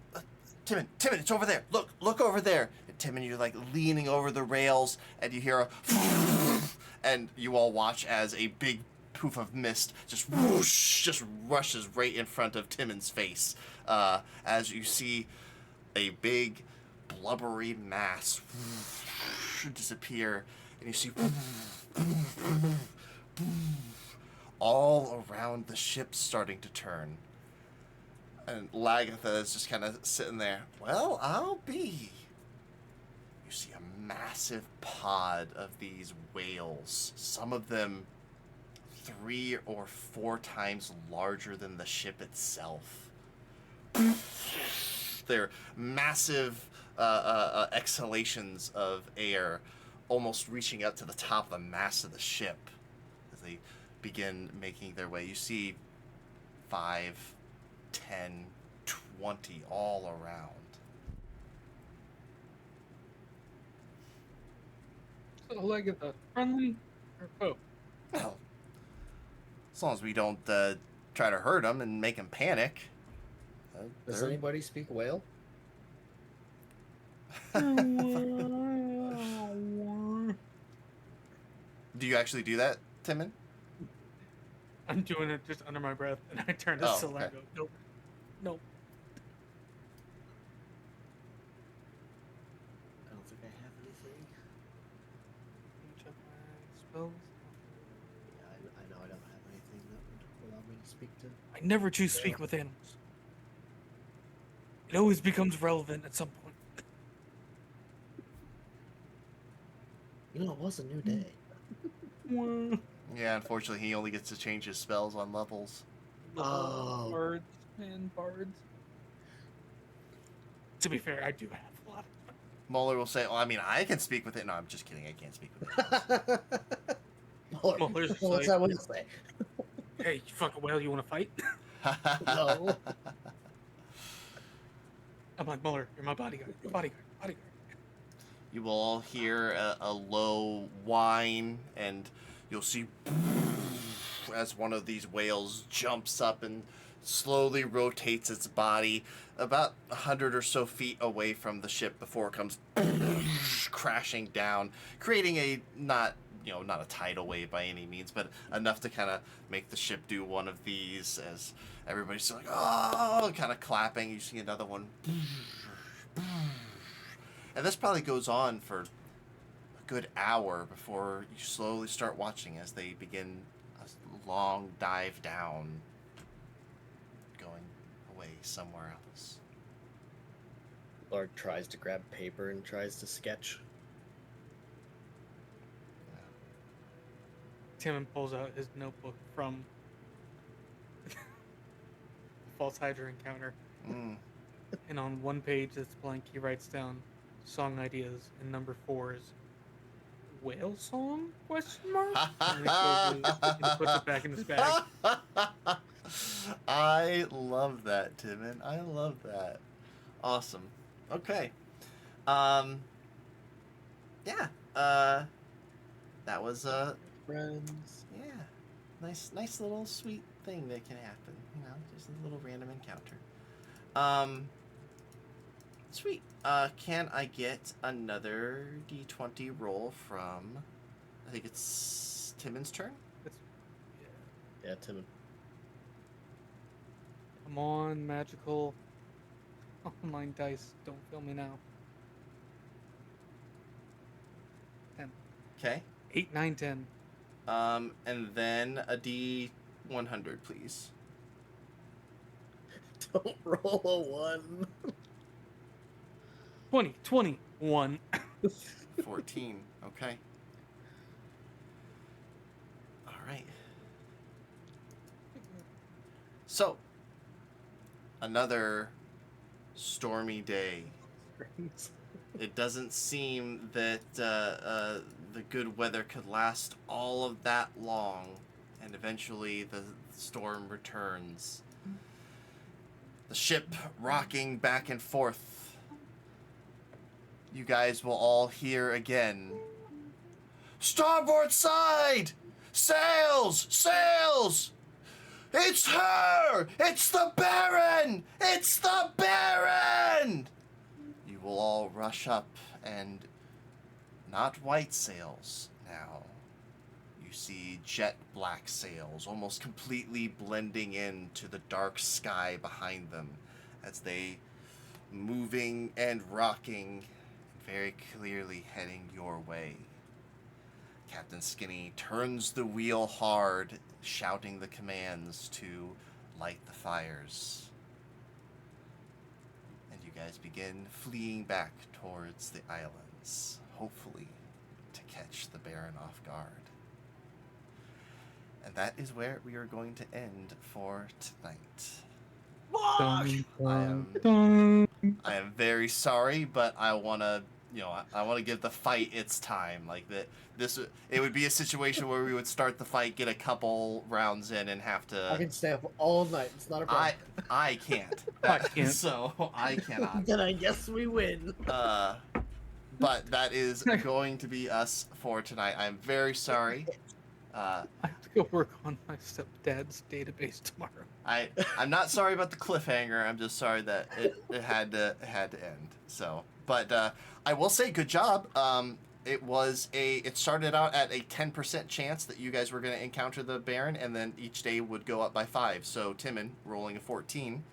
Speaker 1: Timon, it's over there. Look over there. And Timon, you're like leaning over the rails and you hear a and you all watch as a big poof of mist just whoosh, just rushes right in front of Timon's face as you see a big blubbery mass disappear, and you see all around the ship starting to turn. And Lagatha is just kind of sitting there. Well, I'll be. You see a massive pod of these whales, some of them 3 or 4 times larger than the ship itself. They're massive exhalations of air, almost reaching up to the top of the mast of the ship as they begin making their way. You see 5, 10, 20 all around.
Speaker 3: So, like, a friendly or foe?
Speaker 1: Well, as long as we don't try to hurt them and make them panic.
Speaker 2: Does
Speaker 1: they're-
Speaker 2: anybody speak whale?
Speaker 1: Do you actually do that, Timon?
Speaker 3: I'm doing it just under my breath, and I turn to
Speaker 1: Oh,
Speaker 3: Scylla and
Speaker 1: okay.
Speaker 3: go, nope.
Speaker 2: I don't think I have anything.
Speaker 3: Check my spells.
Speaker 2: Yeah, I know I don't have anything. speak to?
Speaker 3: I never choose to speak with animals. It always becomes relevant at some point.
Speaker 2: You know, it was a new day.
Speaker 1: Yeah, unfortunately, he only gets to change his spells on levels.
Speaker 2: Oh.
Speaker 3: Bards and bards. To be fair, I do have a lot.
Speaker 1: Muller will say, "Well, I mean, I can speak with it." No, I'm just kidding. I can't speak with it.
Speaker 3: Muller's just
Speaker 2: What's
Speaker 3: like,
Speaker 2: that one say?
Speaker 3: hey, you fucking whale, you want to fight?
Speaker 2: No.
Speaker 3: I'm like, Muller, you're my bodyguard. Bodyguard.
Speaker 1: You will all hear a low whine, and you'll see as one of these whales jumps up and slowly rotates its body about 100 or so feet away from the ship before it comes crashing down, creating a not a tidal wave by any means, but enough to kind of make the ship do one of these as everybody's like, oh, kind of clapping. You see another one. And this probably goes on for a good hour before you slowly start watching as they begin a long dive down, going away somewhere else.
Speaker 2: Lord tries to grab paper and tries to sketch.
Speaker 3: Timon pulls out his notebook from the False Hydra encounter, and on one page that's blank, he writes down song ideas, and number 4 is whale song? Question mark? And he closes and he puts it back in his bag.
Speaker 1: I love that, Timon. I love that. Awesome. Okay. Yeah. That was
Speaker 2: Friends.
Speaker 1: yeah. Nice little sweet thing that can happen, just a little random encounter. Sweet. Can I get another D20 roll from, I think it's Timon's turn?
Speaker 2: Yeah, Timon.
Speaker 3: Come on, magical online dice. Don't fail me now. 10.
Speaker 1: Okay.
Speaker 3: 8, 9, 10.
Speaker 1: And then a D100, please.
Speaker 2: Don't roll a 1.
Speaker 3: 20, 21.
Speaker 1: 14. Okay. All right. So, another stormy day. It doesn't seem that the good weather could last all of that long, and eventually the storm returns. The ship rocking back and forth. You guys will all hear again. Starboard side! Sails! Sails! It's her! It's the Baron! It's the Baron! You will all rush up, and not white sails now. You see jet black sails, almost completely blending into the dark sky behind them as they moving and rocking, very clearly heading your way. Captain Skinny turns the wheel hard, shouting the commands to light the fires. And you guys begin fleeing back towards the islands, hopefully to catch the Baron off guard. And that is where we are going to end for tonight. I am very sorry, but I want to, I want to give the fight its time. Like that, it would be a situation where we would start the fight, get a couple rounds in, and have to.
Speaker 2: I can stay up all night. It's not a problem.
Speaker 1: I can't.
Speaker 3: I can't.
Speaker 1: So I cannot.
Speaker 2: Then I guess we win.
Speaker 1: But that is going to be us for tonight. I'm very sorry.
Speaker 3: I have to go work on my stepdad's database tomorrow.
Speaker 1: I'm not sorry about the cliffhanger. I'm just sorry that it had to end. So, but I will say, good job. It started out at a 10% chance that you guys were going to encounter the Baron, and then each day would go up by 5. So Timon, rolling a 14,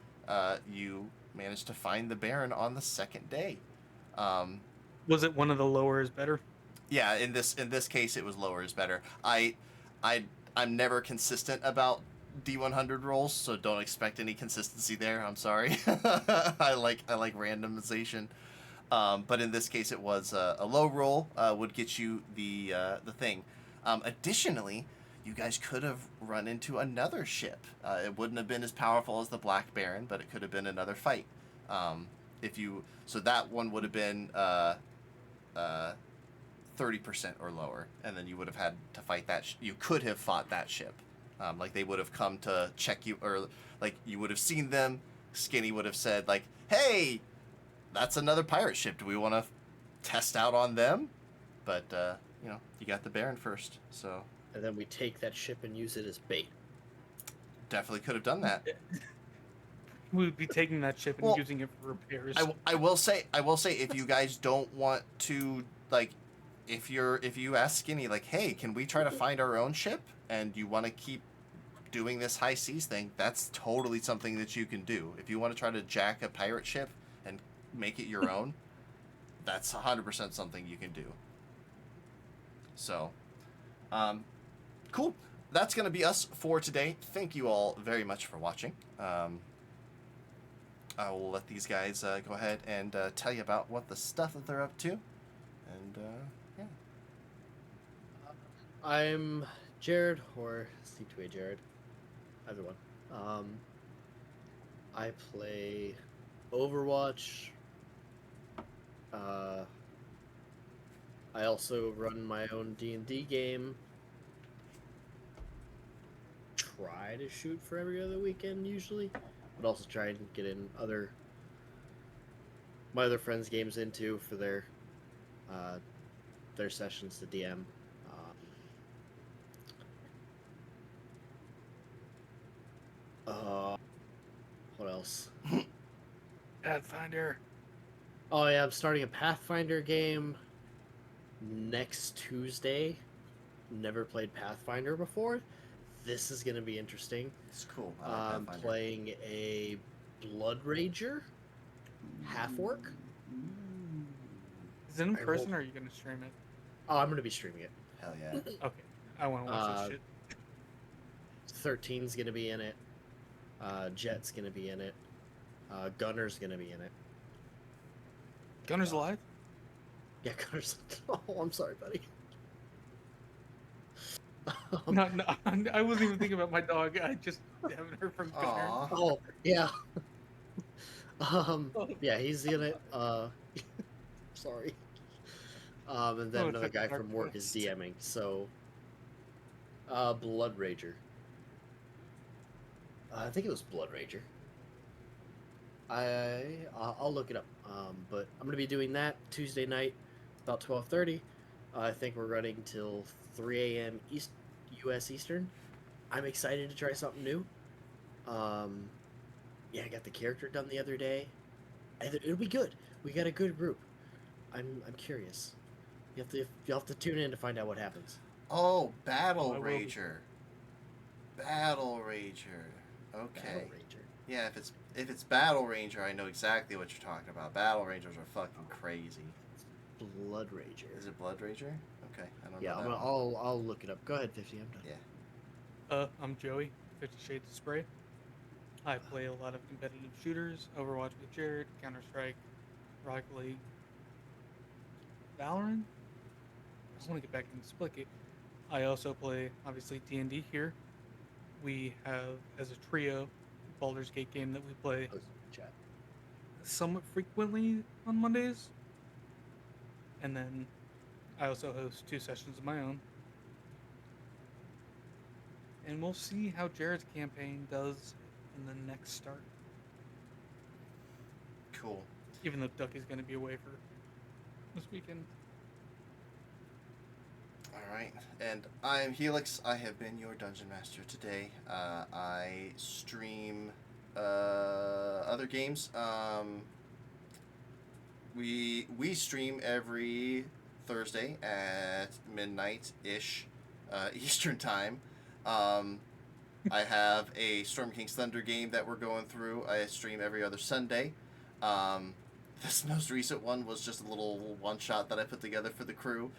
Speaker 1: you managed to find the Baron on the second day.
Speaker 3: Was it one of the lower is better?
Speaker 1: Yeah, in this case, it was lower is better. I'm never consistent about D100 rolls, so don't expect any consistency there. I'm sorry. I like randomization. But in this case, it was a low roll would get you the thing. Additionally, you guys could have run into another ship. It wouldn't have been as powerful as the Black Baron, but it could have been another fight. So that one would have been 30% or lower, and then you would have had to fight that. You could have fought that ship. Like they would have come to check you, or like you would have seen them. Skinny would have said like, "Hey, that's another pirate ship. Do we want to test out on them?" But you got the Baron first, so
Speaker 2: And then we take that ship and use it as bait.
Speaker 1: definitely could have done that.
Speaker 3: We would be taking that ship and
Speaker 1: Well,
Speaker 3: using it for repairs.
Speaker 1: I will say if you guys don't want to, like, if you ask Skinny like, "Hey, can we try to find our own ship?" and you want to keep doing this high seas thing, that's totally something that you can do. If you want to try to jack a pirate ship and make it your own, that's 100% something you can do. So, cool. That's going to be us for today. Thank you all very much for watching. I will let these guys go ahead and tell you about what the stuff that they're up to. And, yeah.
Speaker 2: I'm Jared, or C2A Jared. Either one. I play Overwatch. I also run my own D&D game. Try to shoot for every other weekend usually, but also try and get in my other friends' games into for their sessions to DM. What else?
Speaker 3: Pathfinder.
Speaker 2: Oh yeah, I'm starting a Pathfinder game next Tuesday. Never played Pathfinder before. This is gonna be interesting.
Speaker 1: It's cool. I like
Speaker 2: I'm
Speaker 1: Pathfinder.
Speaker 2: playing a Blood Rager, half orc.
Speaker 3: Is it in
Speaker 2: I
Speaker 3: person
Speaker 2: will-
Speaker 3: or are you going to stream it?
Speaker 2: Oh, I'm gonna be streaming it.
Speaker 1: Hell yeah.
Speaker 3: Okay. I want to watch this shit.
Speaker 2: 13's gonna be in it. Jet's gonna be in it. Gunner's gonna be in it.
Speaker 3: Gunner's alive?
Speaker 2: Yeah, Gunner's. Oh, I'm sorry, buddy.
Speaker 3: No, I wasn't even thinking about my dog. I just haven't heard from Gunner.
Speaker 1: Aw.
Speaker 2: Oh, yeah. Yeah, he's in it. Sorry. And then
Speaker 3: Oh,
Speaker 2: another
Speaker 3: it's like
Speaker 2: guy
Speaker 3: a dark
Speaker 2: from work is
Speaker 3: quest.
Speaker 2: DMing. So, Blood Rager. I think it was Blood Rager. I'll look it up. But I'm gonna be doing that Tuesday night, about 12:30. I think we're running till 3 a.m. U.S. Eastern. I'm excited to try something new. Yeah, I got the character done the other day. It'll be good. We got a good group. I'm curious. You'll have to tune in to find out what happens.
Speaker 1: Oh, Battle
Speaker 3: I will be.
Speaker 1: Rager. Battle Rager. Okay.
Speaker 2: Battle Ranger.
Speaker 1: Yeah, if it's Battle Ranger, I know exactly what you're talking about. Battle Rangers are fucking crazy.
Speaker 2: Blood Rager.
Speaker 1: Is it Blood Rager? Okay, I don't
Speaker 2: Yeah,
Speaker 1: know. That one.
Speaker 2: I'll look it up. Go ahead, 50. I'm done.
Speaker 1: Yeah.
Speaker 3: I'm Joey, 50 Shades of Spray. I play a lot of competitive shooters, Overwatch with Jared, Counter-Strike, Rocket League, Valorant. I just want to get back into Splitgate. I also play, obviously, D&D here. We have, as a trio, Baldur's Gate game that we play
Speaker 2: Post chat.
Speaker 3: somewhat frequently on Mondays. And then I also host 2 sessions of my own. And we'll see how Jared's campaign does in the next start.
Speaker 1: Cool.
Speaker 3: Even though Ducky's going to be away for this weekend.
Speaker 1: All right, and I am Helix. I have been your dungeon master today. I stream other games. We stream every Thursday at midnight ish Eastern time. I have a Storm King's Thunder game that we're going through. I stream every other Sunday. This most recent one was just a little one shot that I put together for the crew.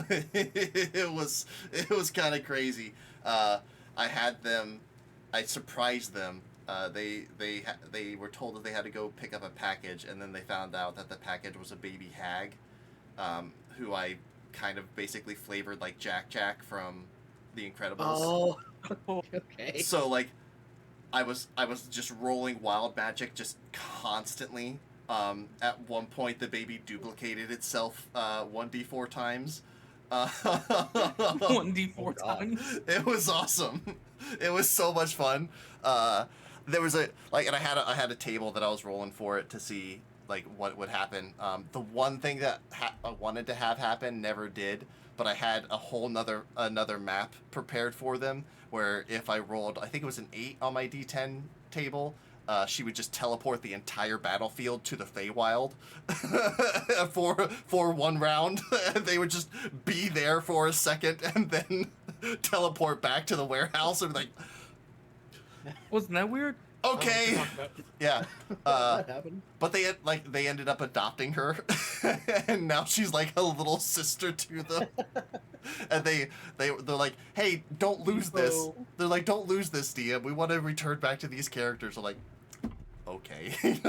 Speaker 1: It was kind of crazy. I had them I surprised them. They were told that they had to go pick up a package, and then they found out that the package was a baby hag, who I kind of basically flavored like Jack Jack from The Incredibles.
Speaker 2: Oh, okay.
Speaker 1: So like, I was just rolling wild magic just constantly. At one point, the baby duplicated itself 1d4 times.
Speaker 3: 1d4
Speaker 2: Oh, God.
Speaker 3: times.
Speaker 1: It was awesome. It was so much fun. There was and I had a table that I was rolling for it to see like what would happen. The one thing that I wanted to have happen never did, but I had a whole another map prepared for them where if I rolled, I think it was an 8 on my D10 table, she would just teleport the entire battlefield to the Feywild for one round. They would just be there for a second and then teleport back to the warehouse and be like,
Speaker 3: Wasn't that weird?
Speaker 1: okay,
Speaker 3: Talk about it.
Speaker 1: yeah.
Speaker 2: That happened.
Speaker 1: But they ended up adopting her, and now she's like a little sister to them. And they're like, hey, don't lose this.
Speaker 3: Depot.
Speaker 1: They're like, don't lose this, DM. We want to return back to these characters. I'm like, okay.
Speaker 2: I'll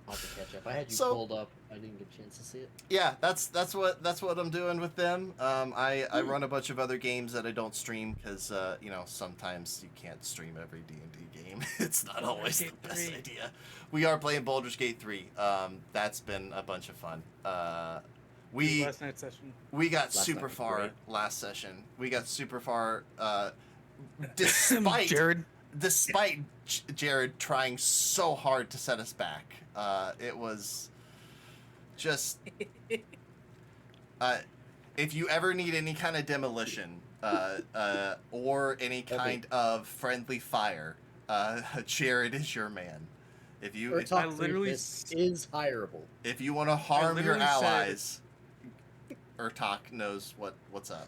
Speaker 2: have to catch up. I had you
Speaker 1: So-
Speaker 2: pulled up. I didn't get a chance to see it.
Speaker 1: Yeah, that's what I'm doing with them. I run a bunch of other games that I don't stream because sometimes you can't stream every D&D game. It's not always the
Speaker 3: Gate
Speaker 1: best
Speaker 3: 3.
Speaker 1: idea. We are playing Baldur's Gate 3. That's been a bunch of fun. We
Speaker 3: Last night's session.
Speaker 1: we got
Speaker 2: Last
Speaker 1: super
Speaker 2: night was
Speaker 1: far
Speaker 2: great.
Speaker 1: last session. We got super far despite
Speaker 3: Jared.
Speaker 1: Jared trying so hard to set us back. It was just if you ever need any kind of demolition or any kind of friendly fire, Jared is your man. If you
Speaker 2: Or talk
Speaker 3: I literally
Speaker 2: this is hireable.
Speaker 1: if you want to harm your
Speaker 3: literally said-
Speaker 1: allies, Urtok knows what's up.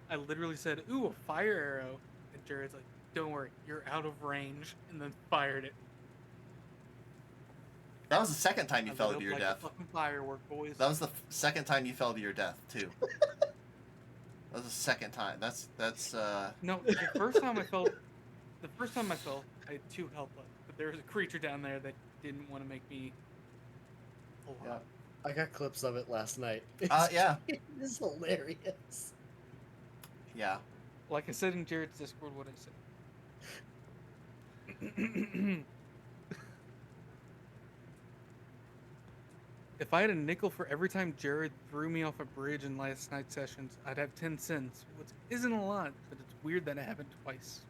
Speaker 3: I literally said, "Ooh, a fire arrow," and Jared's like, "Don't worry, you're out of range," and then fired it.
Speaker 1: That was the second time you
Speaker 3: I
Speaker 1: fell
Speaker 3: lit
Speaker 1: to
Speaker 3: up
Speaker 1: your
Speaker 3: like a
Speaker 1: death.
Speaker 3: fucking firework, boys.
Speaker 1: That was the second time you fell to your death too. That was the second time. That's
Speaker 3: No, the first time I fell, I had 2 health left, but there was a creature down there that didn't want to make me.
Speaker 2: Yeah. I got clips of it last night.
Speaker 1: yeah.
Speaker 2: It is hilarious.
Speaker 1: Yeah.
Speaker 3: Like I said in Jared's Discord, what I said. If I had a nickel for every time Jared threw me off a bridge in last night's sessions, I'd have 10 cents, which isn't a lot, but it's weird that it happened twice.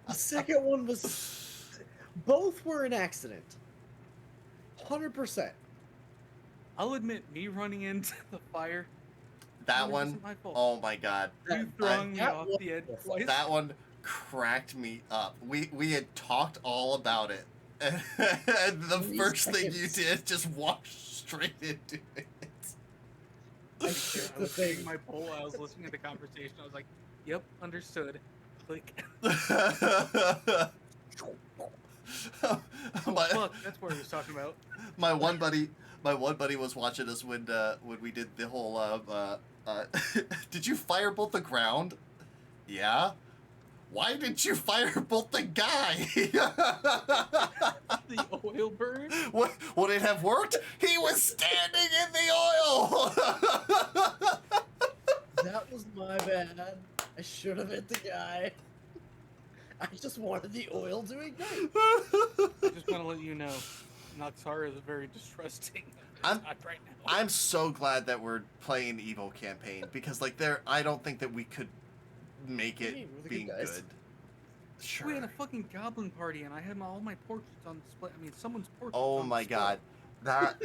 Speaker 2: The second one was. Both were an accident. 100%.
Speaker 3: I'll admit, me running into the fire.
Speaker 1: That
Speaker 3: 100%
Speaker 1: one,
Speaker 3: my fault.
Speaker 1: oh my god.
Speaker 3: You throwing me
Speaker 2: that
Speaker 3: off
Speaker 2: was
Speaker 3: the edge
Speaker 2: your fault.
Speaker 3: twice.
Speaker 1: That one cracked me up. We had talked all about it. And the
Speaker 2: 20
Speaker 1: first thing you
Speaker 2: seconds.
Speaker 1: did just walk straight into it.
Speaker 2: I
Speaker 3: I
Speaker 2: shoot the
Speaker 3: was taking
Speaker 2: thing.
Speaker 3: my poll. I was listening to the conversation. I was like, "Yep, understood." Click.
Speaker 1: my,
Speaker 3: Fuck, that's what he was talking about.
Speaker 1: my one buddy was watching us when we did the whole did you firebolt the ground? Yeah. Why didn't you firebolt the guy?
Speaker 3: The oil burn.
Speaker 1: Would it have worked? He was standing in the oil.
Speaker 2: That was my bad. I should have hit the guy. I just wanted the oil to ignite.
Speaker 3: I just want to let you know, Noxara is very distrusting.
Speaker 1: I'm-
Speaker 3: Not right now.
Speaker 1: I'm so glad that we're playing Evo campaign because I don't think that we could make
Speaker 2: What
Speaker 1: it
Speaker 2: do you mean? We're the
Speaker 1: being
Speaker 2: good guys.
Speaker 1: good. Sure.
Speaker 3: We had a fucking goblin party, and I had all my portraits on display. I mean, someone's portrait.
Speaker 1: Oh
Speaker 3: on
Speaker 1: my
Speaker 3: display.
Speaker 1: god. That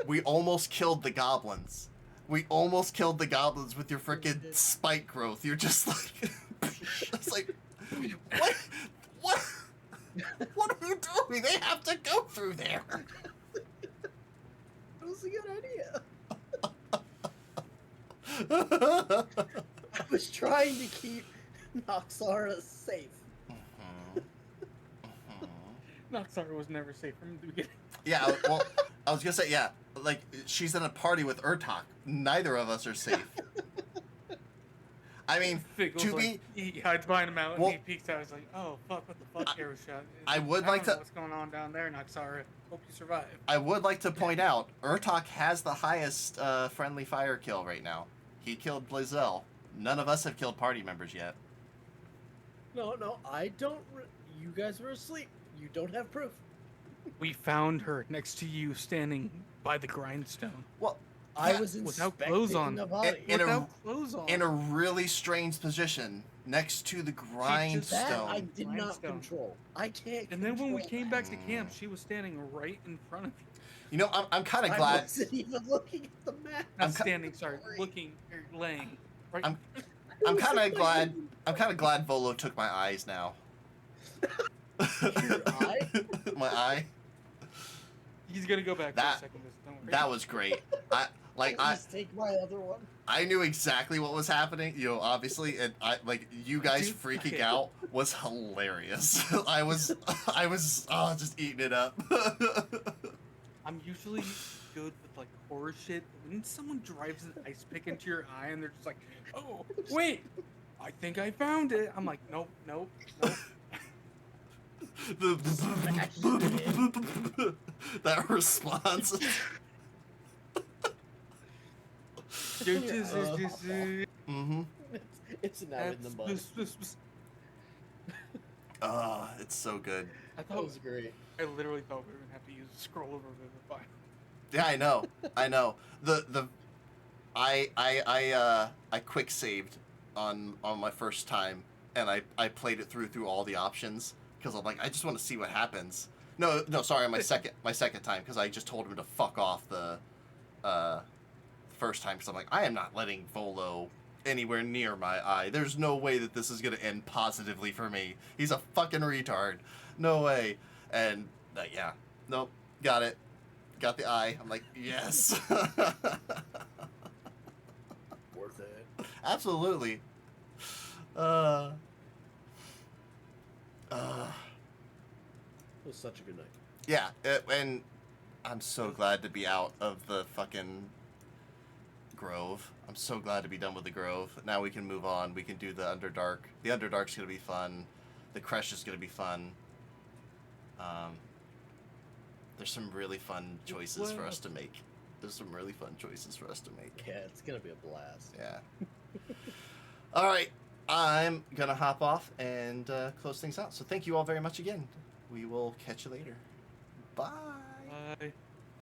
Speaker 1: we almost killed the goblins. We almost killed the goblins with your freaking
Speaker 2: did.
Speaker 1: spike growth. You're just like it's like what what are you doing? They have to go through there.
Speaker 2: That was a good idea. I was trying to keep Noxara safe.
Speaker 3: Noxara was never safe from the beginning.
Speaker 1: Yeah, well, I was gonna say, yeah, like she's in a party with Urtok. Neither of us are safe. I mean,
Speaker 3: Figgle's
Speaker 1: to
Speaker 3: like,
Speaker 1: be,
Speaker 3: he hides behind a mountain.
Speaker 1: Well-
Speaker 3: He peeks out. He's like, "Oh fuck! What the fuck, arrow shot?"
Speaker 1: I would
Speaker 3: don't
Speaker 1: like
Speaker 3: know
Speaker 1: to-
Speaker 3: What's going on down there, Naxara? Hope you survive.
Speaker 1: I would like to point out, Urtok has the highest friendly fire kill right now. He killed Blazell. None of us have killed party members yet.
Speaker 2: No, I don't. You guys were asleep. You don't have proof.
Speaker 3: We found her next to you, standing by the grindstone.
Speaker 1: Well,
Speaker 2: I
Speaker 1: yeah,
Speaker 2: was
Speaker 3: without
Speaker 2: inspecting
Speaker 3: clothes on.
Speaker 2: the body.
Speaker 1: In a-
Speaker 3: Without clothes on.
Speaker 1: in a really strange position next to the
Speaker 2: that I
Speaker 1: grindstone.
Speaker 2: did not
Speaker 3: Grindstone.
Speaker 2: control. I can't.
Speaker 3: And then when we
Speaker 2: control
Speaker 3: came
Speaker 2: that.
Speaker 3: back to camp, she was standing right in front of you.
Speaker 1: You know, I'm kind of
Speaker 2: I
Speaker 1: glad.
Speaker 2: wasn't even looking at the map.
Speaker 3: Not
Speaker 1: I'm ki-
Speaker 3: standing, sorry, looking or laying. Right.
Speaker 1: I'm- I'm kind of glad. I'm kind of glad Volo took my eyes now.
Speaker 2: Your eye?
Speaker 1: My eye.
Speaker 3: He's gonna go back
Speaker 1: That-
Speaker 3: for a second. Don't worry.
Speaker 1: That was great. I
Speaker 2: Just take my other one.
Speaker 1: I knew exactly what was happening, you know, obviously, and you guys
Speaker 3: Dude,
Speaker 1: freaking
Speaker 3: okay.
Speaker 1: out was hilarious. I was just eating it up.
Speaker 3: I'm usually good with like horror shit, but when someone drives an ice pick into your eye and they're just like, "Oh, wait, I think I found it," I'm like, "Nope, nope, nope."
Speaker 1: That response. Mm-hmm.
Speaker 2: It's now in the mud.
Speaker 1: It's so good.
Speaker 3: I
Speaker 2: That
Speaker 3: thought
Speaker 2: was great.
Speaker 3: I literally thought we were gonna have to use a scroll over Vivify.
Speaker 1: Yeah, I know. I quick saved on my first time, and I played it through all the options because I'm like, I just want to see what happens. No, sorry, my second time, because I just told him to fuck off the first time, because I'm like, I am not letting Volo anywhere near my eye. There's no way that this is gonna end positively for me. He's a fucking retard. No way. And yeah, nope, got it. Got the eye. I'm like, yes.
Speaker 2: Worth it.
Speaker 1: Absolutely.
Speaker 2: It was such a good night.
Speaker 1: Yeah, and I'm so glad to be out of the fucking Grove. I'm so glad to be done with the Grove. Now we can move on. We can do the Underdark. The Underdark's gonna be fun. The Creche is gonna be fun. There's some really fun choices for us to make. There's some really fun choices for us to make.
Speaker 2: Yeah, it's gonna be a blast.
Speaker 1: Yeah. All right. I'm gonna hop off and close things out. So thank you all very much again. We will catch you later. Bye.
Speaker 3: Bye.